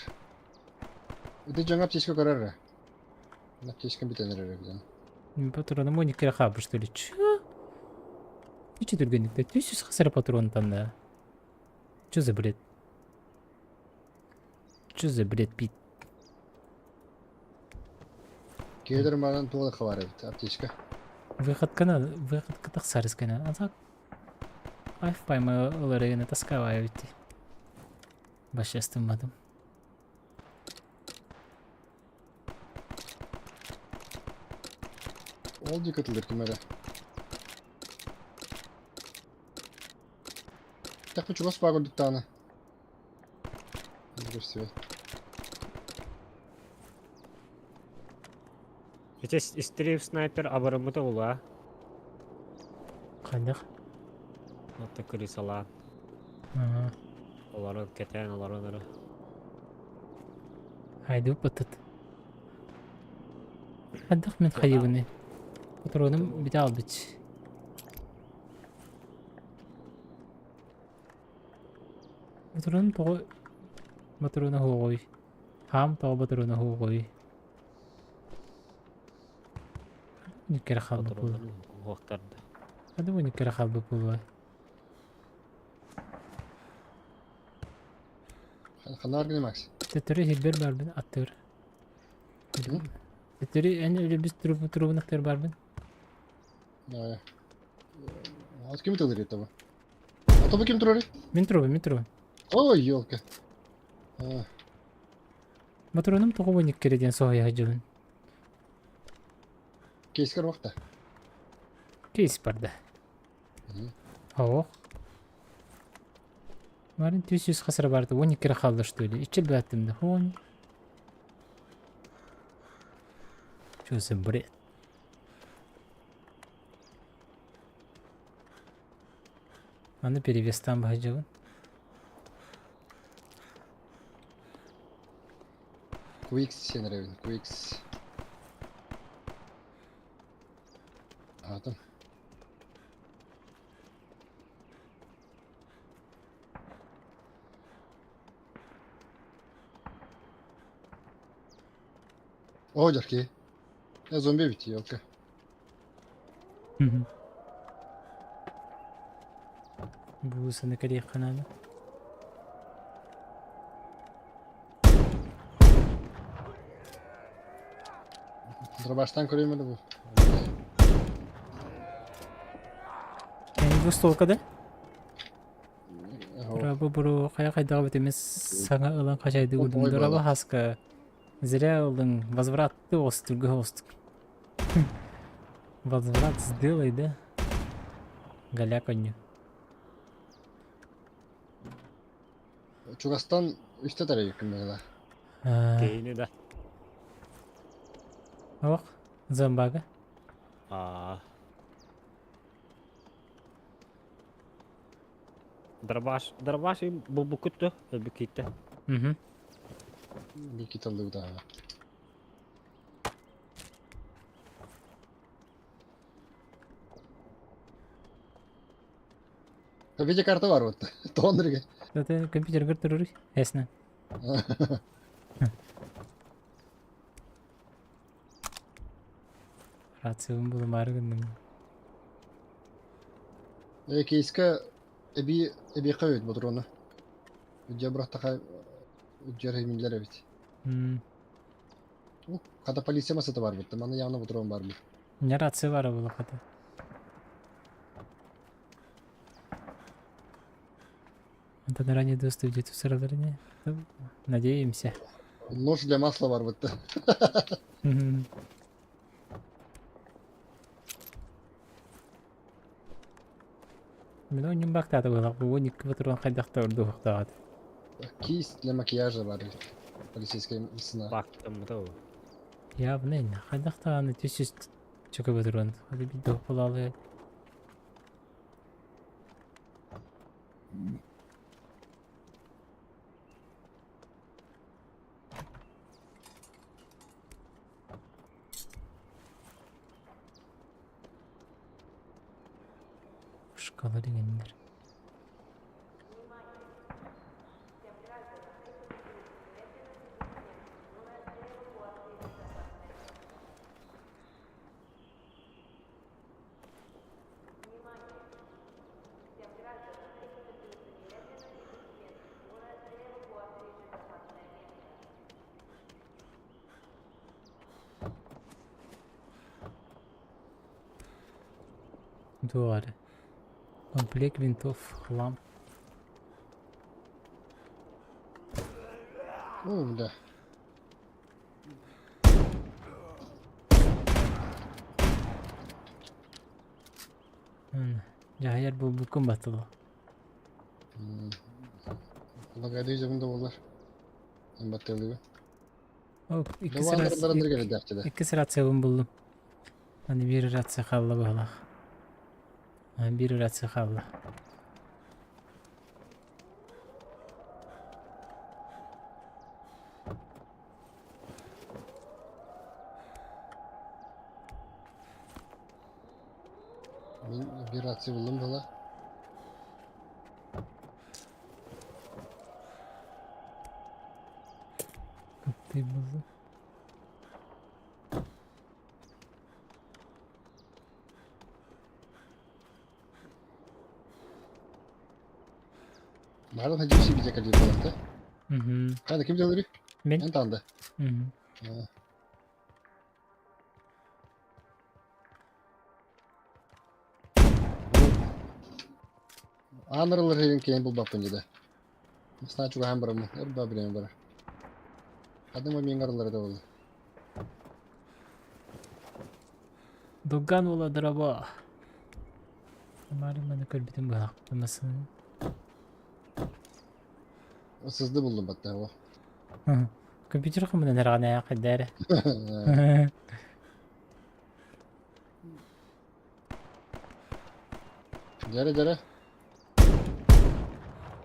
Öde жаңа аптечка карары. Аптечка битенер эребден. Патроным он кira хабы, что ли? Чё? Ты че түргенlikte? Түйсіз қасыры патронтан да. Чё за бред? Чё за бред, Пит? Кейдер маған толық бар аптечка. Выходка тақсарыз кана. Азак. Айфпаймай олары гана таскавай битти. Башы астымадым. Ол дикатылыр кемері. Так почему спагу таны? Все. Эти стрим снайпер абарымыты ула. Қандық? Атты крисала. Олары кетен, олары ныры. Haydi batıt. Qandaq men xayibini. Patronum bita aldıç. Patronum toğu patronu hoğoy. Ham toğu patronu hoğoy. Ne kere xaldı bu? Hoqtardı. Hadi bu ne kere xaldı bu? Xanar gine max. Teteri hilber barbin attır. Teteri en öyle biz turubun attır barbin. Az kim tılır etti bu? Atobu kim turur? Min turubun. Ой, ёлка. Patronum toğu bu ne kere diyen soğaya hacılın. Кейскер вақта. Кейс barda. Hoğ. Марын 200 қасыр барды, 12 кері қалды что ли. Ичіл бәттімді, хоң. Что за бред? Аны перевестан бәжігін. Quicks сен ревен, Quicks. Атым. О, жарки. Я зомби бити, ёлка. Bu sana kariye kanalı. Дробаштан көреймелі бұл. Yani bu stolkada. Бобру кая кайдага бетемес саңа ылан качайды Ой, гудун дораба бала. хаска. Зря ылдың возвратты остурга остук. Возврат сделай, да? Галя коню. Чугастан üstte tarafı yakın böyle. Кейни да. Ох, зомбага. Дробаш и бубукутtu elbikette. Угу. Bir kit aldı bu da. Видеокарта var вот. Тондрige. Это компьютер гартурuri. Ясно. Рацион булу маргын. Кейска ebi kayıt bu dronu. Cebra taka cerhe minler evet. Kada polisiye masada var bitti. Bana yanına bu drone var mı? Не рация вара была хата. Это на ранее доступ где-то в сервере. Надеемся. Нож для масла var bitti. Мгм. Мен ойнун бактады булак. Бу 12 патрон кайдакта урду бактагат. Кисть для макияжа var. Полицейская сына. Baktım da o. Явно не. Кайдакта аны төсүз чөкө патрон. Хadi bir доп булалы. Шкала дегендер. Дуары. Комплект винтов, хлам. Да. Жахаяр бул букун батылы.Лагайды yüzümünde olur. En battığı gibi. Оп, Devamlarından geldi dertçede. iki рация buldum. Hani bir rация kaldı bağla. Bir rация kaldı. Bir ratsi buldum valla. Kapıyı buldum. Nereden hacı bir şey bilecek acaba bu arada? Hadi kim çalıyor? Ben. En tanıdı. Anırılır herin keyin bul bapınca da. Sana çok hem bırakma. Her babireyim bırak. Adım o mingarları da oldu. Дуган ола драба. Umarım bana körbetim bırakmasın. Sızdı buldum hatta o. Компьютер хумuna nerede ya kadar. Dere.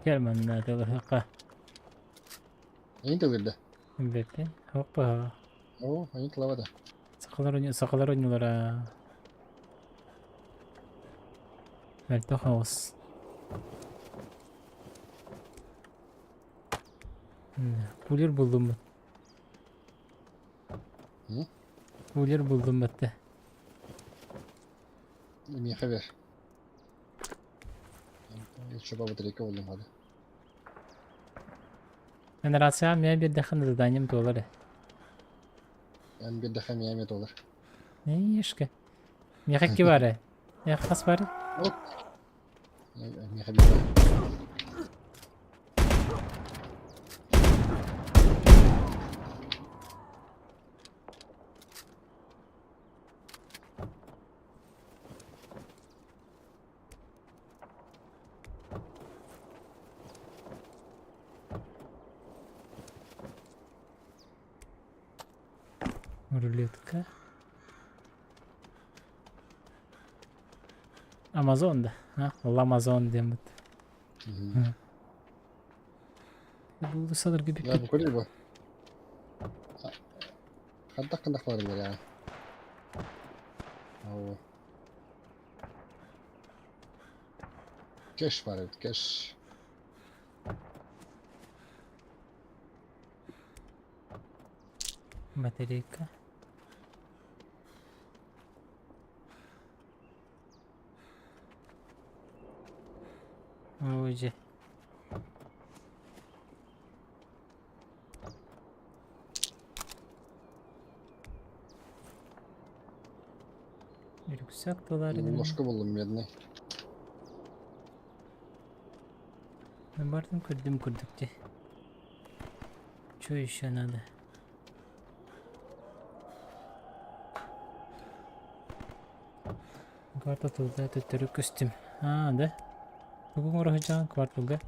Gel bana da hakkı. Aynı tavırda. Bekle. Hoppa. O, aynı klavada. Sakalar oynuyorlar ha. Belki haos. Pulir buldum mu? Pulir buldum hatta. Bir haber. Şöyle batarya buldum hadi. Ben rahatsızım ya bir dakika zadanım dolar. Ben bir dakika miyamet olur. Ne işke? Miyakak ki var ya? Miyakak var? Hop. Miyakat bir Рулетка. Амазонда. А? Ламазон демет. Бұл садырғы бек Я буквально бы. Хаддак кандак бар эле я. Ау. Кеш бар, кеш. батарейка. Уже. Рюкзак доллары. Ложка булдым медный. Бардым көрдік те. Что еще надо? Кварталда төттөрү костюм. А, да? Бүгін орағы жаңа кварталда.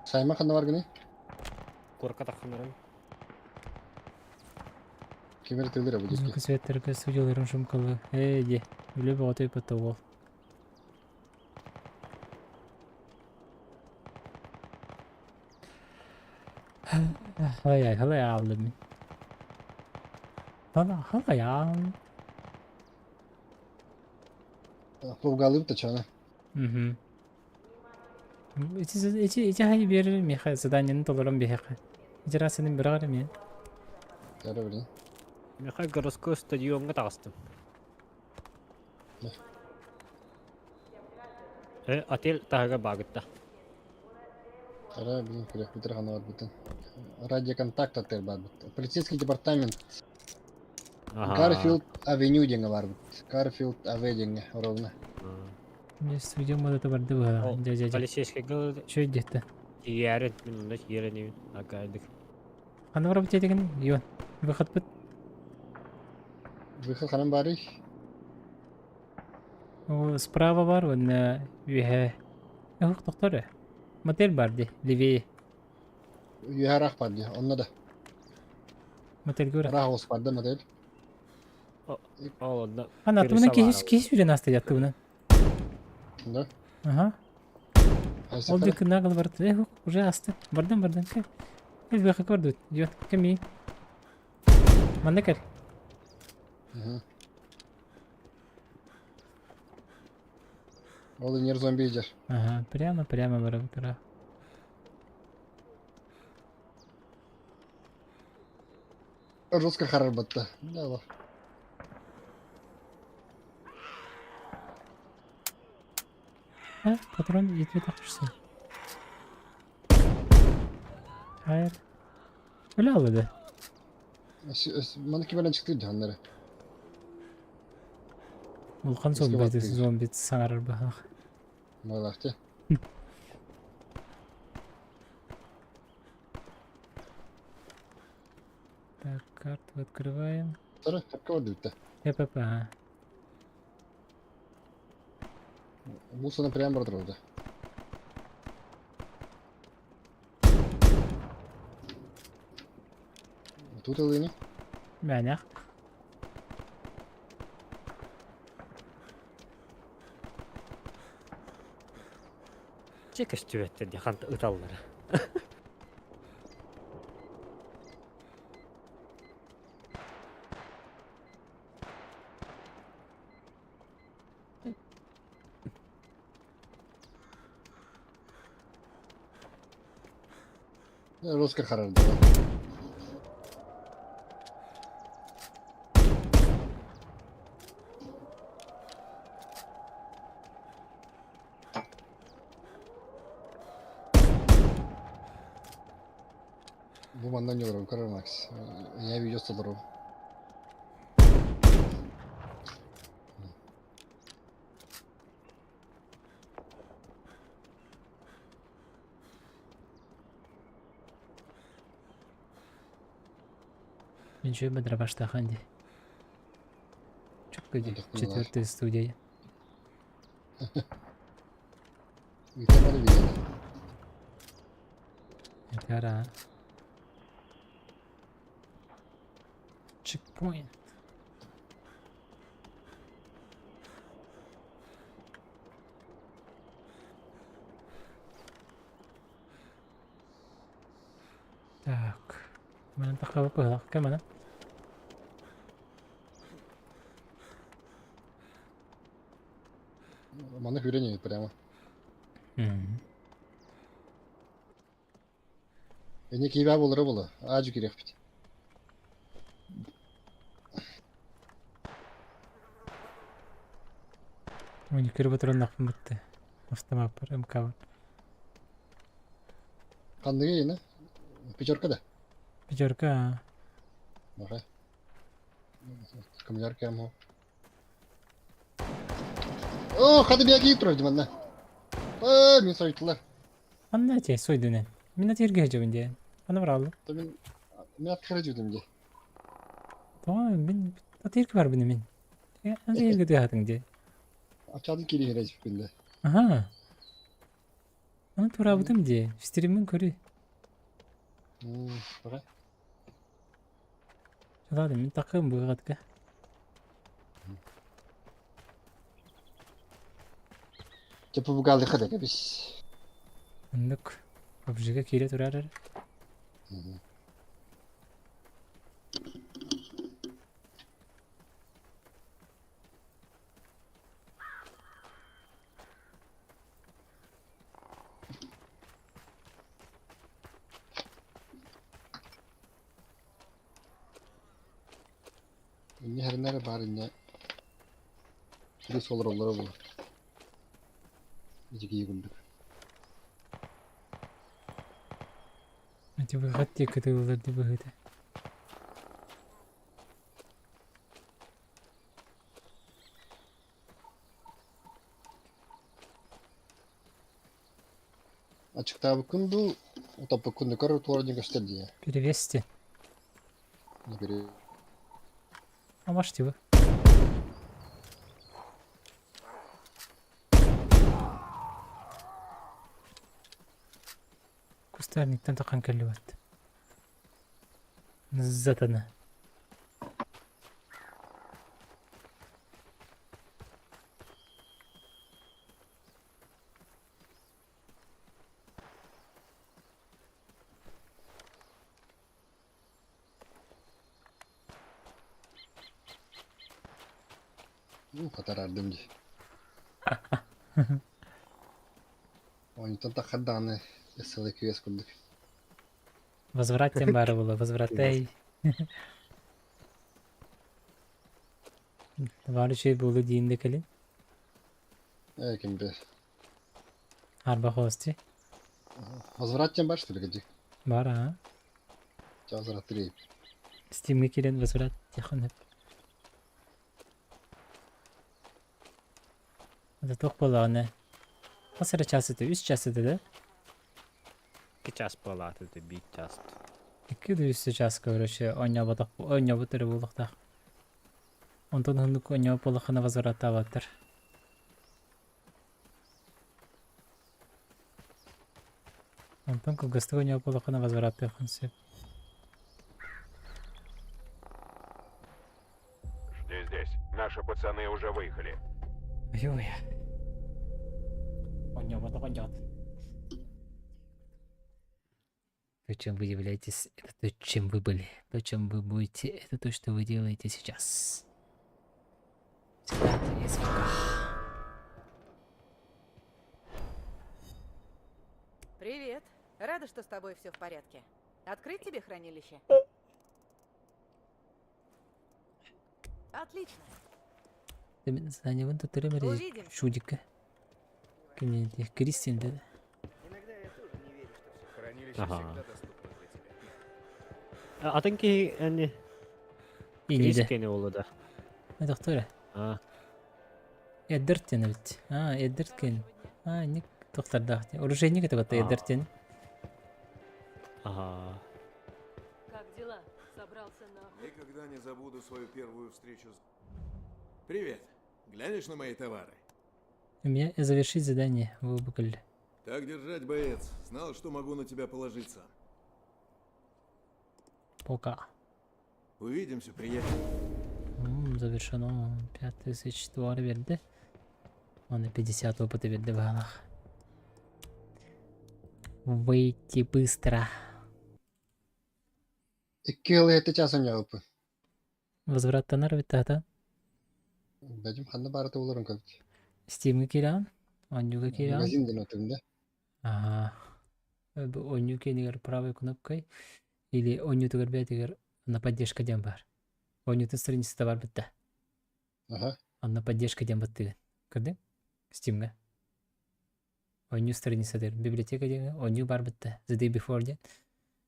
Сайма қанда бар гыны? Корка таққандарым. Кемер тылдыра будет. Звук светтерге судьяларым шумкалы. Де, үлі бағытай патта ол. Халай алdım. Халай алdım. Повгалым то чана. Угу. Эти хай бер меха заданиені толырым бехеха. Ижарасының бір ағыры мен. Яры білін. Мехай городской стадионға тағыстым. Отель тағыға бағытта. Яры білін, күрек бітір ғана бар бүтін. Радиоконтакт отель бар бүт. Полицейский департамент. Гарфилд Авеню денге бар бүт. Гарфилд Авеню ровно. Мен студиям бадата барды бұға. Полицейский ғыл Шөй детті. тиярын, мен онда тиярын емен. Акайдық. Қаны бара бұт едеген? Йон. Бұқыт бұт. Выход ханам бары. Справа бар, он үйе. Эхук тоқтары. Мотель бар де, левее. Юхарақ бар де, онна да. Мотель көрі. Рахос бар да модель. Ол онда. Ана, атымынан кеш үйрен асты жатты бұны. Да? Ага. Ол декі нағыл барды. Эхук, уже асты. Бардым. Кел беқі көрді. Йон, кәмей. Манда кәл. Ол инер зомби идер. Ага, прямо бара бұтыра. Жестко харар батта. Да, бар. Патрон етпе тақпышсын. Хайыр. Өлі алды. Мана кебелен çıktı canları. Vulkan zombi sağırır бағақ. Малахте. Так, карту открываем. Sonra kapka vardı bitti. Ага. Bu sana prem vardır orada. Тут алыны. Мәнәқ. Чек үстүбетті деқан ұталылары. Жестко харар да. Bu mandan yollarım karar Max. Я видео собрал. Мен жөй бадыра баштаған де. Четвертая студия. Видео видео. Гора. Чекпоинт. Так. Mana tak apa lah, ke mana? Мана хюрение прямо. Эне кийбе болары болы. Ажу керек бит. Ой, кіріп отырған ақым бітті. Автомат бар, МК бар. Кандыгы ені? Пятерка да? Пятерка. Ага. Камлярка ему. О, хады бия кийип турар диман да. Мен сойтылар. Анда те, сойдунен. Мен атерге жабын де. Аны бар алды. Мен аткара жудым де. Тоға, мен атерге бар бұны мен. Атерге де атың де. Ачадын кири хере жіппен де. Ага. Аны тура бұдым де. Стримін көрі. Бага. Жалады, мен тақым бұғатқа. Тепі бұғалды қады кәбіс. Үндік. Көпжіге келе тұрар әрі. İnne her nere bari inne. Şurası olur onlara bulur. İyice iyi gündür. Әте бұғат те күті оларды бұғыды. Açıkta bu kundu. O da bu kundu karı tuvarını gösterdi ya. Перевести. Ne biri. А можете вы? Кустарниктен таққан кәлі бәтті. Затаны. Kadar ardımcı. Oyundan da kadağını ısılı küves kurduk. Возвраттен бары болы, возвраттай. Бары şey болу дейінді кәлін. Kim bilir. Арба хости. Возвратен бар что ли гаджик? Бар, а? Возврат рейп. Стимге келен возврат яқын өп. Это тоқ болу аны. Қасыры часы 3 часы да? 2 час болады, 1 час. 2 час короче, ойнап отыр болуқтақ. Онтон хындық ойнап болуқына возвраттап отыр. Онтон кылгысты ойнап болуқына возвраттап қынсып. Жди здесь. Наши пацаны уже выехали. Ой-ой. Ойнап. То, чем вы являетесь, это то, чем вы были. То, чем вы будете, это то, что вы делаете сейчас. Цитата из ВК. Привет. Рада, что с тобой все в порядке. Открыть тебе хранилище? Отлично. Demin saniye тут Увидим. Шудика. Кенеди. Кристин, да? Иногда я тоже не верю, что все Хранилище Ага. всегда доступно для тебя. Атынки әне İyi de. Крискене олы да. Ne doktora? Эддертен бит. Эддерткен. Ник доктор дахти. Оружейник это вот Эддертен. Ага. Как дела? Собрался на... Никогда не забуду свою первую встречу с... Привет. Глянешь на мои товары? У меня завершить задание в Букале. Так держать, боец. Знал, что могу на тебя положиться. Пока. Увидимся, приятель. Завершено 5000 товар берді. Оны 50 опыта берді бағанақ. Выйти быстро. 2 yıl ete çasın yapı. Возвраттанар бит тата. Benim hanı barıta olurum köpük. Steam'e kiran. Онюга киран. Magazinden oturumda. Ага. Оню кенигер правой кнопкой. Или оню тугар бетигер на поддержка дем бар. Онютын страницы товар бітті. Aha. На поддержка дем бітті. Көрдің? Steam'e. Оню страница дер. Библиотека ден. Оню бар бітті. The day before ден.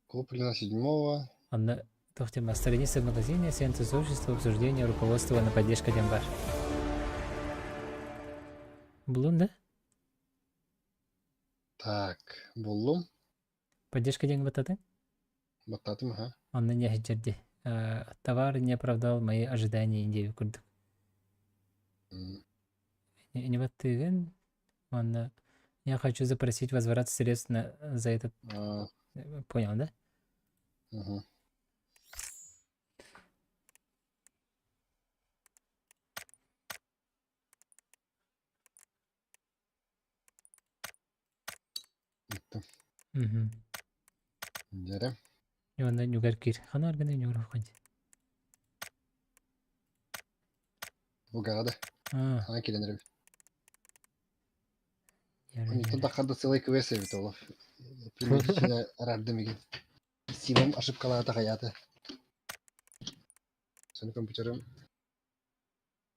Куплено 7-го. Она тема страница в магазине, сеансы сообщества, обсуждения, руководство на поддержка дембар. Блун, да? Так. Buldum. Поддержка денег бататы? Battadım ha. Он на ней джерди. Товар не оправдал мои ожидания Индии курдук. Не батыган. Он я хочу запросить возврат средств за этот. Понял, да? Угу. Угу. Жарым. И он на нюгар кир. Хана арганы нюгар ханди. Bu gada. Sana kilenir. Onu da kadar sılay kıvesi bir tolaf. Filmin içine aradım iki. Simam aşıp kalata hayatı. Senin kompüterim.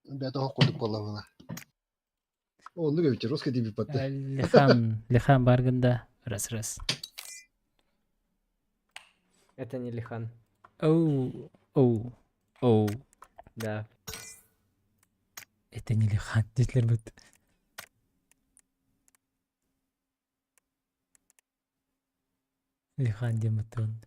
Bir daha okuduk vallahi. Onu göbüçü Ruska diye bir pattı. Лихан барганда раз. Это не Лихан. Оу. Да. Это не Лихан, детлер бит. Лихан дематон.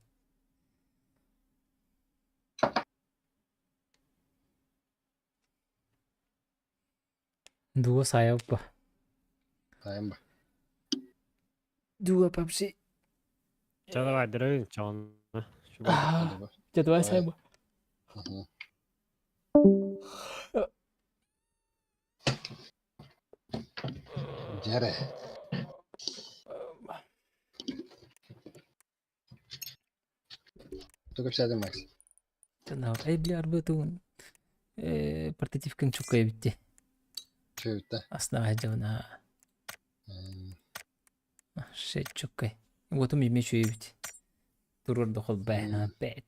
Дуо сайопа. Sayın bak. Дуо папси. Чё, давай, дры, чё он? Давай сайба. Jere. Только все Макс. Тана бли арбатун. Портатив канчука битти. Что это? Основа джавна. Шет чукай. Вот у меня мечу битти. Турор дохол байна пет.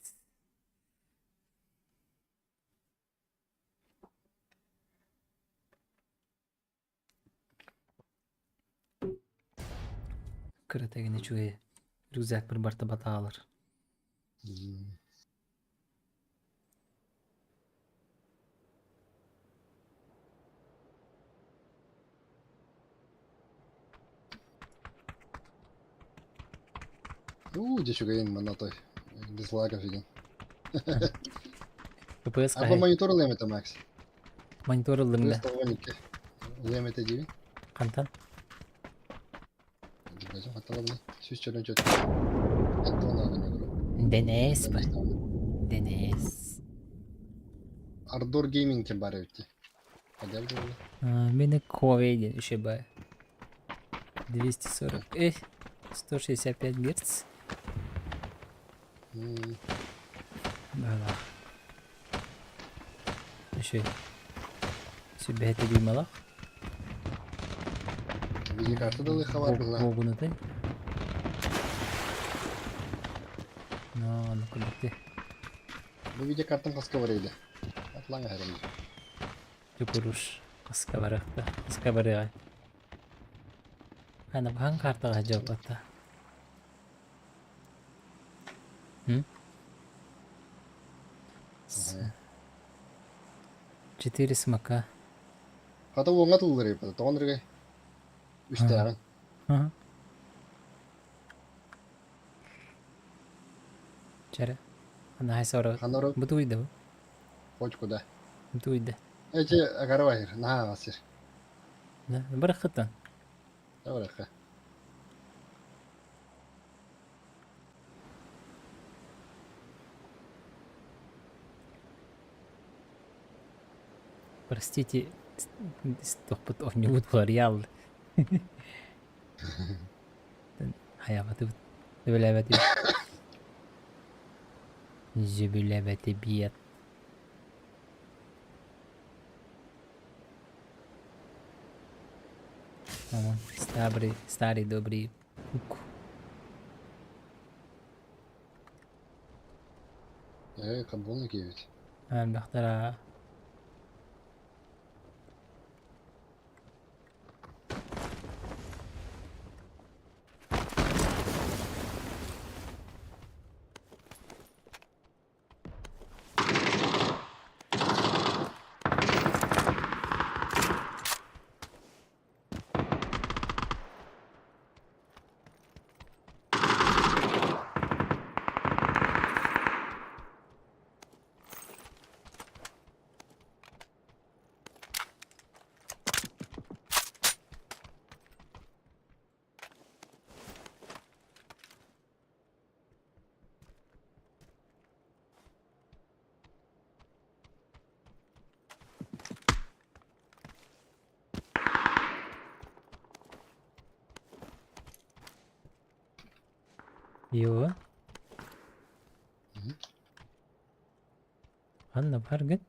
Кыратагыны чуе. Рюкзак бір барта бата алыр. Здесь угаин монотой. Без лагов виден. ППС Або монитор лемета, Макс. Монитор лемета. Лемета диви. Кантан. Аталабны. Сүз чөлөн чөт. Денес бар. Денес. Ardor Gaming'e бар өтті. Подәлді олы. Мені Ковейден үші бай. 240. 165 Гц. Бала. Үші. Sübhete duymalak. Video kartı da lıha var bunlar. Bunu da. No, bitti. Bu video kartın kaskı var öyle. Atlan herhalde. Cupuruş. Kaska var akta. Kaska var ya. Hani hangi karta acaba hatta? Hı? 4 смока. Хата оңа тулдыр епеді. Тоғындырға. Үшті ағын. Чәрі. Ана хайса ора. Бұты ұйды бұл? Почку, да. Бұты ұйды. Эти агарвайыр. Наға ғасыр. Бір қыттан. Да, бұраққа. Простите, стопот огневут флориал. Hayatı öylebeti. Zübülebeti biyet. Tamam. Старый добрый хук. Кабуны киевить. Ben baktara. Yo. Anna var gün.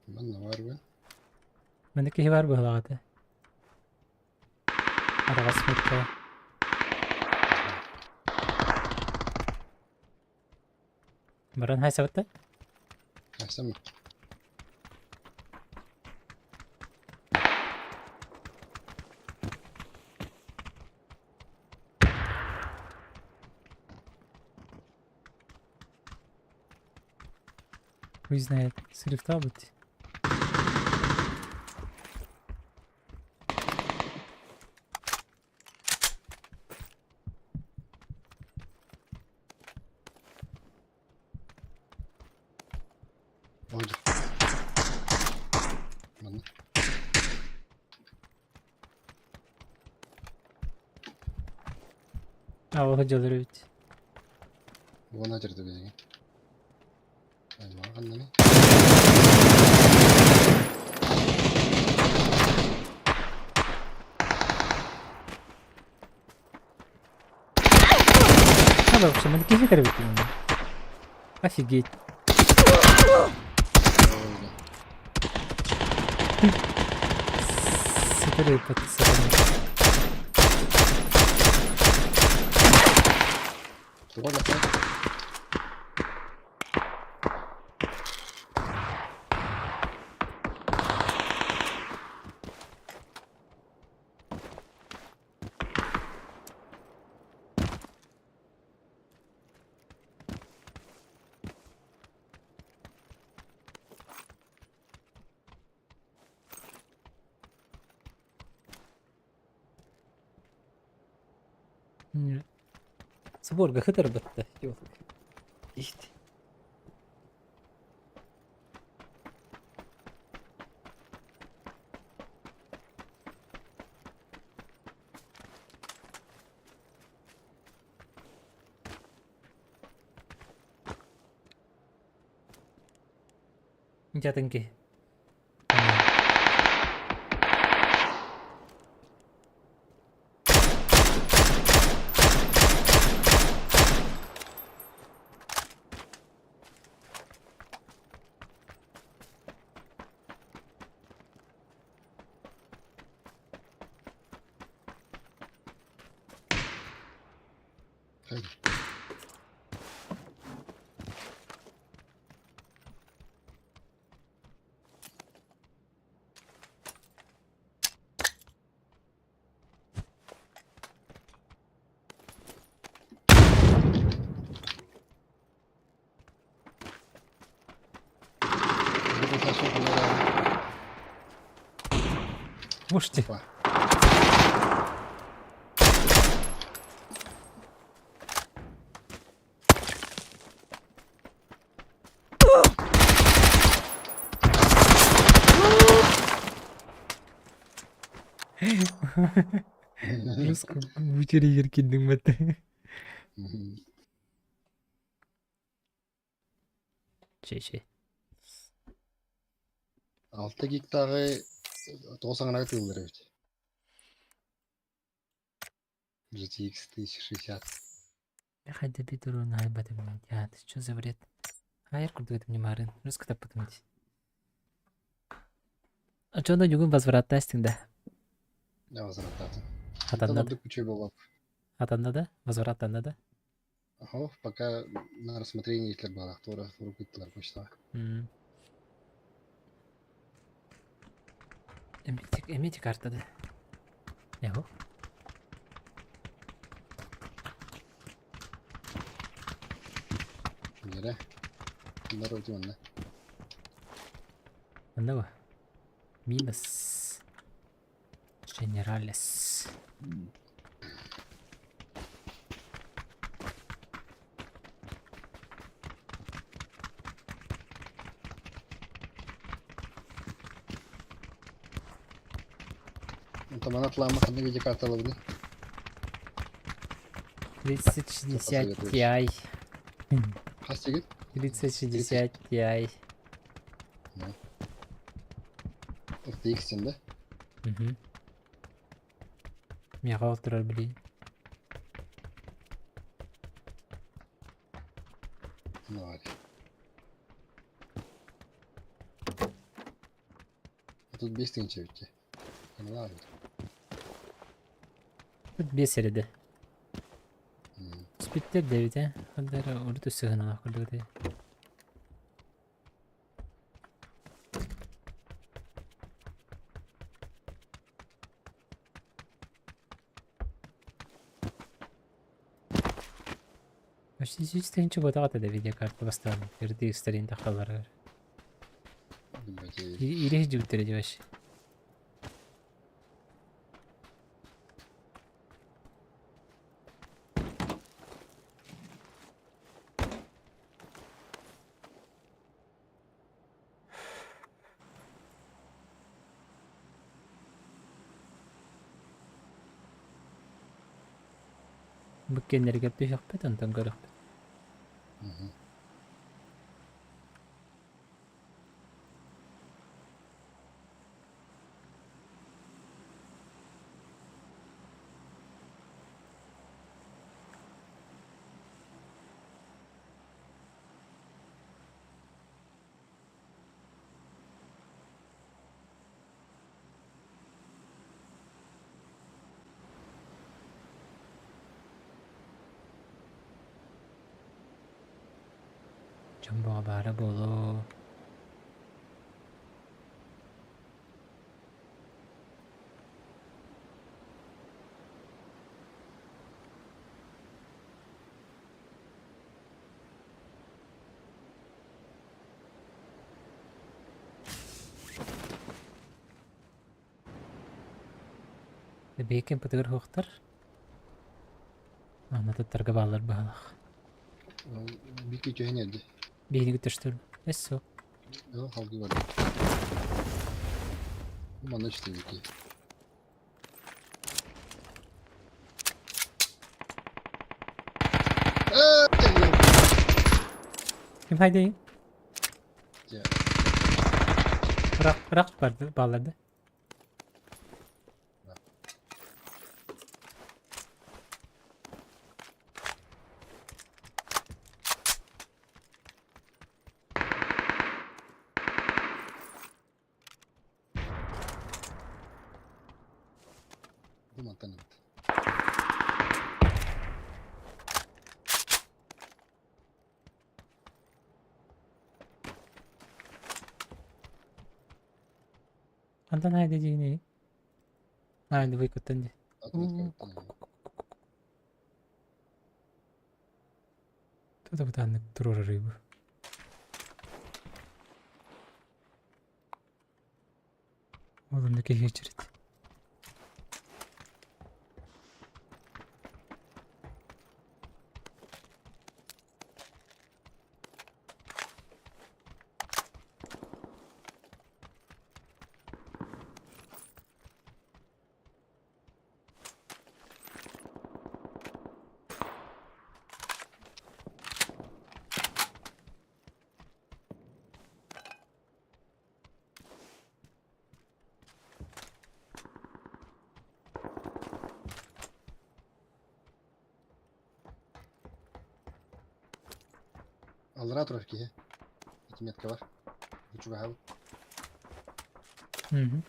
Ben de var be. Bendeki var bu halde. Arabas mutlu. Baran hay sabatta? Ahsen mi? Хуй знает. Срифта быть. Oldu. Bana. Aa hocaları bit. Bu bana acırdı bizi. Aynen anladın. Надо вообще, мы такие хитрые бить. Офигеть. Хитрые пацаны. Довольно так. Сборга хитр бітті. İşte. Jatın ki. Haydi. Burada taşı bunları Можете. Опа. Руску бутери еркиндің бәтті. Şey. 6 гектары 90 тылдыр ведь. GTX 1060. Я хайда битуру на хайбаты блядь. А, ты что за вред? Хайр курдук это мне марын. Раскатап потомить. А чё на югун возвраттайсың да? Я возврататым. Атанда Это да? куча было. Атанда да? Возвраттанда да? Ага, пока на рассмотрении итлер бала. Тора руку итлер почта. Эметик карта да? Яго? Нере. Здорово, Тимон, Андава. Минус. Генералес. Там она тлама ходный виде карта ловли. 3060 Ti. Хастигит? 3060 Ti. RTX да? Мега ультра, блин. Ну ладно. А тут без тынчевки. Ну ладно. Тут бесерді. Спиттер 9, а? Қандары ұрды сығына қырдықты. Почти сүйістігінші бота да видеокарта бастаған. Ерді старин тақаларға. Ирек жүгіттері де башы. Бүккенлерге түйек бет, онтан көрік бет. Jumbo bara bolo. Beken pıtır hoqtar. Ana tuttarga bağlar bağlaq. Bir küçüğü nerede? Beyni götürüştür. Eso. Yok, halkı var. Bu bana işte ki. Kim haydayın? Ya. Bırak bağlardı. Bu mantanım. Andan haydayacağını. Haydi boykottan de. Tuota pitää nyt turvariivu. Odundaki geçirit. Алыра тұрар кейі. 2 метка бар. Үчігі хабы. Мгм.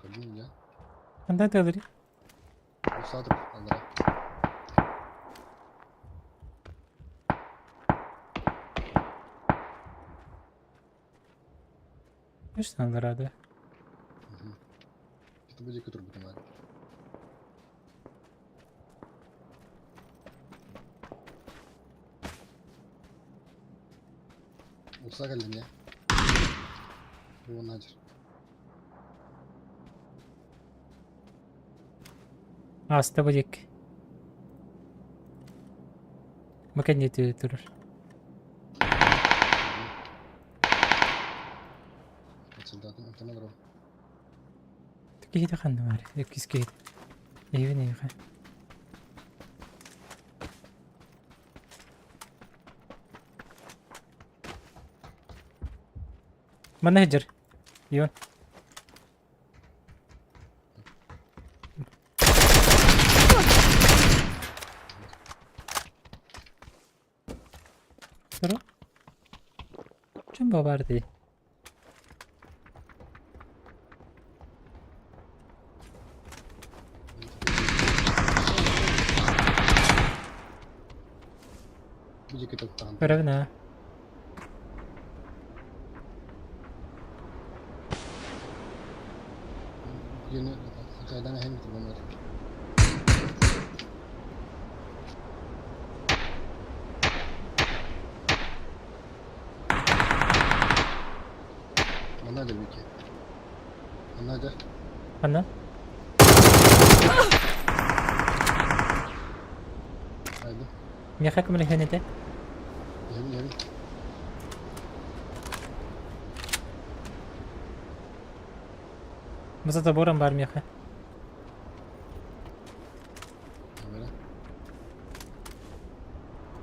Кабин ya. Қандай тағдыр? Усатыр алыра. Что надо рада? Это будет который будет надо. Уса geldi ya. Bu nadir. Аста бөдек. Мәкәнеті тұрыр. Солдатын антамадыр ол. Тікейді қанды бар. Еккізкейді. Ейвен ейвен. Менеджер. Йон. Sonra? Çün babardı. Будет это там. Правильно. Yeni hikayeden hem bunlar. Bana da bir ki. Bana da. Anla. Haydi. Меха кімлігенеде? Yeni. Мыза забором бар меха. Böyle.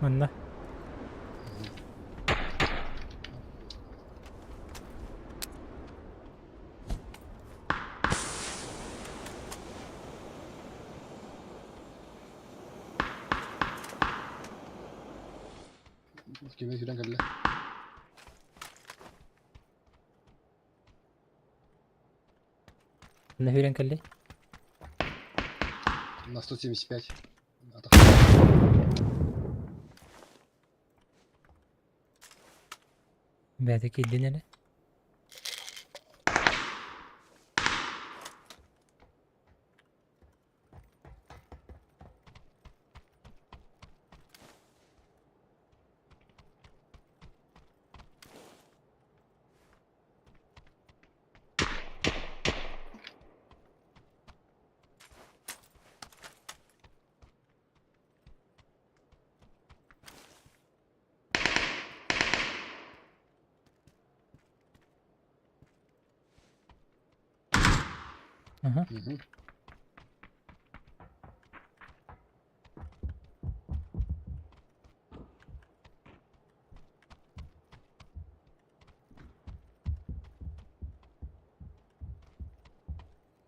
Анна. Kime şuradan geldi. На Виренкалли. На 175. Бәдік едден әлі. Ага.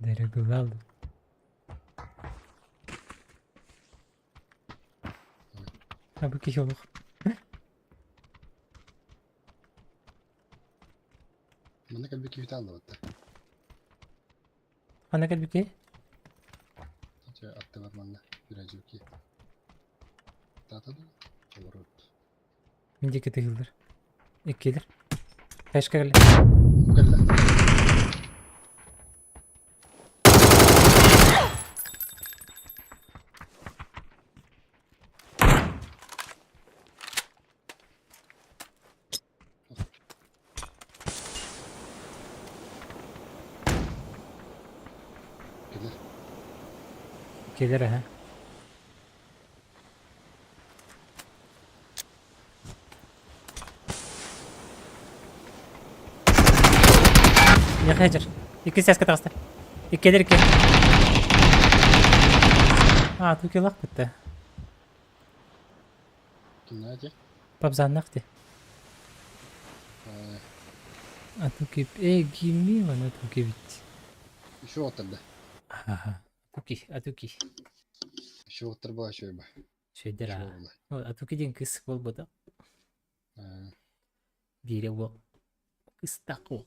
Дорого aldı. Ha bu kişi olur. Bana kalbi ki vital da battı. Ana kalbi ki? Attı var bana. Birazcık ki. Tatadı. Doğru. Mendeki tıkıldır. İkidir. Başka geldi. Geldi. Gelir ha. Мехаджер. Iki ses katasta. İkidir iki. Tuki lak bitti. Kimler hadi? Babzan nakti. Tuki gimi bana tuki bitti. Şu oturdu. Tuki. Şu otur bu şöyle. Şeydir ha. Tuki din kız bol boda. Biri bu. Kız takı.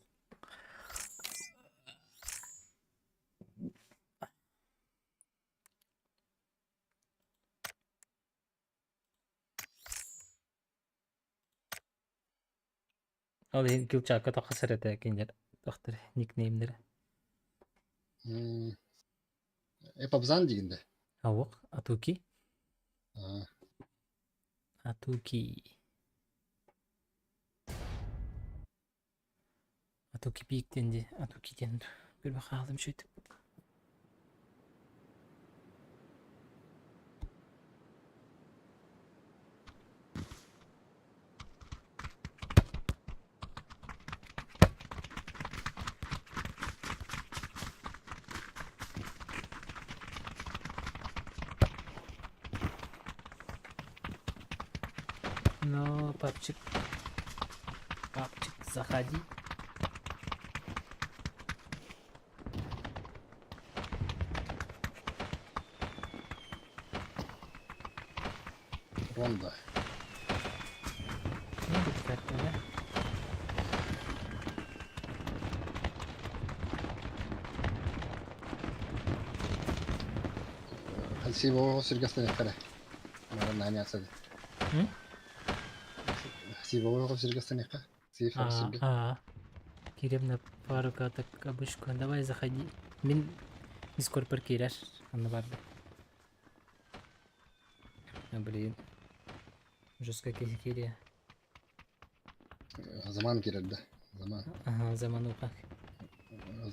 Al hin gülçaka da hasarete kinler. Doktor nickname'leri. Babzan diginde. Avuk. Atuki. Ha. Atuki büyük dendi. Atuki dendi. Bir bakalım şöyle. No, папчик, заходи. Ронда. Ne dikkat öyle. Hasibo sirgastan kare. Mara nani asad. Hasibo sirgastan kare. Сифа сирга. Киревна парка так обычка. Давай заходи. Мин скоро паркираш. Она барда. Блин. Жестко кирия. Zaman girdi. Zaman. Ага, заману как.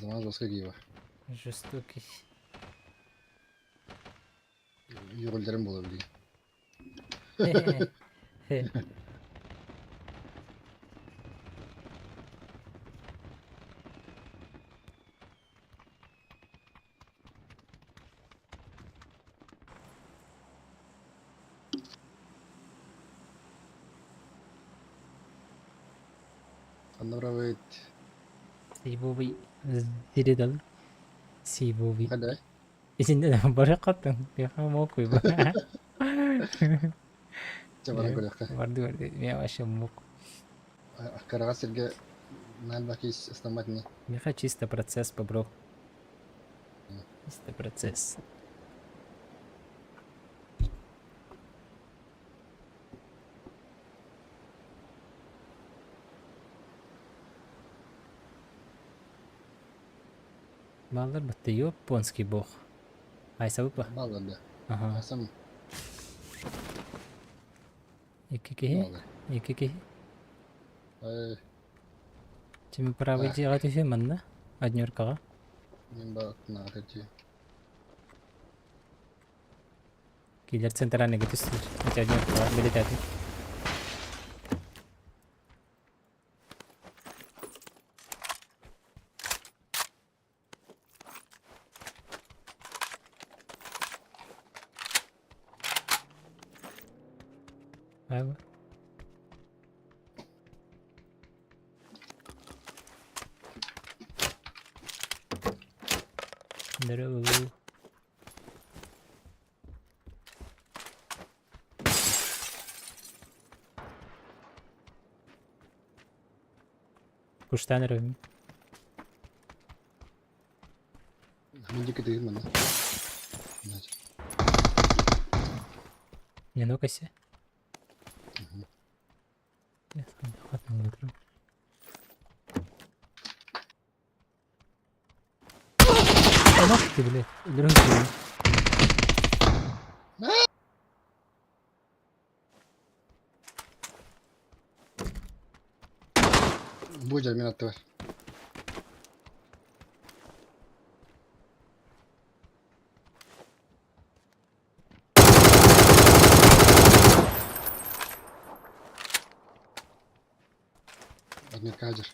Zaman жестко гива. Жестокий. Yollarım bulabiliyor. Аннабравает. Сибовый зиридал. Сибовый. Hadi. İçinde de bırakattın. Bir hamok koy. Çabaran koyakta. Vardı. Yavaş hamok. Карага сирга нан бакис основательно. Меха чисто процесс побрал. Чисто процесс. Балдар бітті японский бог. Айса ба? Балдар. Ага. Айсам. Екі. Тебе правый делать еще манна? Однеркага. Мен бак на хочу. Киллер центра негатив. Это однеркага. Медитати. Айва. Здорово. Куштанеров. Мендик это именно. Не ну-кася. Ладно, утром. Ты, блядь, другой. Будь минут тварь. Одни кадр.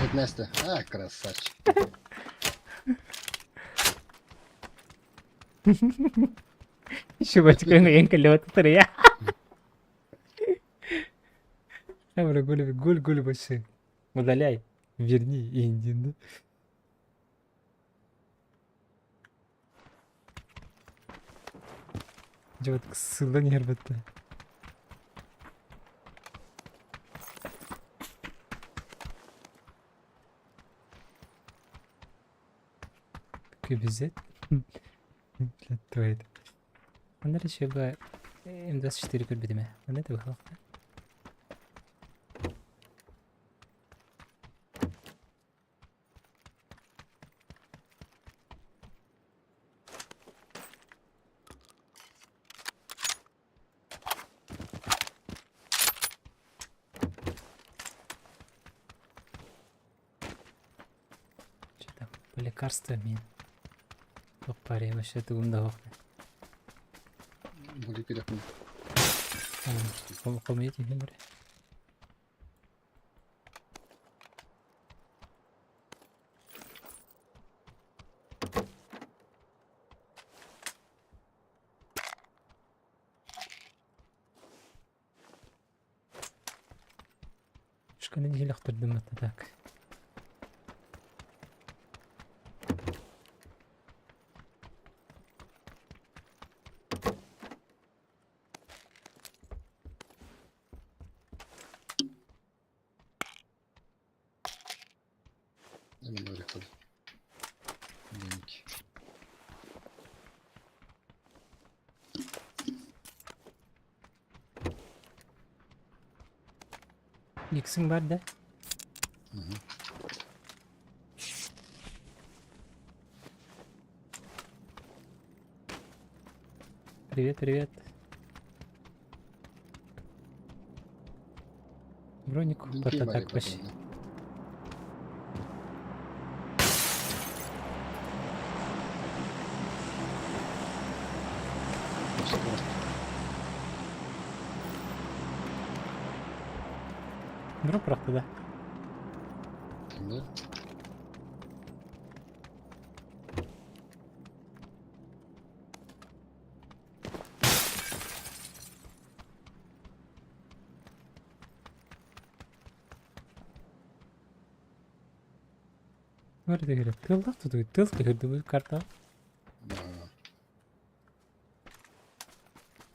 Хоть Настя. А, красавчик. Şubatçıkların en kalli tutarı ya. Абра гуль больше. Удаляй. Верни Индию. Вот ссылка не работает. Kübizet. Твоет. Onlar еще бы М24 көрбедім. Оны да бақылақта. Что там? По лекарствам мен. Тоқ паре, вообще туғымда қоқты. Були перехнуть. Помните, говорю. Шканы не лақтырдым это так. Hemen böyle koy. Link. X'in var da. Привет, привет. Броник кто-то так вообще. Дроп бıraktı da. Kimde? Nerede göre? Tılda tutuyor. Tıl kırdı bu karta.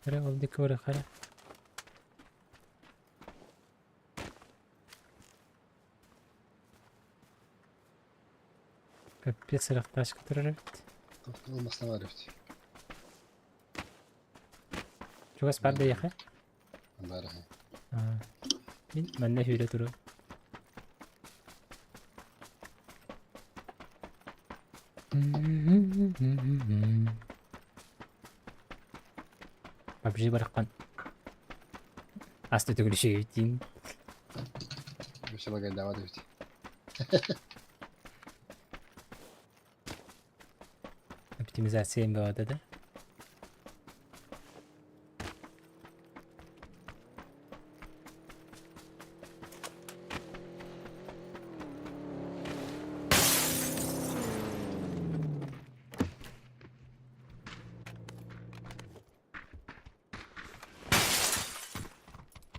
Kare oldu kıvırı kare. Капец, рахташка тұрыр. Olmasına var evet. Чугас барды яқы? Бары. Мен мәнне хүйре тұру. PUBG бараққан. Асты түгілі шеге дейін. Все лагает давай evet. Оптимизация им болады да?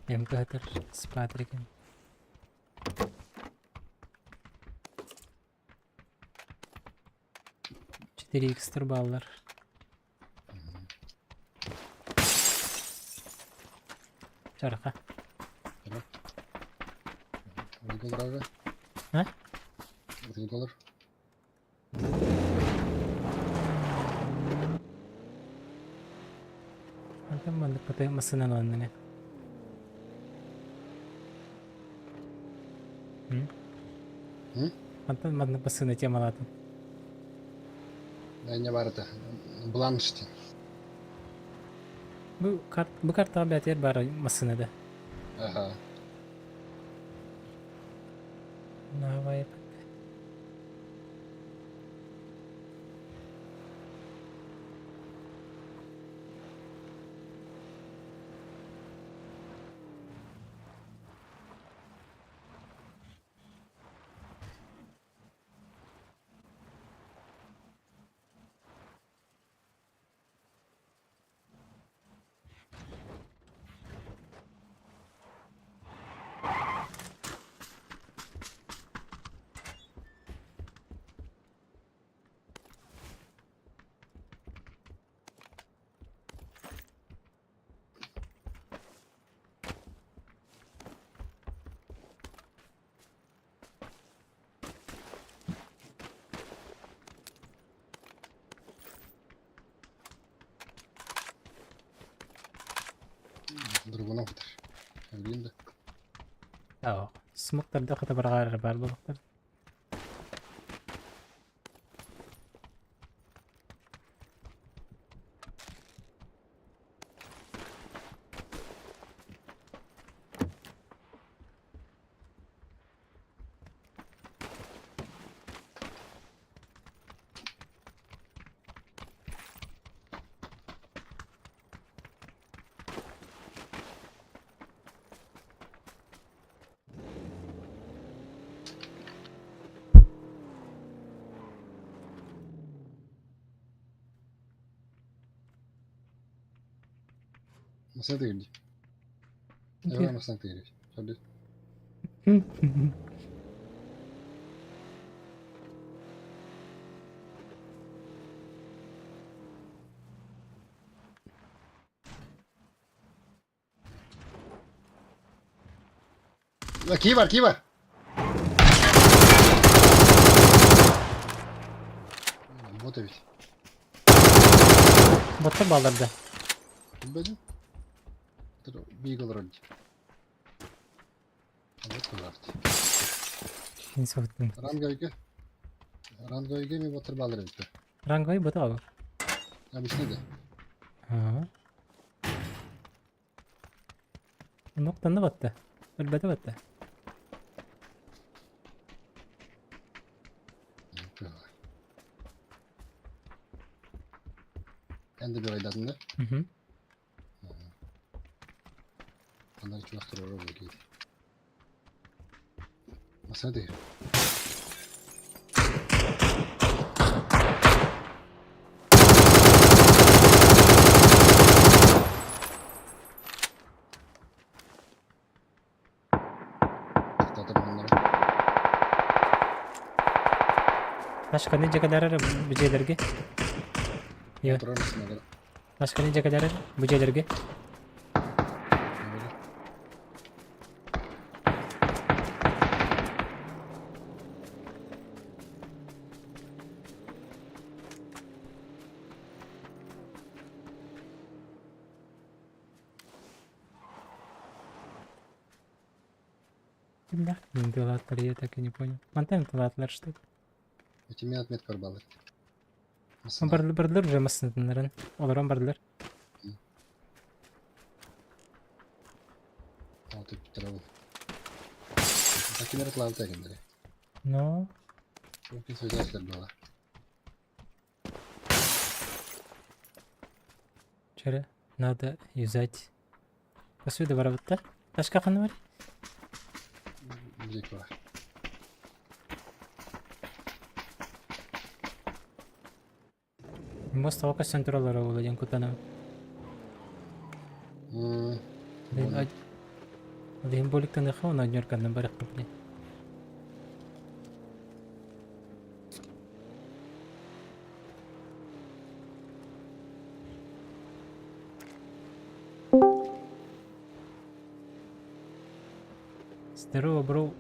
МК-тыр с Патриком. X турбалlar. Çaraka. $1 abi. Ha? $1. Antam bandık pataya masının onunla. Hı? Antam bandık masını temaladın. Ne var da? Blanch'ti. Bu kart tabiat yer var masını da. Aha. Ne havaya bak. Dugunun kutar. Bileyim de. اه سموكتر ده خطر برغار بالبو بختر Masaya da girdi. Evet masaya da girdi. Hadi. La key var, key var. Bot evet. Botta bağlardı. Bacım. Dur, Beagle Road. Evet, kullandı. Kimse bottun. Rangoyga mi botar bağlar evet. Rangoy botu abi. Обычно да. Ha. Noktanı battı. Ölbede battı. Kendi bir oyladın da. Hı hı. Onlar hiç vakti oraya böyle. Masaya değil. Başka ne kadar bu şeylerge? Yok. Oturur musun orada? Başka ne kadar bu şeylerge? Да, вентилятор я так и не понял. Манта вентилятор что ли? Эти минут меткар балыр. Бардылар уже массынтынларын. Оларан бардылар. Altı bitirelim. Takileri kılavuz ekinleri. Но Çok iyi sözler dola. вчера надо юзать. Посуду воровать. Ташка ханвар. Müzik var. Мост толка централара уладен кутана. Один болик танахо на днёркандан барак купли. Здорово, бро.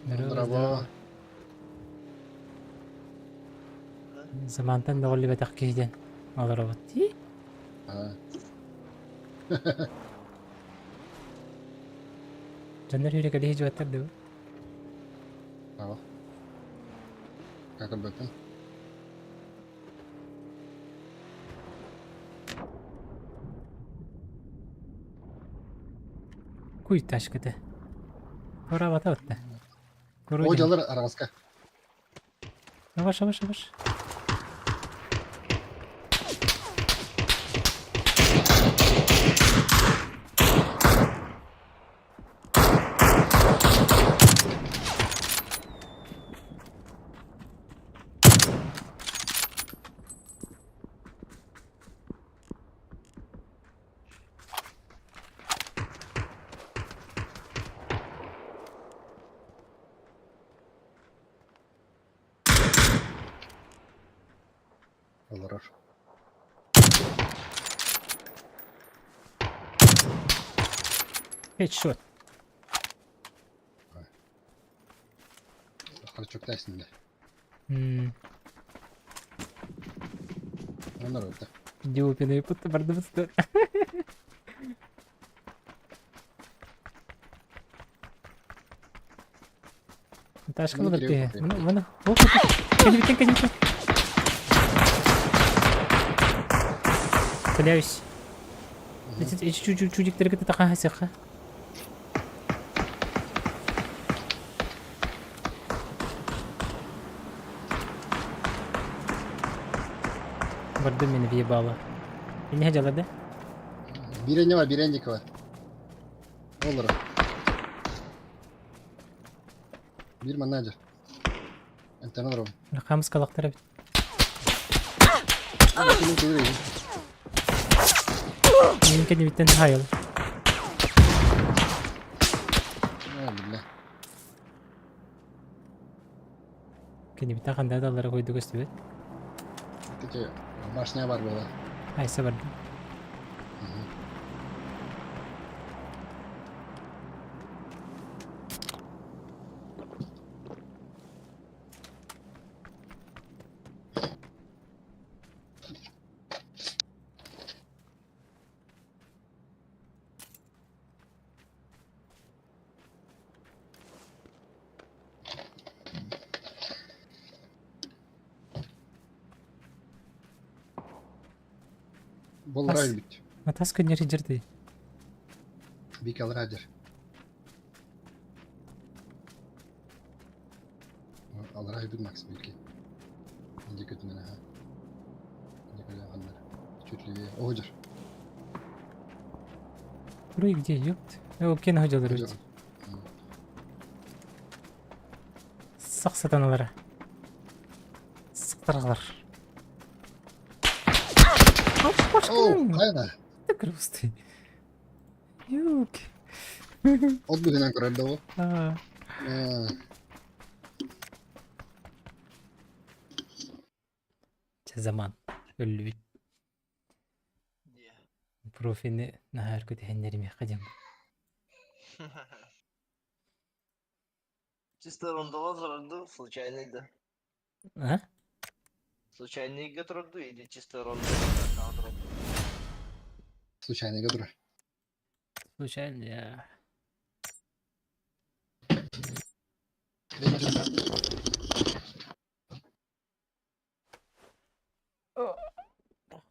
Здорово. Замантан доголли бетахкийден. Аларобатти. Жандар юрек алихи жуаттарды. Tamam. Kakın bakın. Kuy taşkıdı. Ora bata battı. Hocalar arabası. Yavaş yavaş yavaş. Olur. Headshot. Yukarı çok dersin de. Hmm. Onlar orada. Дюпины путты барды бутты. Ташка Bunu булар giriyor ке. kapıya. Мына. Кәлбиттен. Кляусь. Эти чудик-чудик-то такая сяха. Барды мені въебало. И не хотела, да? Bireni var, birenlik var. Olur. Bir manager. Enter'ın arabı. Рахамыз қалақтар бит. Kimin kedi değil. Менің кәдебиттен хайыл. Billah. Кәдебиттен қандай адалары қойды көстебет. Peki, başına var böyle. Айса барды. Bol rail bit. Матас көндері жерді. Big al rader. Al rail bit max belki. İnce kötünden ha. İnce kötünden anlar. Çötlüğü. Oğudur. Buraya где ёпт? Кен ходжалар Oğudur. өт. Сақ сатаналары. Сықтарғалар. Oh, aynen. Ты грустный. Юк. От бүгінен көрерді о. Zaman. Öllü bit. Profini nahar kötühenlerimi қадем. Чисто рандово заради случайный, да? А? Случайный гатроду или чисто рандово? Случайный который. Случайно, я.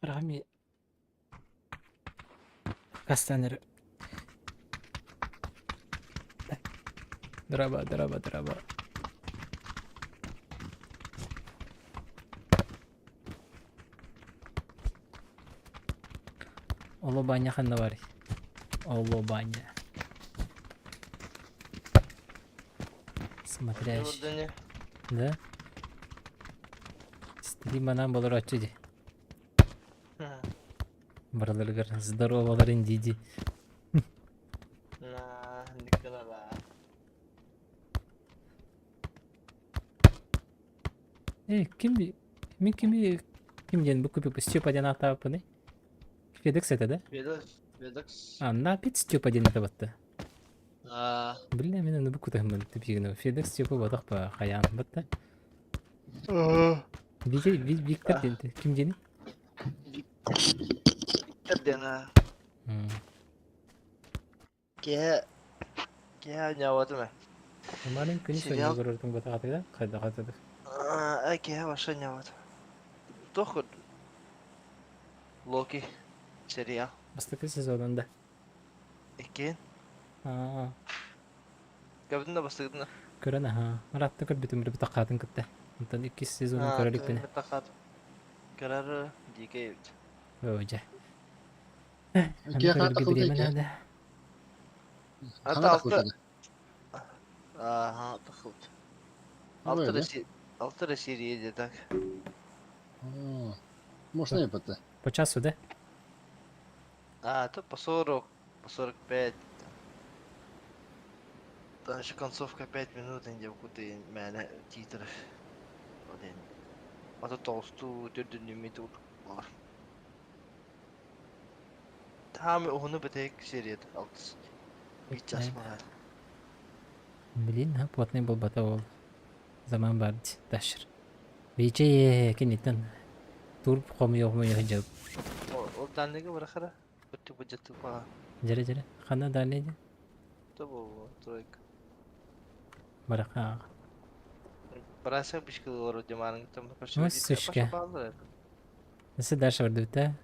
Рами. Кастанер. Драба. Олобаня ханнавари. Олобаня. Смотрящий. Да? Стриманам болар очуди. Барларгар здоровалар индиди. На, никогда. Ким bu купил Степа один атапы, Федекс это, да? Ведекс. На 5 Степа один это вот-то. Бля, меня на буку там тупик, Федекс Степа вот так по хаян, вот-то. Виктор ден, ким ден? Виктор ден. Ке няваты ма? Маленький не сегодня говорю, там вот так, да? Когда. Ке ваша няваты. Тоход. Локи. Сериал. Бастыкы сезонында. Экен. Кабында бастыгына. Көрән аха. Маратты көр битем бит тақатын китте. Онтан 2 сезонын көрәлек менә. Тақат. Көрәр дике. Өҗә. İkiye kadar takıldı iki. Altta. Aha, takıldı. Altı серии так. Можно я это? По часу, да? То по 40, по 45. Там еще концовка 5 минут, где куда-то меня титры. Один. А то толстую, дюдюню минут. Там он бетек серия алтыс. Час мана. Блин, плотный был батал. Zaman bardi tashir. Beche kenitten. Turup komuyor hıcap. Oradan ne var akara? Ötü bıcıtı falan. Jere. Kana da neydi? Tabu troika. Barak ha. Barasa bir şey olur zamanın tam Ну, сучка. Nasıl ders vardı öte?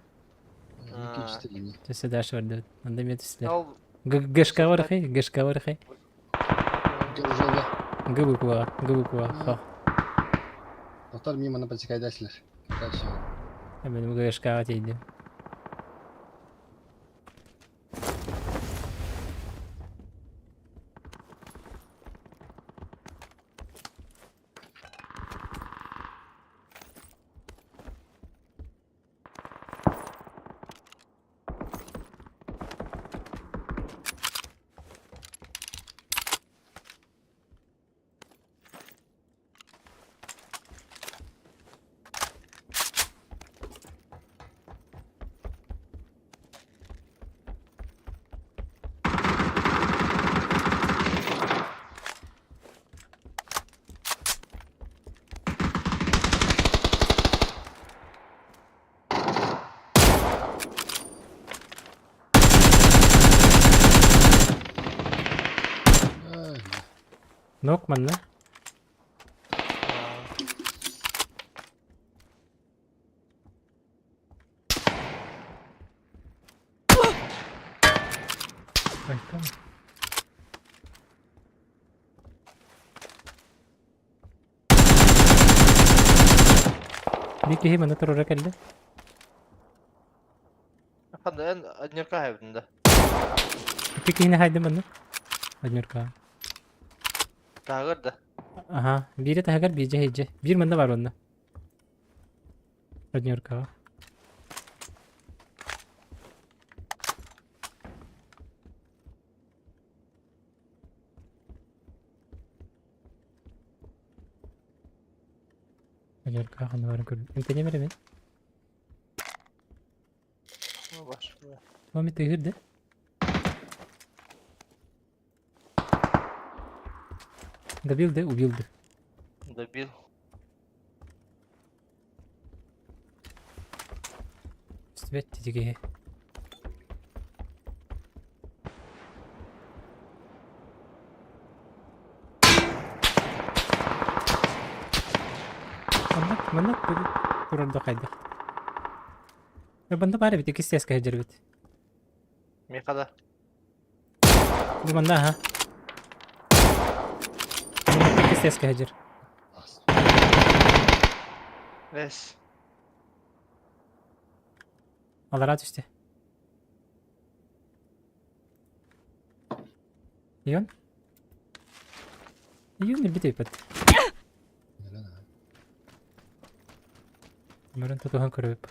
İki üç tane. Nasıl ders vardı? Anda mı yetiştiler? Al Gışka var xey, gışka var xey. Görüyorlar. Gıbık var. Ha. Muhtar mimana подсекайдасылар. Дальше. Benim gışka atıydı. Nok man ne? Başka mı? Bir kişi bana terör geldi. Efendim Adnirka evinde. İki kişi ne haydi bana? Adnurka. Tağır da. Aha, biri tahagar bir hece. Bir manda var onda. Adnurka. Adnurka hanı var gördüm. Ente ne veremin? Baş. Mami tehirdi. Добил, убил. Добил. Свет тетиги. Mana turun da kaydı. Banda bari bir tek istes kaydırır bit. Ne kadar? Bu banda ha. Ses kaydırır. Ves. Allah rahat işte. Yun? Yun bir bit. Meron totohan karıp.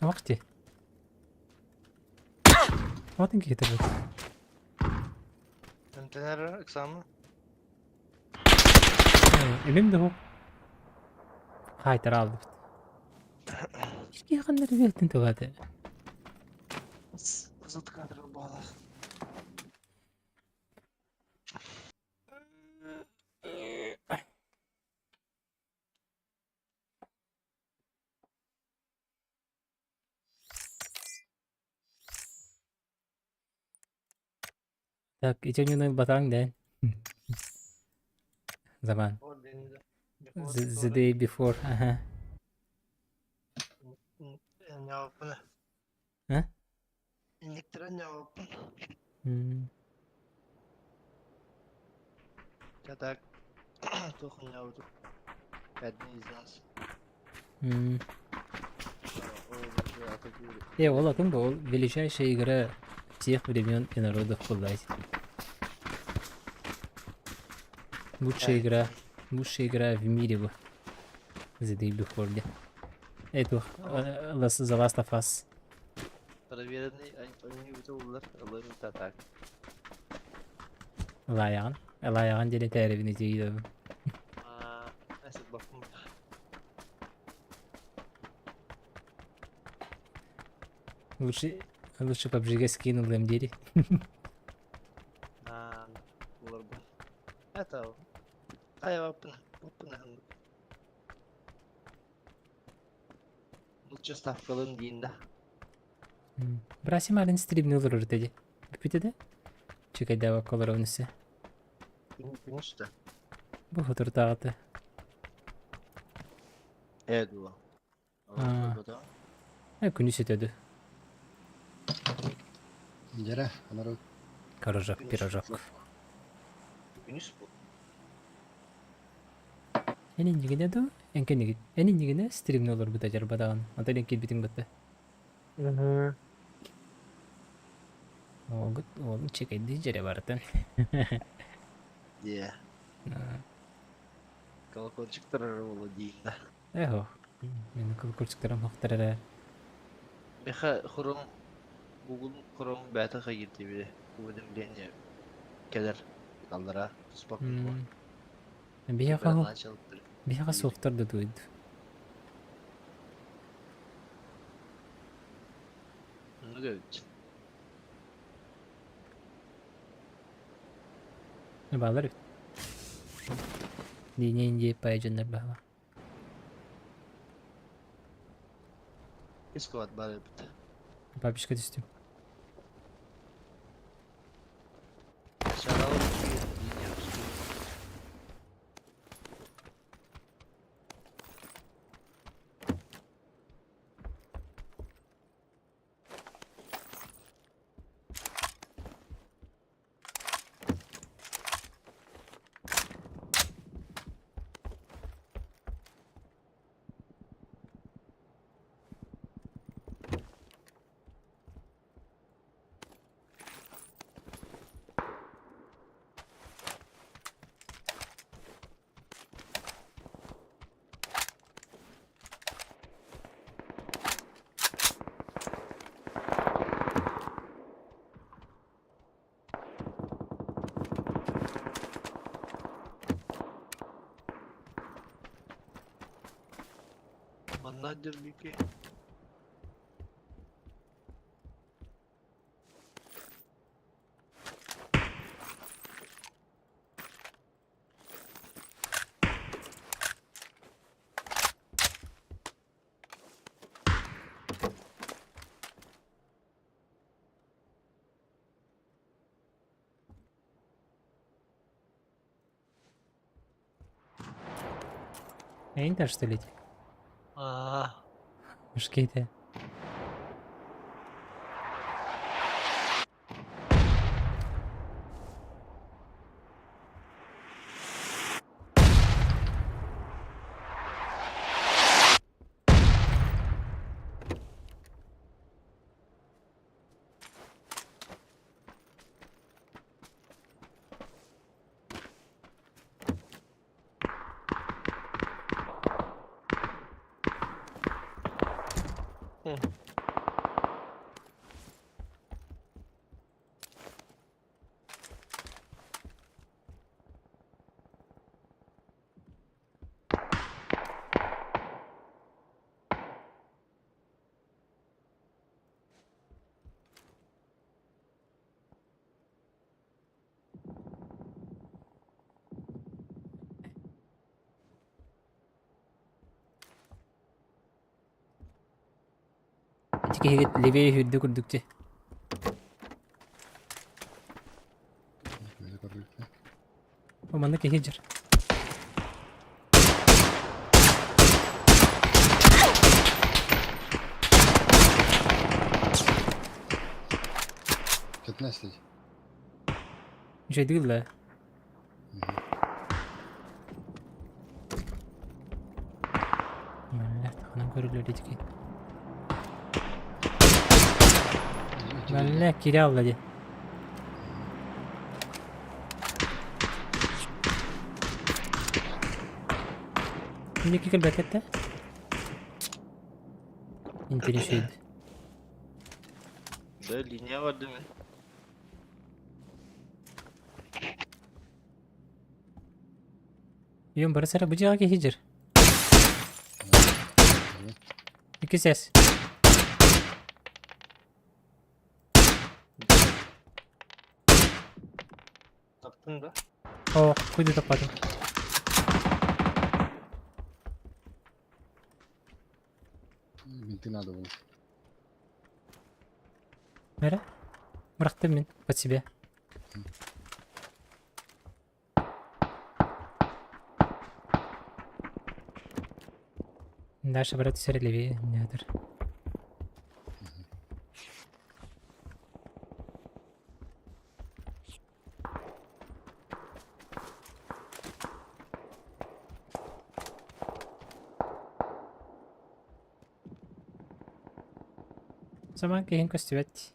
Vakti. Vaktin ki tabii. Entener examen. Elim de bu. Hayır aldı. Hiç yakınları verdin tuvate. Zıt kadro bağlar. Tak, içen yunu batang den. Zaman. The day before. Aha. Ne yapın? Ha? İndiktiren ne yapın? Kadar tohum yavru. Kadın izaz. Вала кым был величайшая игра всех времен и народов Light. Лучшая игра в мире бы. The Day Before. Это The Last of Us. Проверенный, они видеолар, Allah'ın tatak. Layağın deli teribini değil. Neyse bakım. Лучше PUBG'ga скинул MD'li. Olur bu. Это. Ай, опна. Lütfen stavkalın diyinde. Брасим ален стрим не olur dedi. Bitti de. Çıkay dava kolor onысы. Gün üstü. Bu fotoğraf dağıtı. Evet bu. Aa. Gün üstü Yere. Onları Karajak, pirajak. Gün üstü bu. Enin yigine de enken yigit. Enin yigine stream ne olur bu tacar badağın. Ata enkel bitin battı. Oğlum çıkay diyecek varatan. Yeah. Колокольчиктер арабалы дейінді. Эхо. Мен колокольчиктарым хақтарара. Беха хұрым Google хұрым бәті қайырды бе. Уведомление кәдір қалдыра. Спорт бұл. Бияға соқтарды дойды. Ну гәвіт. Ne bağlar bit. Dine ince payacanlar bağla. Eskuat bari bitti. Babişka düştüm. Şaralı Mannadır bir ki. Ainda что ли? Мушкеты. Çünkü higit leve'ye hürdü kurdukça. O bana ki hicr. Gitmez değil. Şey değil la. Allah takana görülür dedik ki. Allah kiri avladı. Şimdi kikil bekette. İnteli şeydi. Böyle linya var değil mi? Yun bara sara bıcağı ki hicr. İki ses. Taptın da. Oh, kuydu tapadım. Binti надо было. Мере? Бырақтым мен под себя. Дальше брать все левее, недр. Zaman keyin көстүбөт.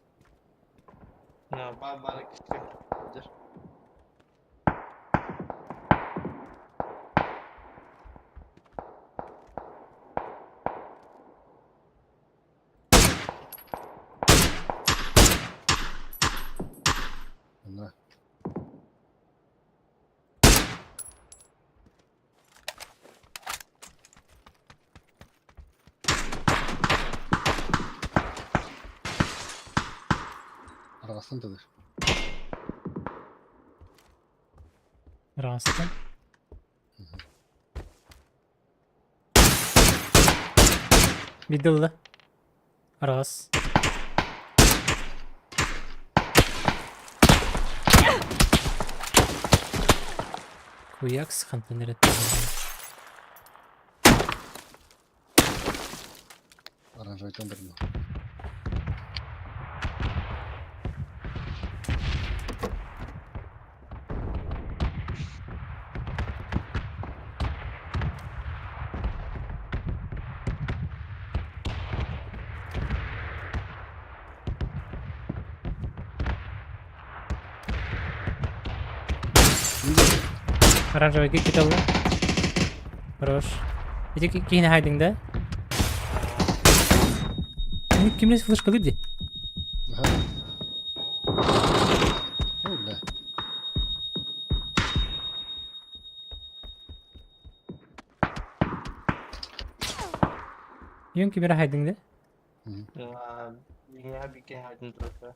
Бабаны кишке. Да. Арасындадыр. Растым. Middle'da. Раз. Куяк с хантенер. Оранжевый тендер был. Оранжевый кит алды. Хорош. Иди кейін хайдың да. Кимнес флешка лыбди? Ага. Ой, бля. Ең кимера хайдың да? Dünya bir kere haydın durdu.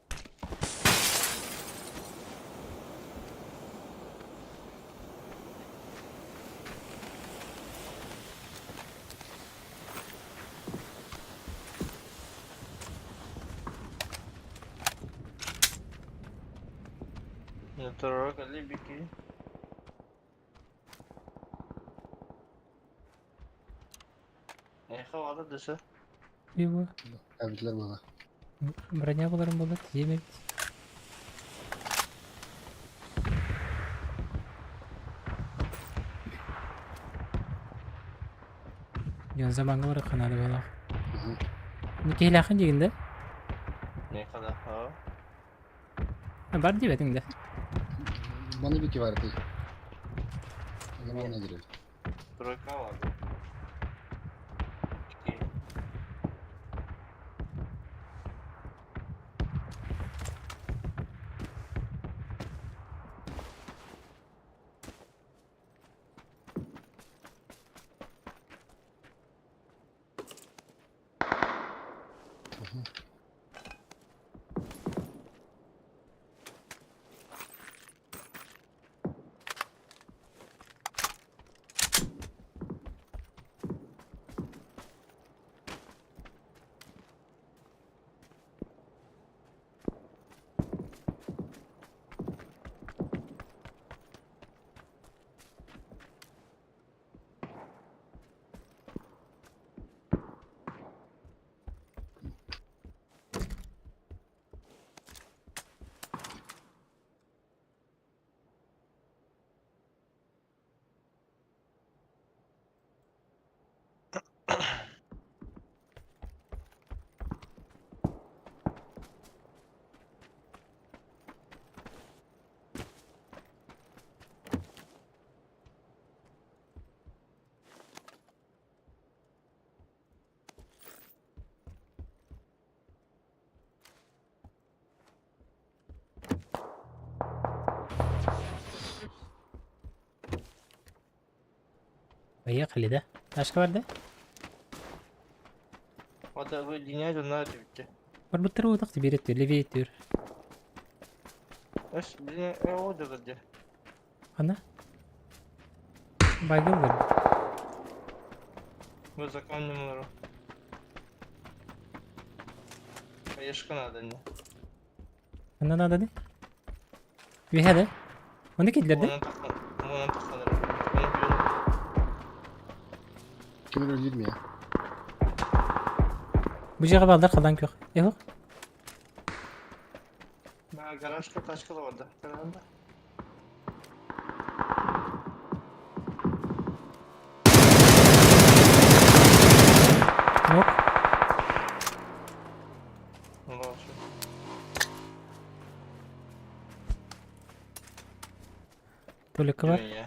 Terör kali bir kere. Havalı dışı. Его. Кабельтler была. Броня буларым болот. Емет. Yan zamanı var kanadı bala. Nikah lakın deginde? Ne kadar ha? Ha bar debedin de. Bana bir ki var değil. O zaman ne girelim? Troika vardı. Поехали, да? Ташка var da? O da bu dünya döner bitti. Var bu tarafa taktı bir ettir, levi ettir. Es bir o da geldi. Ana? Baygın var. Bu zakon numaru. Каешка надо, не? Anda надо не? Виха да? Оны кидлер да? Муна тахалар. Kimler öldü mi ya? Bu jaga balдар калдан кök. Yok. Гаражка тачкала orada. Kanalında. Yok. Allah şu. Толика бар. Ya.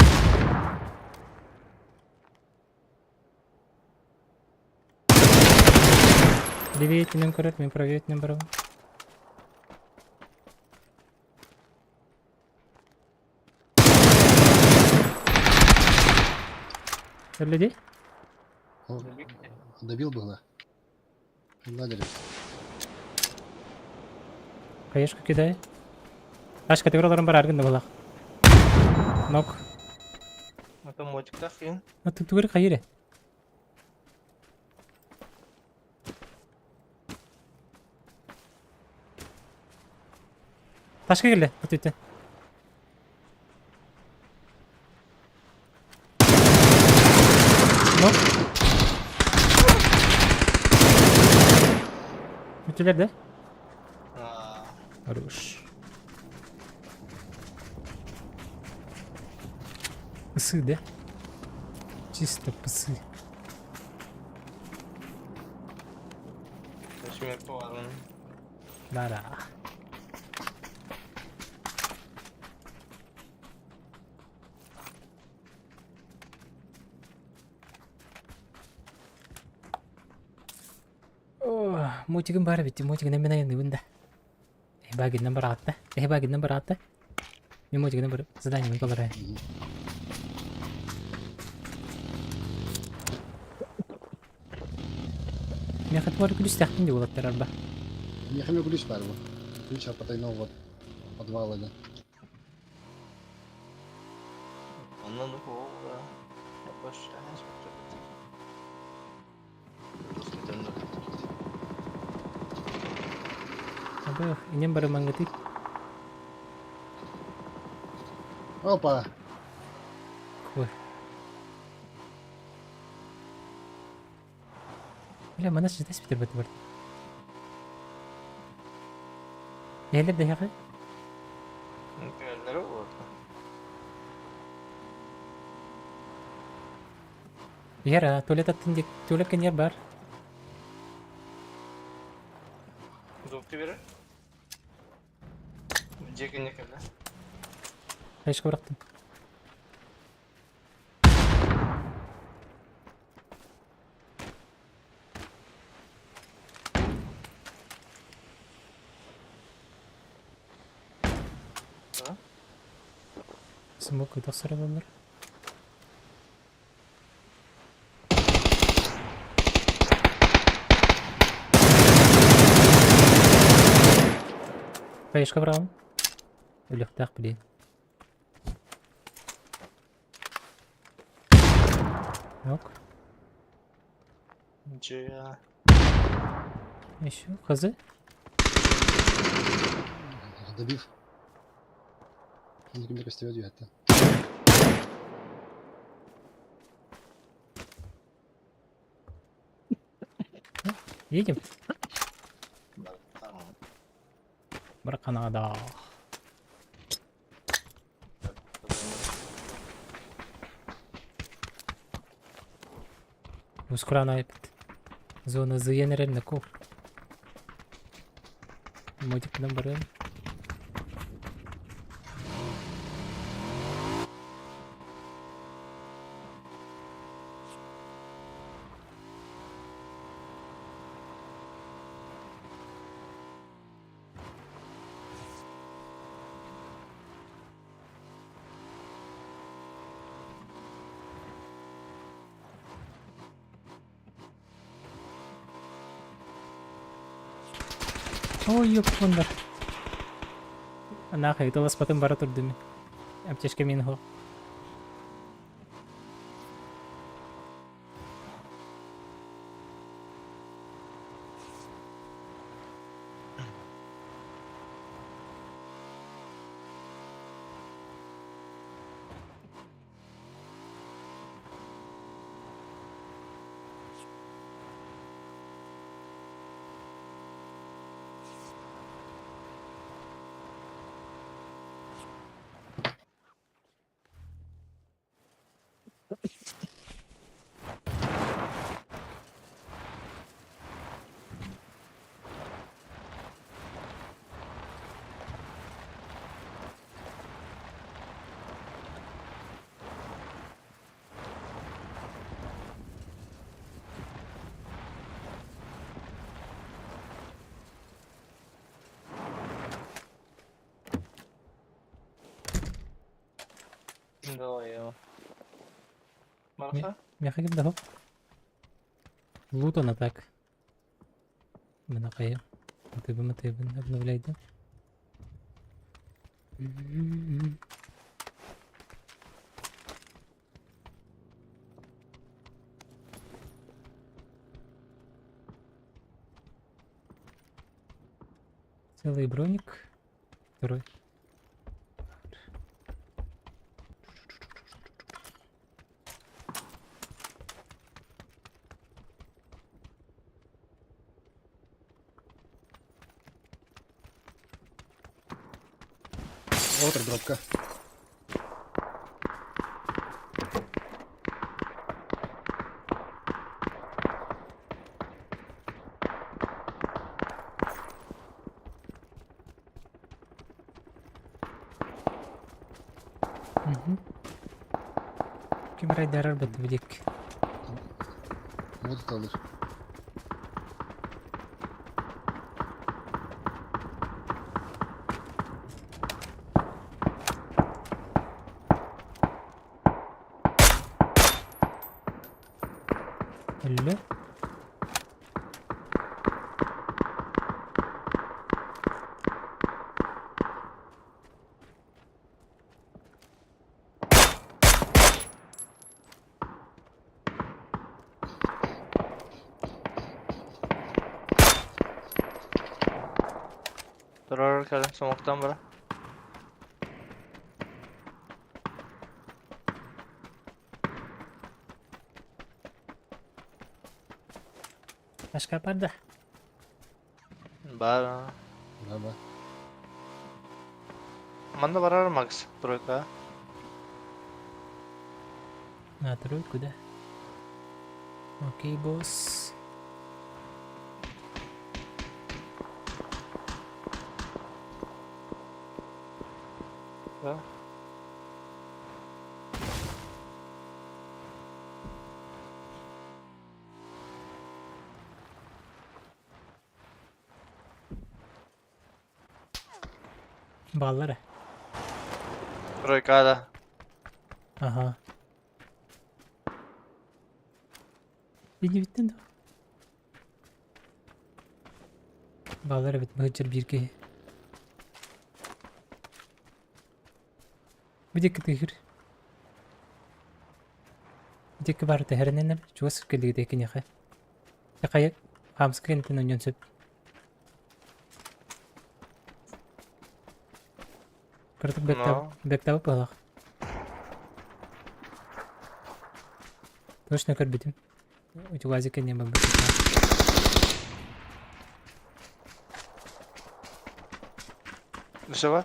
Левее нем көрөт, мен правее нем барам. Öyle O добил было. Надарил. Каешка кидай. Аш категорияларым бар аргында балак. Нок. Мотик тахин. Аты түгөр кайыре. Ташка келе, өтөтө. Нок. Өтөлөр да? Хорош. Псы, да? Чисто псы. Шмек var. Да-да. Мотигин бар бит, мотигин мен аянды бунда. Багин бар атты. Багин бар атты. Мен мотигин бар задание мен колора. Мен хат бар күлүс тактын деп болот тарарба. Не хаме ключ бар bu. Ключ от потайного подвала, да. Ondan da kovla. Yapış. Aduh, ini baru manggetik. Опа! Wah. Bile mana sih tes betul betul. Ya lihat deh ya kan. Neler oldu? Yara, tulet atınca tulet kan yer bar. Zopti verir. Cekin ne kadar? Kaç bıraktım. Смог это сработать. Каешка брал. Или так, блин. Yok. Ya. Еще хазы. Добив. Никем не костевой это. Едем. Барканада. Ускоряет зона зеленая ков. Мотик номер. Ой, ёпта. Нахуй, это вас потом баратур думи. Аптечка минго. Rồi Marfa? Мяха ким дахып. Лутана так. Мына кайы. Мотыбын обновляйды. Целый броник. Второй. Отр дропка. Kim raydarar batı bilik. Вот alır. Hello. Durar kalın soğuktan bırak. Başka parda. Бар. Ага. Манда барар Макс, тройка. На тройку, да? Окей, босс. Да. Баллары. Тройка, да. Ага. Beni bittin de. Bağlar evet Bıhıcır bir ki. Bir dakika tehir. Bir dakika var tehirin ne? Çoğu sıkıldı tekin yaka. Yakaya hamskın tın onyon söp. Kırtık бэктабы балақ. Точно көрбедім. Утилазика не могу. Все.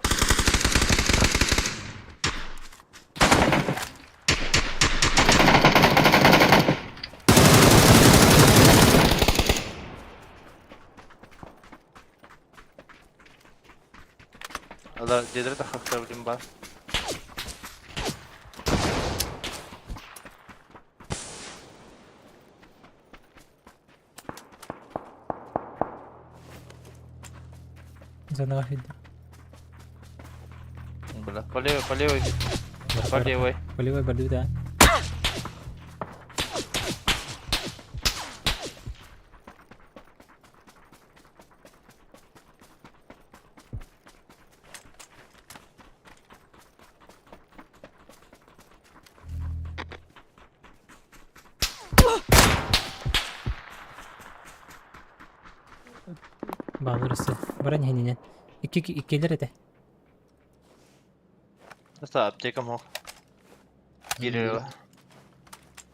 Да, дедер да хакта блин бар. Заново видно. Бля, по левой. По левой. По левой борду, да. Bağlarısı. Buran heninen. İkiler ede. Это аптека мог. Гирева.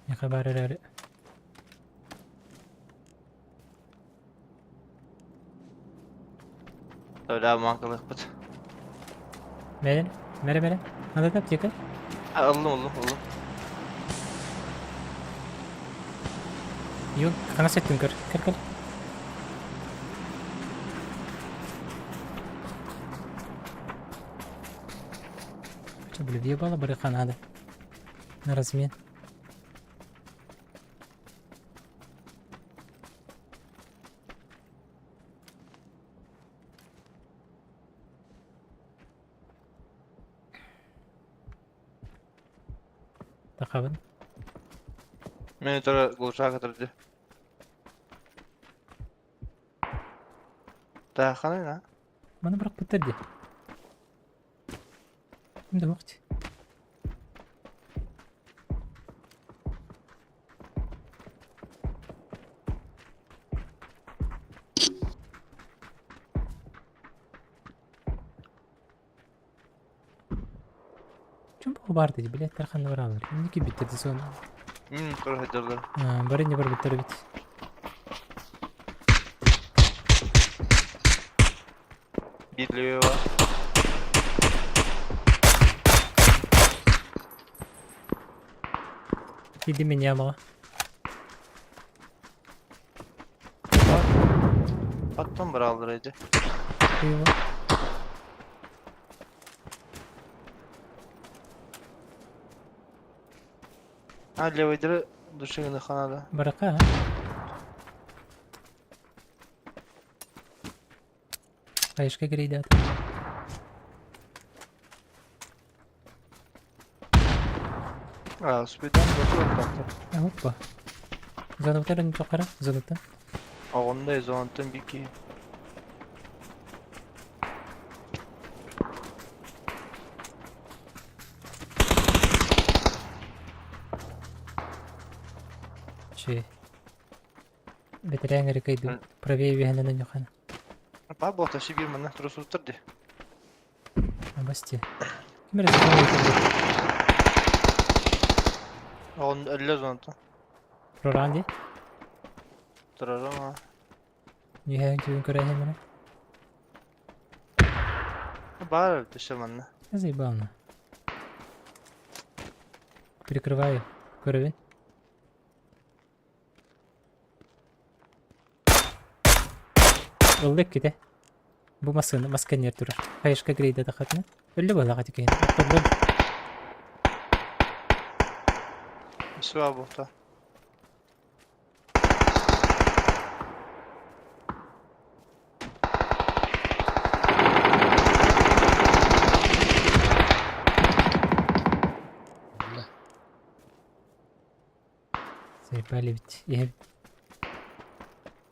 Ne kadar ararı. Öyle mankalık bıt. Mere. Anladın mı? Yakın. Aldım. Yok, kana settim kır. Kır. Что, блин, въебала барыха надо. На размен. Тахабын. Мені τώρα глушака тұрды. Таханы на? Мана бірақ бітірді. Кімді уақыт? Чому бар dedi, блядь, тарханды бар алыр. Неге бітірді соны? Тоже хотел. Барыне бар бітірі біт. Битлева. Иди меня мало. Аттан бір алдыр еді. Его. Левый дыры душегіні қанады. Барака. Қайышқа керейді аты. Спидан дұрсы өттақтыр. Опа. Зануттарын жоқара, зануттан. Оғындай зонттың беки. Че. Бетерәң әрекейді. Правее вегеннен жоқана. Па болта шибир мына тұрысы отырды. Абасти. Кімер әзірлі өтірді? Оғын әлі зонттың. Проран де? Тұрарым ма? Нехәң түйін көрәйін мені? Бар düşe мына. Заебално. Прикрываю. Көрәбен. Олдек кете. Бу масканер турар. Қайышқа грейді дақатына. Өлі балаға текейін. Ақтырдым. Сва болта. Заебали ведь. Я...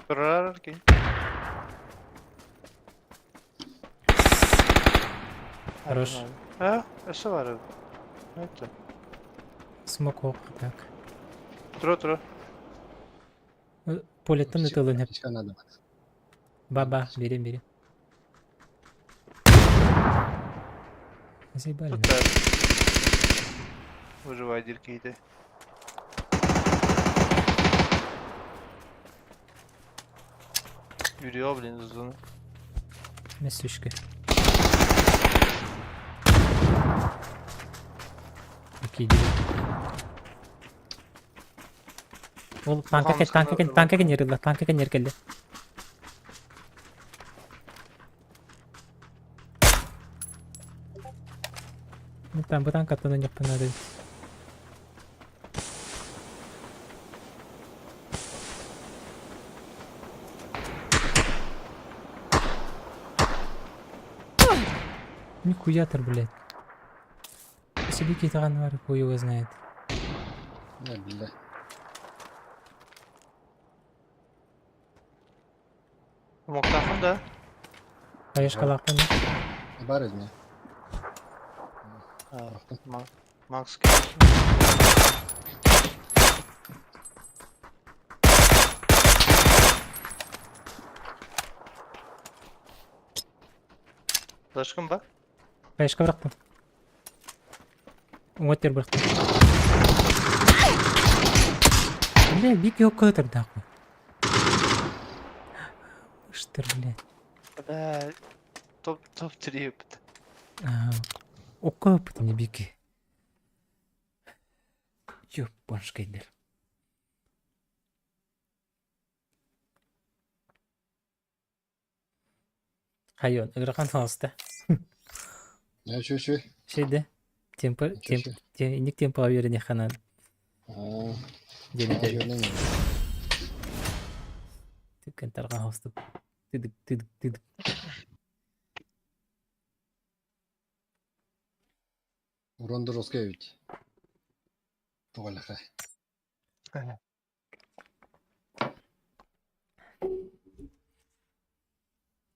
Тұрар ки. Хорош. Эші var. Это. Смок оқ. Так. Тұра. Полеттен өтілін хеп. Аптечка надо. Ба, берем. Заебали. Выживай диркейді. Yürüyor блин hızlı. Месушка. Окей, ол танка кенерді, танка кенер келді. Там бұдан қаттаны жоқ панады. Нихуя тор, блядь. Себе китаган var, хуй его знает. Да, бля. Моктахын да. Қайышқа лақтан. Бар өзіне. Макс. Flash'ın bak. Қайышқа бұрақтым. Үміттер бұрақтым. Бля, бик yok өтірді ақы. Үштір, блядь. Бля, топ-3 опыт. Оқы опыт не бики. Ёбаншкайдер. Hayvan, ıgrakan hasta. Ya şu. Şeyde, indik tempo ayarını kanan. Aa, Jadi dari yönlemiyor. tıkın tarkan hasta. Tıdık. Ронда Роскевич. Поваляха.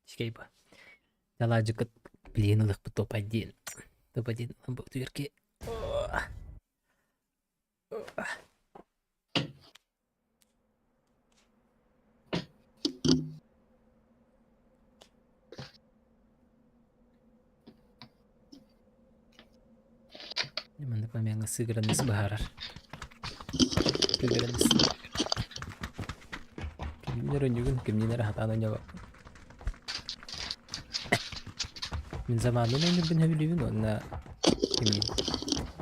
Şey bu. Dalacık bilinlik bu top adin. Top adin bu Türkiye. Mana pamyang segeranis baharar. Segeranis. Kimnya runjukun kimnya rahatan nyawa. Min zaman dulu ini bin habis dulu na kimnya.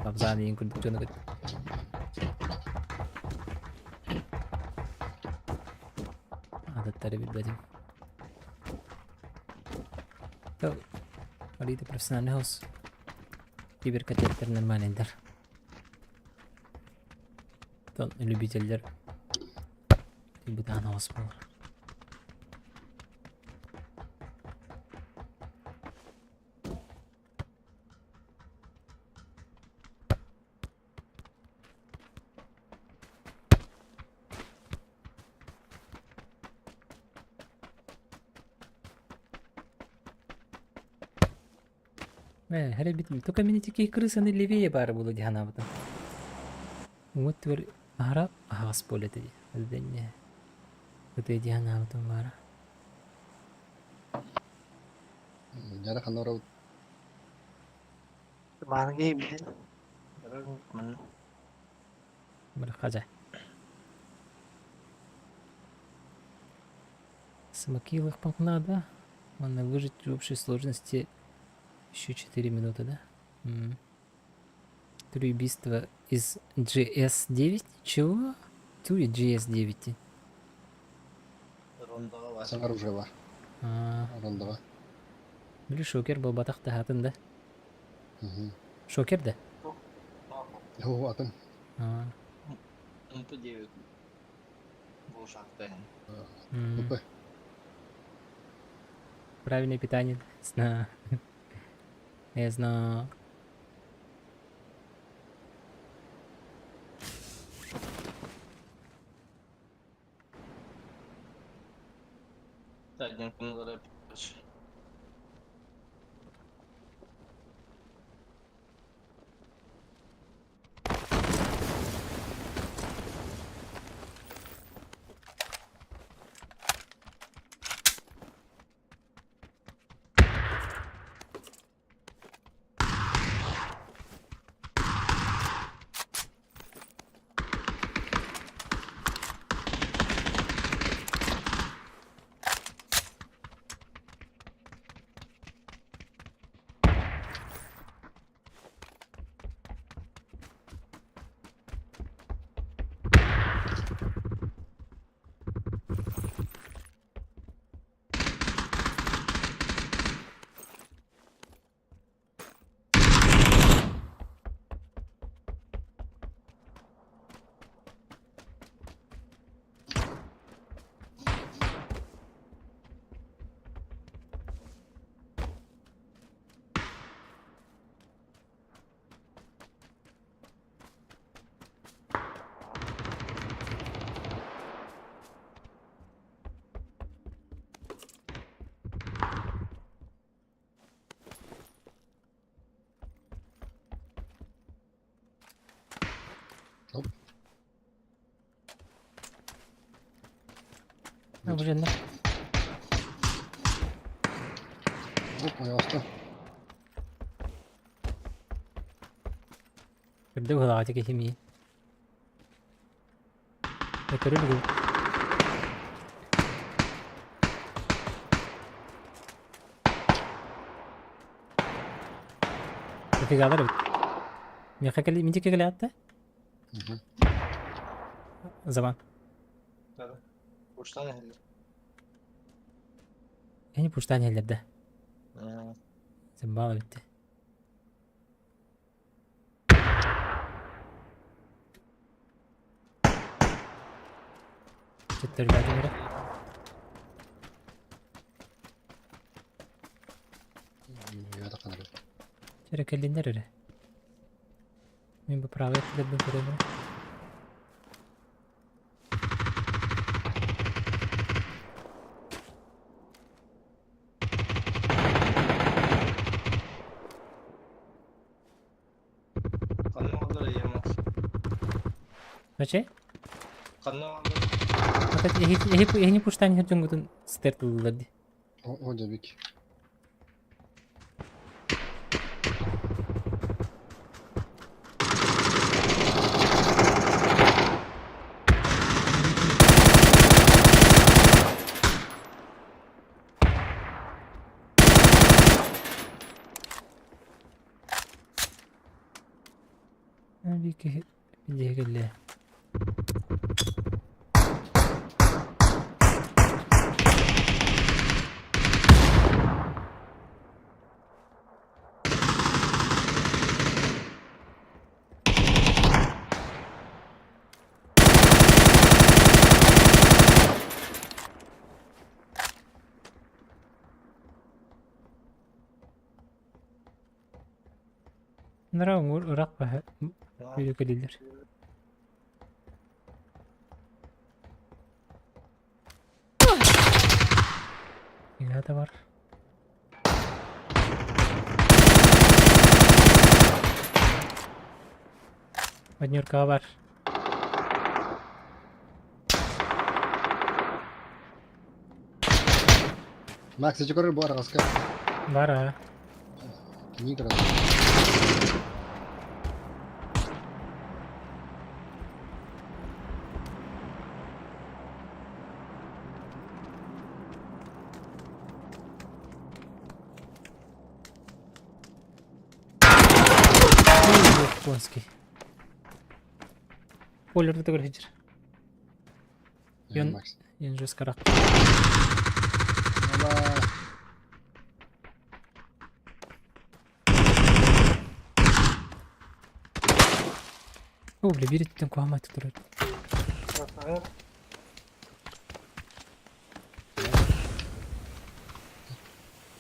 Babzani yang kudu tuh nak. Ada tadi bidajim. Tuh, kali itu profesional house. Киберкатеттер нормальныйдар. Тон любительдер. Бутан хос болар. Hari bitim. То комьюнити крысаны левее бары было диханабытым. Вот твер ара хас поле ты. Здание. Это диханабытым бары. Jara kan orang Mana game din? Man. Бархажа. Смокилых надо. Можно выжить в общей сложности еще 4 минуты, да? Три убийства из GS9. Чего? Тури GS9. Рондова. Sen оружие var. Ronda. Блин, шокер был батахта хатын, да? Hı. Шокер, да? Yo atın. Untuk dia. Бу шахта. Упы. Правильное питание. Знаю. Я знаю. Tak jangan kena ada. Ne bu cennet? Hop ayağısta. Gede gua aja ke sini. Terus dulu. Tapi gak ada. Minci kali ada? Zaman. Пуштан. Я не пуштан елдерді. Забавно bitti. Çıtır geldi biri. Yada kadar. Çere kellinder öyle. Ben bu pravet de bu kadar. Kaçı? Fakat hep uçtan hep cungutun stertlılardı. O da bik. Bir ki bir diye geldi. Bunlara Irak video gelirler. Silah da var. Vadnyorka var. Max, я correr bora, Oscar. Var ha. Micro. Японский. Полер ты говоришь. Max. Я же скоро. О, бля, берите там куамать тут.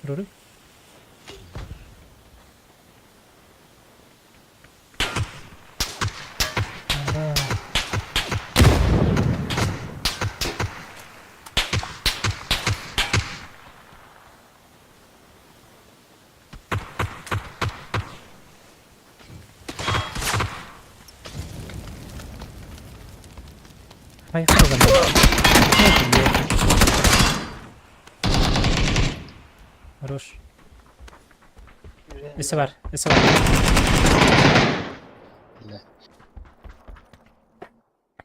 Руры? Поехали за мной. Хорош. Эсэ var.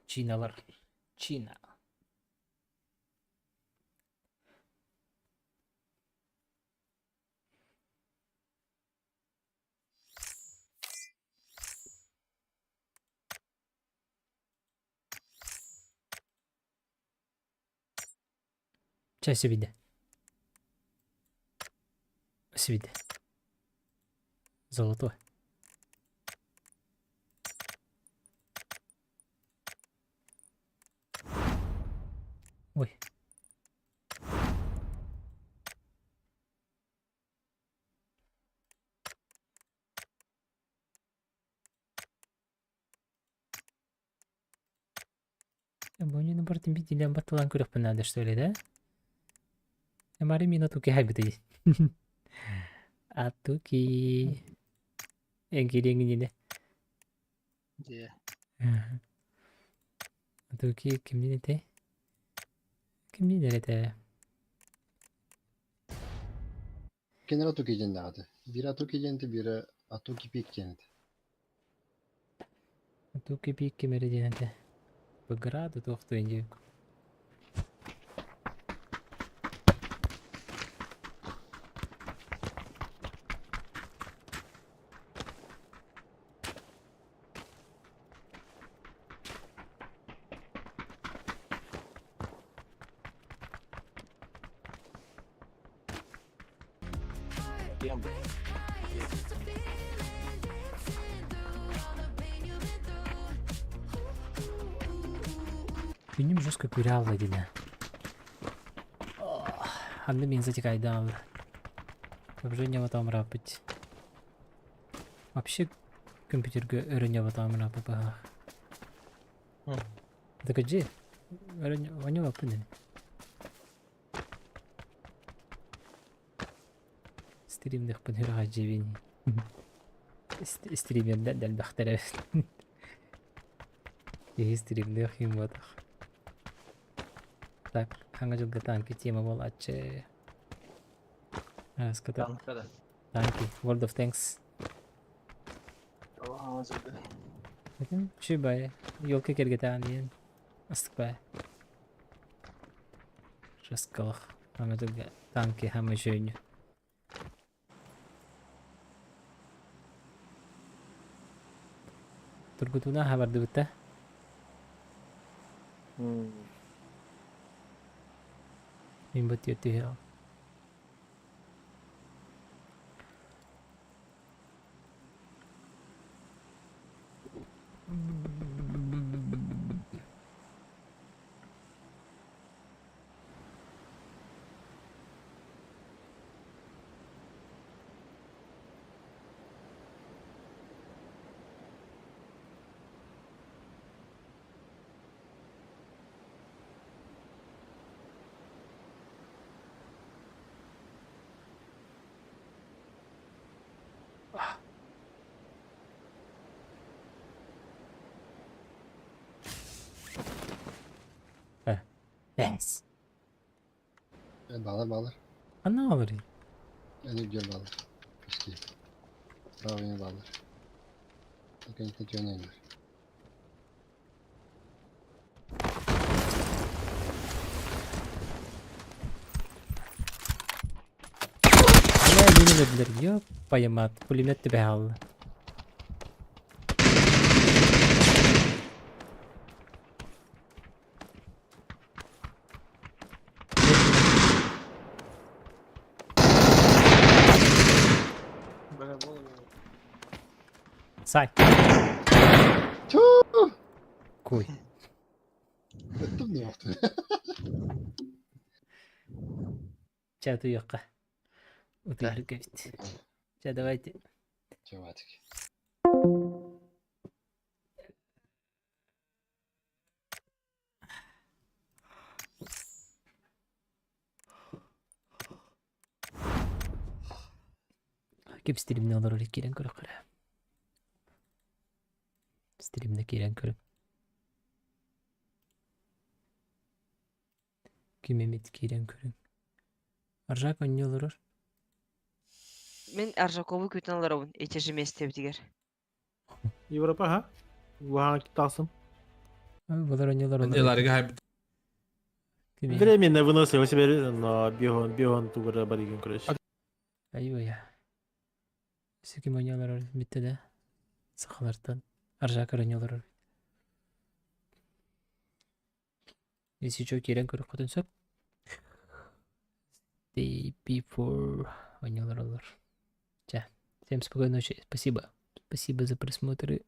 Çinalar. Çina. Часть виде. Свиде. Золотой. Ой. Bunun nampaknya bir dilambat tulang kurang pernah ada story dah. Kemarin minat tuh kayak gitu ya. Atuki. Yang kiri yang ini deh. Iya. Atuki kimdi teh? Kimdi dari teh? Kenar Atuki jendi adı. Biri Atuki jendi, biri Atuki Pik jendi. Atuki Pik kemeri jendi. Begrado tuh waktu ini. Кем? Günüm жестко курял едине. Анда мен затекайдан алыр. Обжение ватам рапыть. Вообще компьютерге өрөне ватам рапы баға. Так аджи? Өрөне вапы не? Стримдех пынырға жевен. Стримерден дәл бақтар әвен. Стримдех им ватақ. Так, hangi жылғы танки тема бол атчы. Ската. Танки. World of Tanks. Bakın şu bay. Yol kekerge taniyen. Astık bay. Raskalık. Hangi жылғы tanki hamı şöyle. Turgutuna haberdi bitti. Min batıyor ya. Yes. Bağlar. Ana alır. En güzel bağlar. İşte. Bravo yine bağlar. Bakın ikinci yöneyim. Hala beni verdiler. Yok bayamat. Pulimet de behallı. Say. Koy. Ettim ne yaptı? Çatı yok. Utuluk evet. Çatı vaydı. Çavatık. Kep stream'de olur öyle kiren körü körü. Stream'de kiren körü. Kimemit kiren körü. Arjak önce olur. Мен Аржакову күтін алырауын, эти же месте бітігер. Европа ha? Вахан китасым. Bunlar önce olur. Временно выносил себе на бегон тугра баригин крыш. Aywa ya. Seki manyalar bitti de. Sıkılardan. Arjak önce Если что, kiren körü kodunsak. Day before манялар olur. Всем спокойной ночи. Спасибо. Спасибо за просмотры.